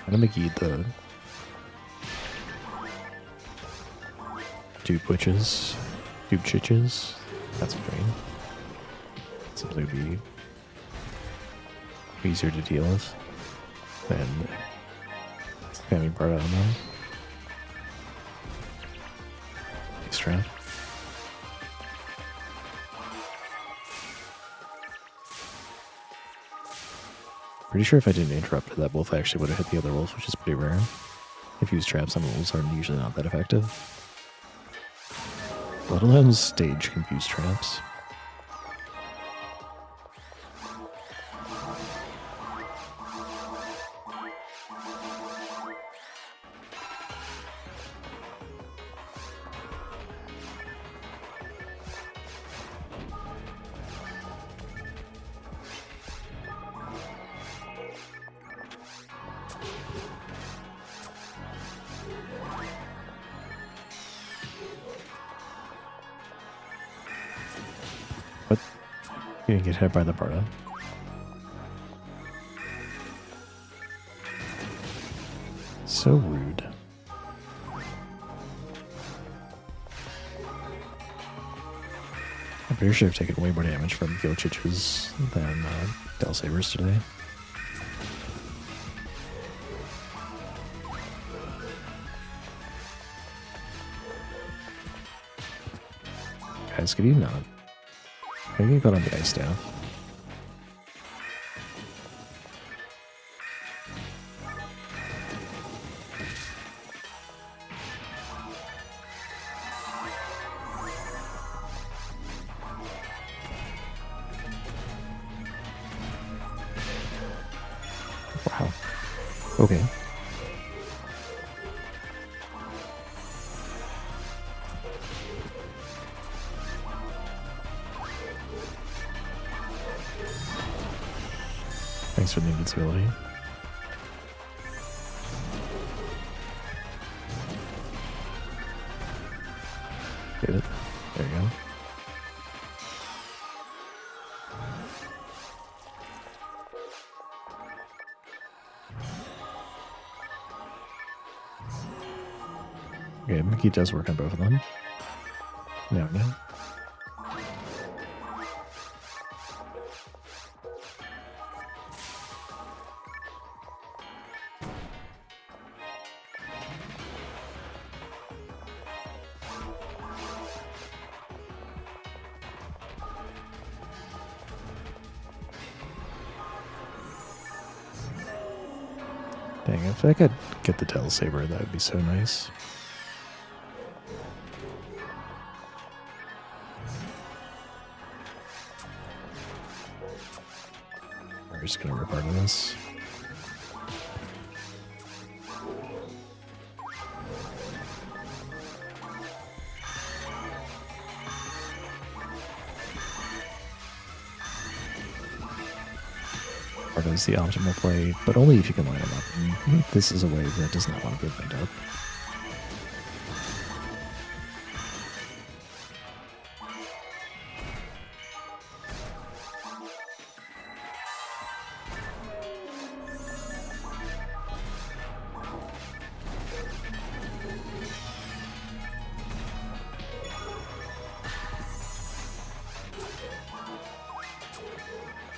I'm gonna eat the dupe witches, dupe chiches. That's great. Simply be easier to deal with than spamming part out on them. Strap. Pretty sure if I didn't interrupt that wolf, I actually would have hit the other wolf, which is pretty rare. If you use traps on wolves, are usually not that effective. Let alone stage confused traps. What? You didn't get hit by the Barda. So rude. I'm pretty sure I've taken way more damage from Gilchiches than Del Sabers today. Guys, could you not? Maybe put on the ice staff. Wow. Okay. Thanks for the invincibility. Get it. There you go. Okay, Mickey does work on both of them. No. Dang, if I could get the Tail Saber, that would be so nice. We're just gonna rip out of this. Barda is the optimal play, but only if you can line them up. And this is a way that does not want to be lined up.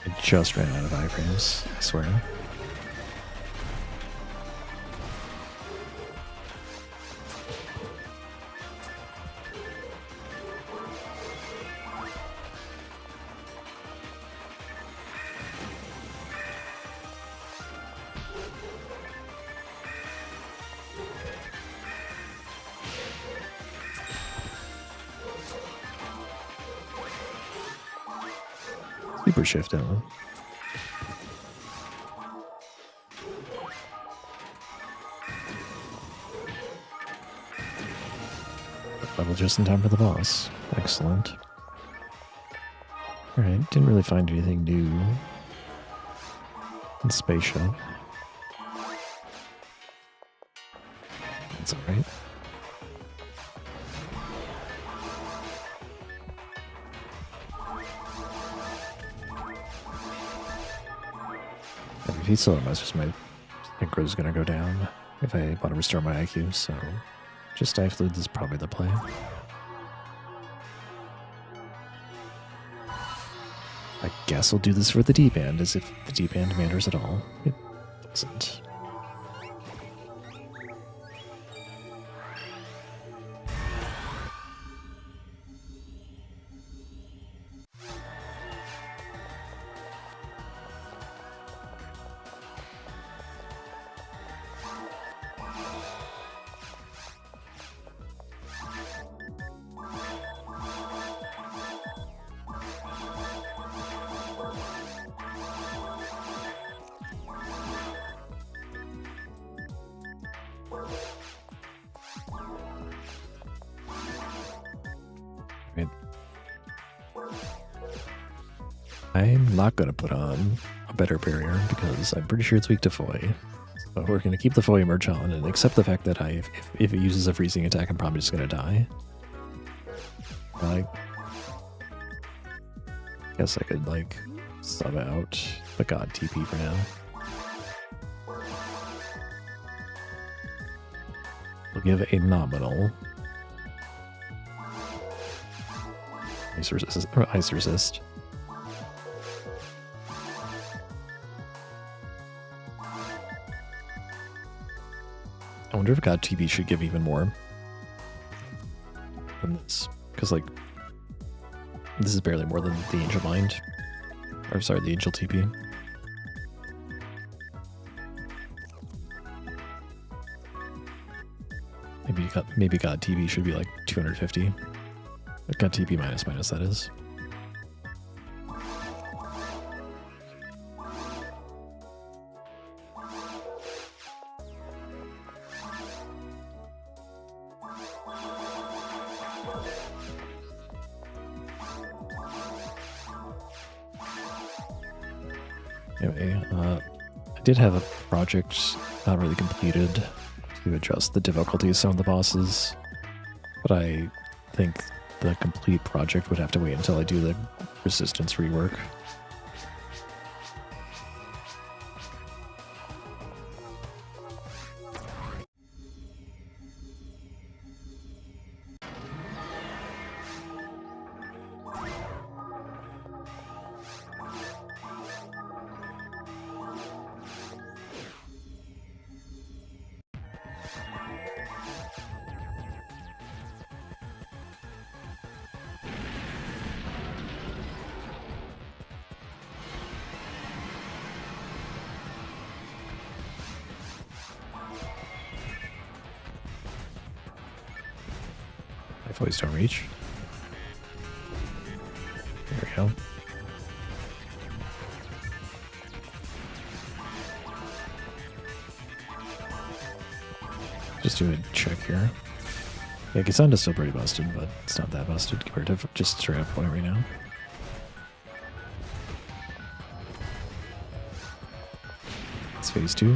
I just ran out of iframes, I swear. Super shift out. Level just in time for the boss. Excellent. Alright, didn't really find anything new in Spaceship. That's alright. If he still has my synchro is going to go down if I want to restore my IQ, so just dive fluid is probably the play. I guess I'll do this for the D-band, as if the D-band matters at all. It doesn't. I'm not going to put on a better barrier because I'm pretty sure it's weak to Foy. So we're going to keep the Foy merge on and accept the fact that if it uses a freezing attack, I'm probably just going to die. I guess I could, like, sub out the God TP for now. We'll give a nominal ice resist. I wonder if God TP should give even more than this, because like this is barely more than the Angel Mind, or sorry, the Angel TP. Maybe God TP should be like 250. God TP minus that is. Anyway, I did have a project not really completed to adjust the difficulty of some of the bosses, but I think the complete project would have to wait until I do the resistance rework. My Foys don't reach. There we go. Just do a check here. Yeah, Gisanda's still pretty busted, but it's not that busted compared to just straight up point right now. It's phase 2.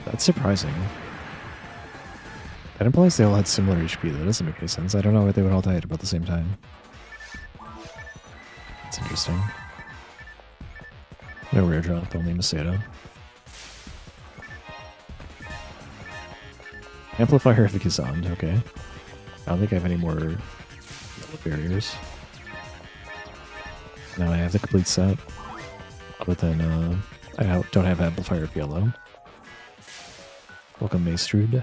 That's surprising. I didn't realize they all had similar HP. That doesn't make any sense. I don't know why they would all die at about the same time. That's interesting. No rare drop, only Macedo. Amplifier of the Kazand, okay. I don't think I have any more barriers. Now I have the complete set. But then I don't have Amplifier of Yellow. Welcome, Maestrude.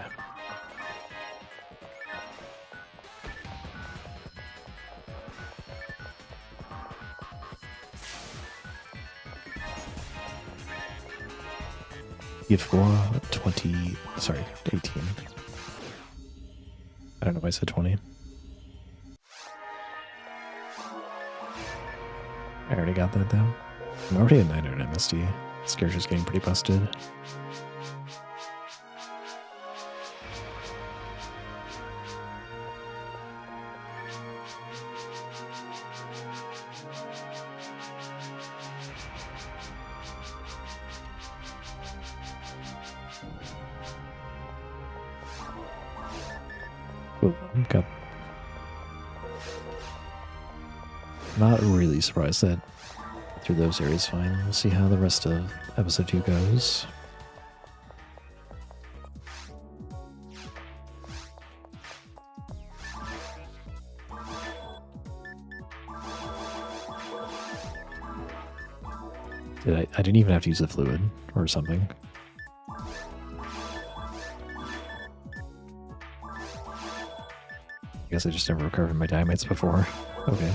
Give for 20, sorry, 18. I don't know if I said 20. I already got that though. I'm already at 900 MSD. This character's getting pretty busted. Got not really surprised that through those areas fine. We'll see how the rest of episode 2 goes. I didn't even have to use the fluid or something. I guess I just never recovered my dynamites before. Okay.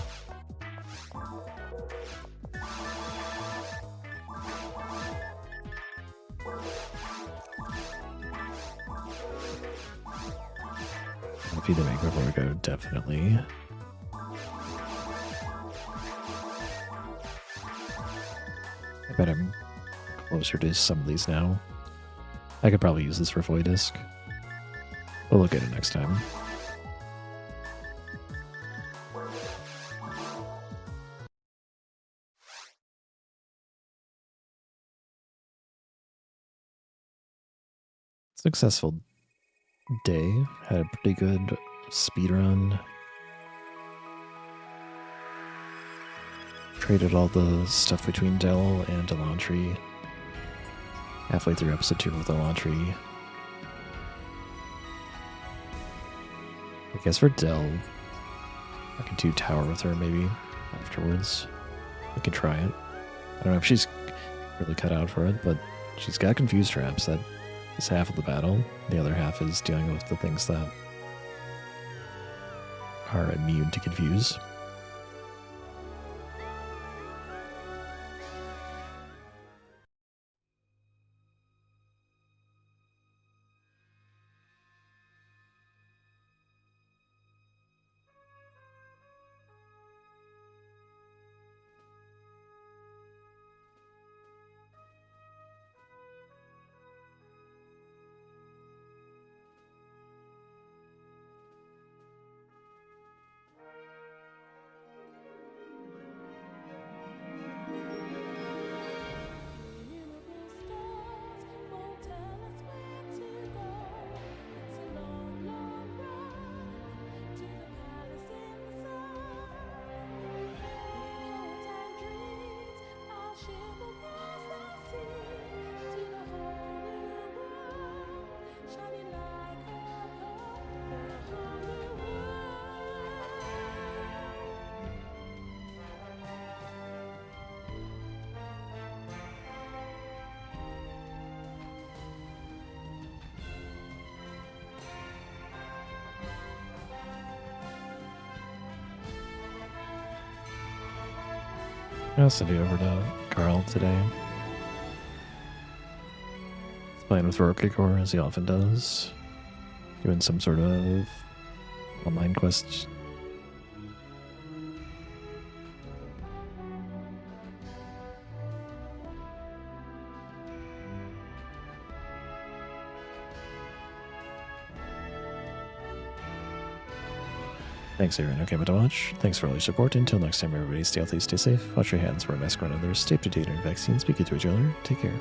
I'll feed the egg before we go, definitely. I bet I'm closer to some of these now. I could probably use this for Foy Disc. We'll look at it next time. Successful day. Had a pretty good speedrun. Traded all the stuff between Dell and Elantri. Halfway through episode 2 of Elantri. I guess for Dell, I could do Tower with her maybe afterwards. We could try it. I don't know if she's really cut out for it, but she's got Confuse Traps. That is half of the battle. The other half is dealing with the things that are immune to Confuse. I'll send you over to Carl today. He's playing with Rorkecore as he often does. Doing some sort of online quest. Thanks, Aaron. Okay, but to watch. Thanks for all your support. Until next time, everybody, stay healthy, stay safe, wash your hands, wear a mask around others, stay up to date on vaccines, speak to each other. Take care.